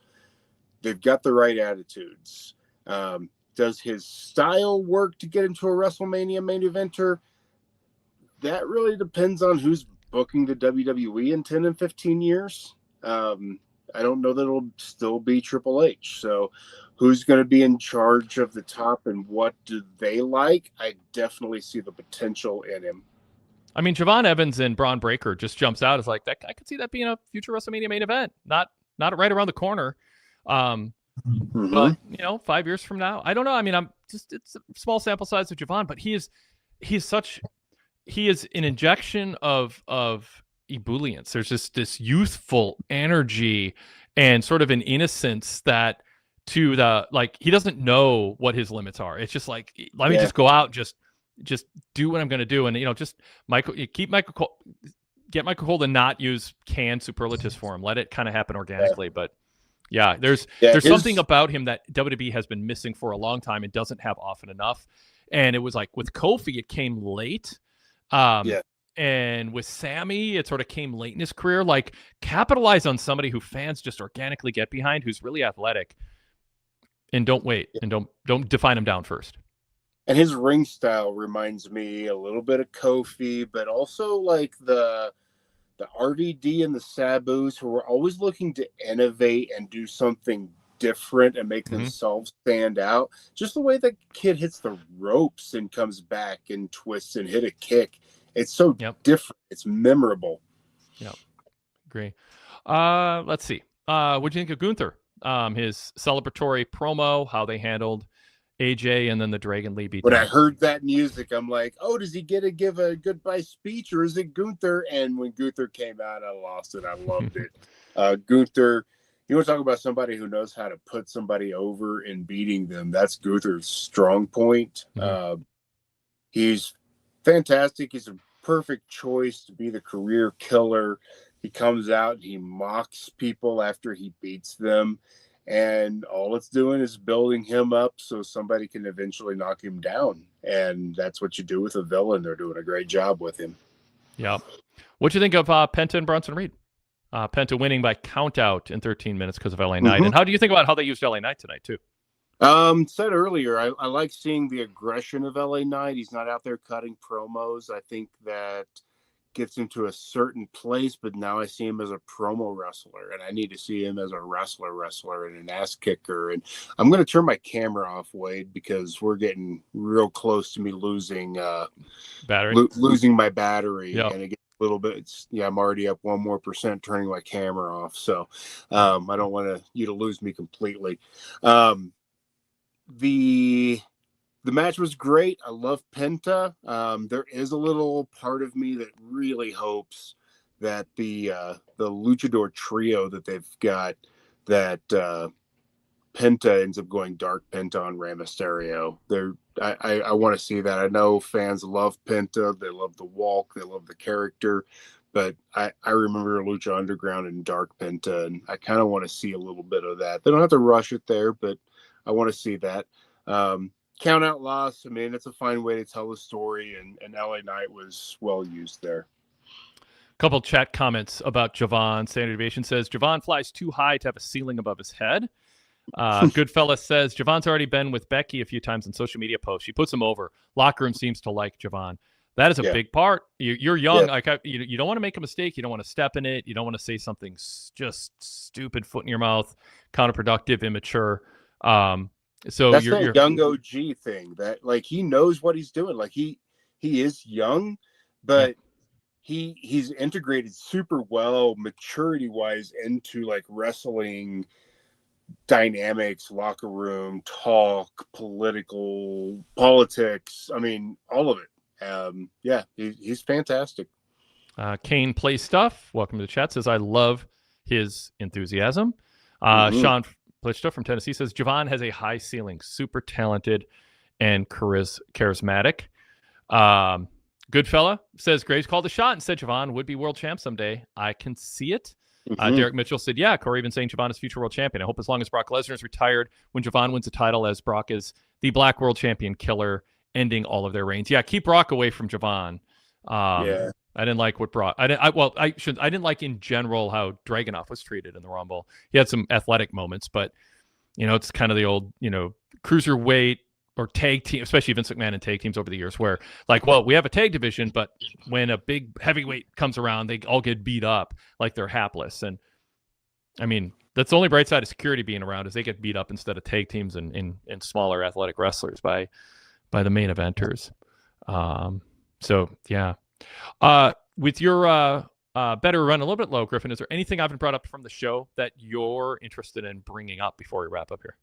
Speaker 2: they've got the right attitudes. Does his style work to get into a WrestleMania main eventer? That really depends on who's booking the WWE in 10 and 15 years. I don't know that it'll still be Triple H. So who's going to be in charge of the top and what do they like? I definitely see the potential in him.
Speaker 1: I mean, Javon Evans and Braun Breaker just jumps out as like that. I could see that being a future WrestleMania main event. Not right around the corner. But 5 years from now, I don't know. I mean, it's a small sample size of Javon, but he is an injection of ebullience. There's just this youthful energy and sort of an innocence that he doesn't know what his limits are. It's just like, let me just go out, just do what I'm going to do. And, get Michael Cole to not use canned superlatives for him. Let it kind of happen organically. But yeah, there's something about him that WWE has been missing for a long time and doesn't have often enough. And it was like with Kofi, it came late. And with Sammy, it sort of came late in his career. Like, capitalize on somebody who fans just organically get behind, who's really athletic, and don't wait and don't define him down first.
Speaker 2: And his ring style reminds me a little bit of Kofi, but also like the RVD and the Sabus, who are always looking to innovate and do something different and make themselves stand out. Just the way the kid hits the ropes and comes back and twists and hit a kick. It's so different. It's memorable.
Speaker 1: Yeah, agree. Let's see. What'd you think of Gunther? His celebratory promo, how they handled AJ and then the Dragon Lee beat.
Speaker 2: When I heard that music, I'm like, oh, does he get to give a goodbye speech or is it Gunther? And when Gunther came out, I lost it. I loved it. Gunther, you want to talk about somebody who knows how to put somebody over and beating them? That's Gunther's strong point. He's fantastic. He's a perfect choice to be the career killer. He comes out and he mocks people after he beats them. And all it's doing is building him up so somebody can eventually knock him down. And that's what you do with a villain. They're doing a great job with him.
Speaker 1: Yeah. What'd you think of Penta and Bronson Reed? Penta winning by count out in 13 minutes because of LA Knight. And how do you think about how they used LA Knight tonight too?
Speaker 2: Said earlier, I like seeing the aggression of LA Knight. He's not out there cutting promos. I think that gets him to a certain place, but now I see him as a promo wrestler, and I need to see him as a wrestler and an ass kicker. And I'm going to turn my camera off, Wade, because we're getting real close to me losing losing my battery. And it gets a little bit. I'm already up 1% more turning my camera off. So I don't want you to lose me completely. The match was great. I love Penta. There is a little part of me that really hopes that the luchador trio that they've got, that Penta ends up going Dark Penta on Rey Mysterio. I want to see that. I know fans love Penta. They love the walk. They love the character. But I remember Lucha Underground and Dark Penta, and I kind of want to see a little bit of that. They don't have to rush it there, but I want to see that. Count out loss. I mean, it's a fine way to tell the story, and LA Knight was well used there.
Speaker 1: Couple chat comments about Javon. Standard Deviation says Javon flies too high to have a ceiling above his head. Goodfellas says Javon's already been with Becky a few times in social media posts. She puts him over. Locker room seems to like Javon. That is a big part. You're young. You don't want to make a mistake. You don't want to step in it. You don't want to say something just stupid, foot in your mouth, counterproductive, immature. So
Speaker 2: that's
Speaker 1: you're
Speaker 2: young OG thing, that like he knows what he's doing. Like he is young, but he's integrated super well maturity wise into like wrestling dynamics, locker room talk, politics. I mean, all of it. Yeah, he's fantastic.
Speaker 1: Kane Plays Stuff, welcome to the chat, says, I love his enthusiasm. Sean Plichta from Tennessee says, Javon has a high ceiling, super talented and charismatic. Goodfella says, Graves called a shot and said Javon would be world champ someday. I can see it. Derek Mitchell said, yeah, Corey even saying Javon is future world champion. I hope as long as Brock Lesnar is retired when Javon wins a title, as Brock is the black world champion killer, ending all of their reigns. Yeah, keep Brock away from Javon. I didn't like what Brock. I didn't like in general how Dragunov was treated in the Rumble. He had some athletic moments, but it's kind of the old cruiserweight or tag team, especially Vince McMahon and tag teams over the years, where like, well, we have a tag division, but when a big heavyweight comes around, they all get beat up like they're hapless. And I mean, that's the only bright side of security being around, is they get beat up instead of tag teams and smaller athletic wrestlers by the main eventers. So yeah. With your better run a little bit low, Griffin, is there anything I haven't brought up from the show that you're interested in bringing up before we wrap up here?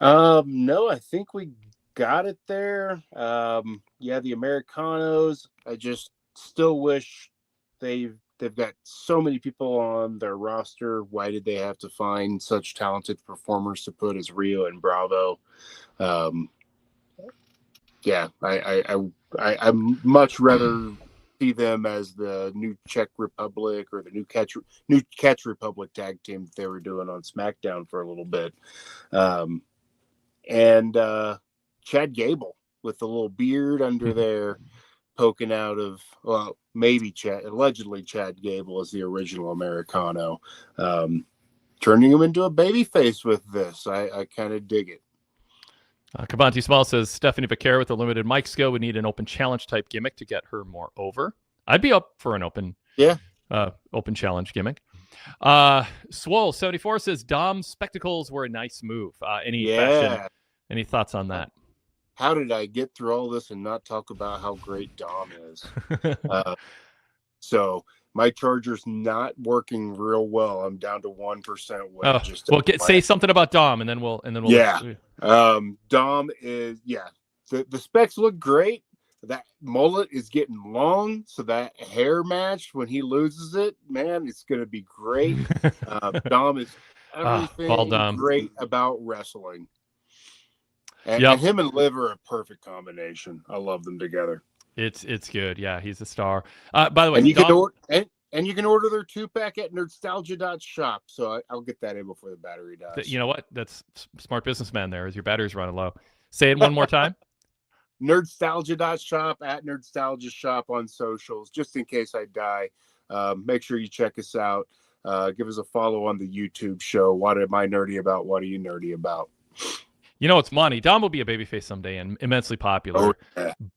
Speaker 2: No, I think we got it there. Yeah, the Americanos, I just still wish they've got so many people on their roster. Why did they have to find such talented performers to put as Rio and Bravo? Yeah, I'd much rather see them as the new Czech Republic or the new Catch Republic tag team that they were doing on SmackDown for a little bit. And Chad Gable with the little beard under there poking out of, well, maybe allegedly Chad Gable is the original Americano. Turning him into a babyface with this. I kind of dig it.
Speaker 1: Kabanti Small says, Stephanie Vaquera with a limited mic skill would need an open challenge type gimmick to get her more over. I'd be up for an open challenge gimmick. Swole 74 says Dom's spectacles were a nice move. Any thoughts on that?
Speaker 2: How did I get through all this and not talk about how great Dom is? So my charger's not working real well. I'm down to 1%.
Speaker 1: Say something about Dom, and then we'll.
Speaker 2: Dom is the specs look great. That mullet is getting long, so that hair match when he loses it, man, it's gonna be great. Dom is everything great about wrestling, and him and Liv are a perfect combination. I love them together.
Speaker 1: It's good. Yeah, he's a star. By the way,
Speaker 2: and you can order their 2-pack at nerdstalgia.shop. So I'll get that in before the battery dies.
Speaker 1: You know what? That's smart businessman there, as your battery's running low. Say it one more time.
Speaker 2: Nerdstalgia.shop at nerdstalgia.shop on socials, just in case I die. Make sure you check us out. Give us a follow on the YouTube show. What am I nerdy about? What are you nerdy about?
Speaker 1: It's money. Dom will be a babyface someday and immensely popular.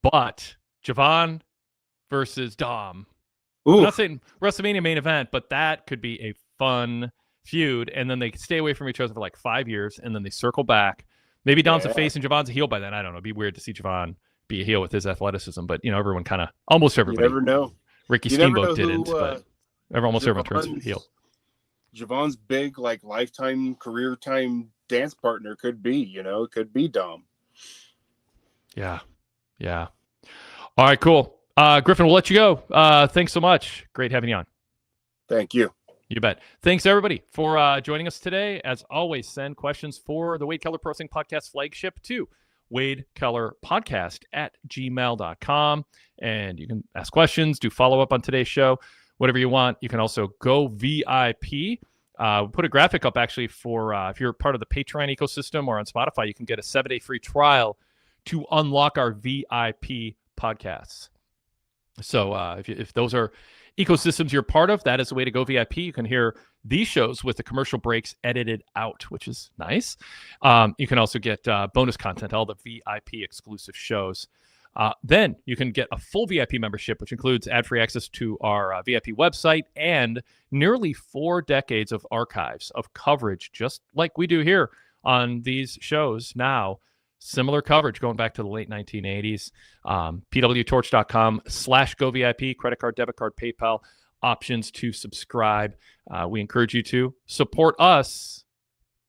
Speaker 1: But Javon versus Dom. I'm not saying WrestleMania main event, but that could be a fun feud. And then they stay away from each other for like 5 years, and then they circle back. Maybe Dom's a face and Javon's a heel by then. I don't know. It'd be weird to see Javon be a heel with his athleticism, but everyone almost everybody.
Speaker 2: You never know.
Speaker 1: Ricky Steamboat didn't, but almost everyone turns heel.
Speaker 2: Javon's big, like lifetime, career time dance partner could be, it could be Dom.
Speaker 1: Yeah. All right, cool. Griffin, we'll let you go. Thanks so much. Great having you on.
Speaker 2: Thank you.
Speaker 1: You bet. Thanks, everybody, for joining us today. As always, send questions for the Wade Keller Pro Wrestling Podcast flagship to wadekellerpodcast@gmail.com. And you can ask questions, do follow-up on today's show, whatever you want. You can also go VIP. We'll put a graphic up, actually, for if you're part of the Patreon ecosystem or on Spotify, you can get a 7-day free trial to unlock our VIP podcasts. So if those are ecosystems you're part of, that is the way to go VIP. You can hear these shows with the commercial breaks edited out, which is nice. You can also get bonus content, all the VIP exclusive shows. Then you can get a full VIP membership, which includes ad-free access to our VIP website and nearly 4 decades of archives of coverage, just like we do here on these shows now. similar coverage going back to the late 1980s. PWTorch.com/GoVIP, credit card, debit card, PayPal, options to subscribe. We encourage you to support us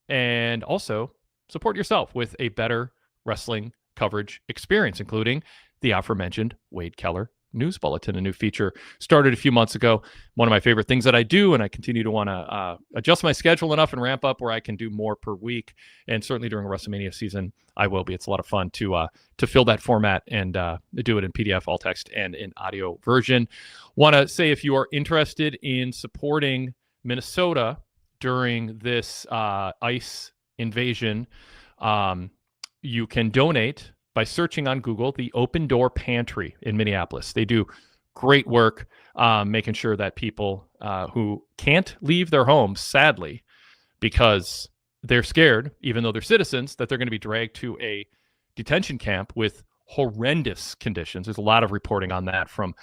Speaker 1: and also support yourself with a better wrestling coverage experience, including the aforementioned Wade Keller News Bulletin, a new feature started a few months ago. One of my favorite things that I do, and I continue to want to adjust my schedule enough and ramp up where I can do more per week. And certainly during WrestleMania season, I will be. It's a lot of fun to fill that format and do it in PDF, all text, and in audio version. Want to say, if you are interested in supporting Minnesota during this ICE invasion, you can donate by searching on Google the Open Door Pantry in Minneapolis. They do great work making sure that people who can't leave their homes, sadly, because they're scared, even though they're citizens, that they're going to be dragged to a detention camp with horrendous conditions. There's a lot of reporting on that from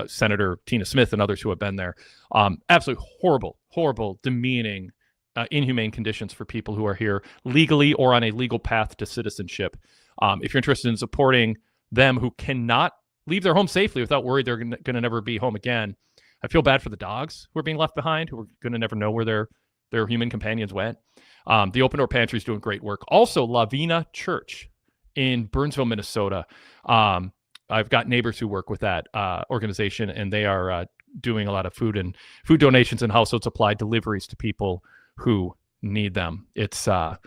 Speaker 1: Senator Tina Smith and others who have been there. Absolutely horrible, demeaning, inhumane conditions for people who are here legally or on a legal path to citizenship. If you're interested in supporting them who cannot leave their home safely without worry they're going to never be home again, I feel bad for the dogs who are being left behind, who are going to never know where their human companions went. The Open Door Pantry is doing great work. Also, Lavina Church in Burnsville, Minnesota. I've got neighbors who work with that organization, and they are doing a lot of food donations and household supply deliveries to people who need them. It's a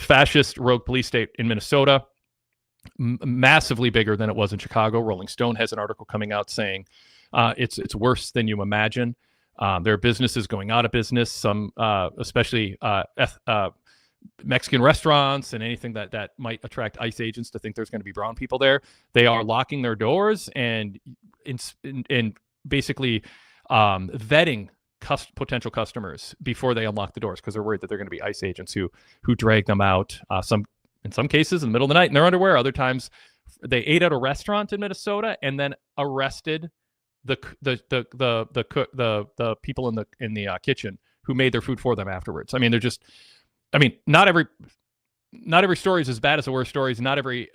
Speaker 1: fascist rogue police state in Minnesota, massively bigger than it was in Chicago. Rolling Stone has an article coming out saying it's worse than you imagine. There are businesses going out of business, some especially Mexican restaurants and anything that might attract ICE agents to think there's going to be brown people there. They are locking their doors and basically vetting potential customers before they unlock the doors, because they're worried that they're going to be ICE agents who drag them out. In some cases in the middle of the night in their underwear. Other times they ate at a restaurant in Minnesota and then arrested the people in the kitchen who made their food for them afterwards. I mean, not every story is as bad as the worst stories. Not every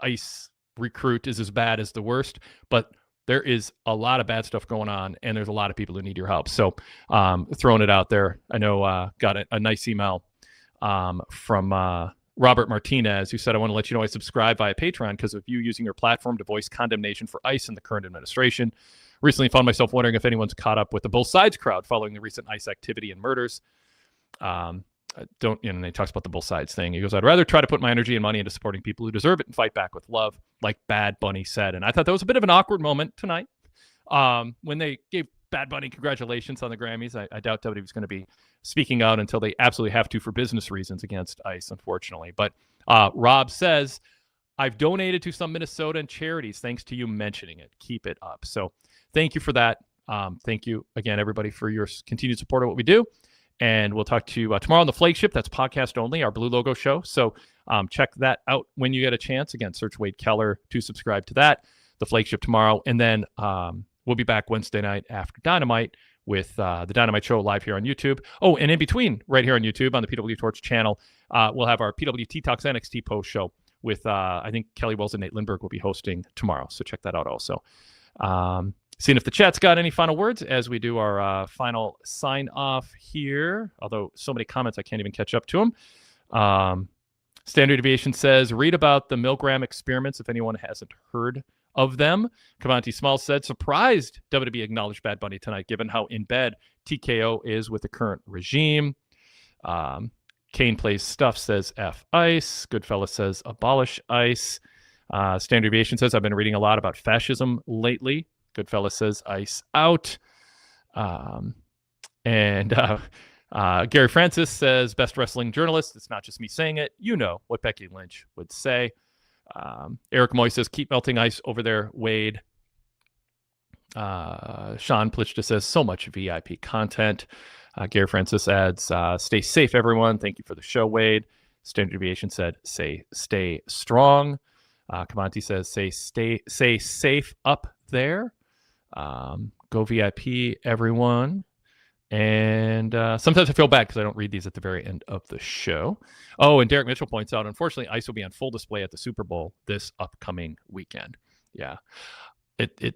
Speaker 1: ICE recruit is as bad as the worst, but there is a lot of bad stuff going on, and there's a lot of people who need your help. So throwing it out there. I know got a nice email from Robert Martinez, who said, I want to let you know I subscribe via Patreon because of you using your platform to voice condemnation for ICE and the current administration. Recently found myself wondering if anyone's caught up with the both sides crowd following the recent ICE activity and murders. And he talks about the both sides thing. He goes, I'd rather try to put my energy and money into supporting people who deserve it and fight back with love, like Bad Bunny said. And I thought that was a bit of an awkward moment tonight when they gave Bad Bunny congratulations on the Grammys. I doubt WWE was going to be speaking out until they absolutely have to for business reasons against ICE, unfortunately. But Rob says, I've donated to some Minnesotan charities thanks to you mentioning it. Keep it up. So thank you for that. Thank you again, everybody, for your continued support of what we do. And we'll talk to you tomorrow on the Flagship. That's podcast only, our Blue Logo show. So check that out when you get a chance. Again, search Wade Keller to subscribe to that. The Flagship tomorrow. And then we'll be back Wednesday night after Dynamite with the Dynamite Show live here on YouTube. Oh, and in between, right here on YouTube on the PWTorch channel, we'll have our PWT Talks NXT post show with, I think, Kelly Wells and Nate Lindbergh will be hosting tomorrow. So check that out also. Seeing if the chat's got any final words as we do our final sign off here. Although so many comments, I can't even catch up to them. Standard Deviation says, read about the Milgram experiments if anyone hasn't heard of them. Kavanti Small said, surprised WWE acknowledged Bad Bunny tonight, given how in bed TKO is with the current regime. Kane Plays Stuff says, F ICE. Goodfellas says, abolish ICE. Standard Deviation says, I've been reading a lot about fascism lately. Goodfellas says, ICE out. Gary Francis says, best wrestling journalist. It's not just me saying it. You know what Becky Lynch would say. Eric Moy says, keep melting ice over there, Wade. Sean Plichta says, so much VIP content. Gary Francis adds, stay safe, everyone. Thank you for the show, Wade. Standard Deviation said, stay strong. Kavanti says, say safe up there. Go VIP, everyone. And sometimes I feel bad because I don't read these at the very end of the show. Oh, and Derek Mitchell points out, unfortunately, ice will be on full display at the Super Bowl this upcoming weekend. Yeah, I think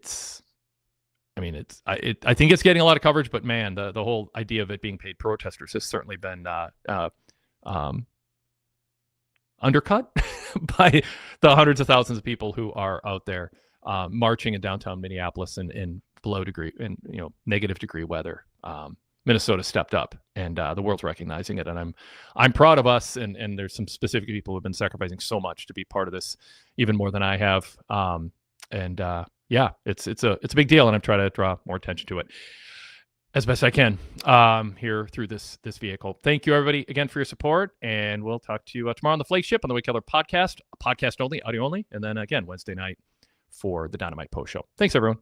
Speaker 1: it's getting a lot of coverage, but man, the whole idea of it being paid protesters has certainly been undercut by the hundreds of thousands of people who are out there marching in downtown Minneapolis in negative degree weather. Minnesota stepped up, and the world's recognizing it, and I'm proud of us. And there's some specific people who have been sacrificing so much to be part of this, even more than I have. Yeah, it's a big deal, and I'm trying to draw more attention to it as best I can here through this vehicle. Thank you, everybody, again for your support, and we'll talk to you tomorrow on the Flagship on the Wade Keller podcast only, audio only, and then again Wednesday night for the Dynamite post show. Thanks, everyone.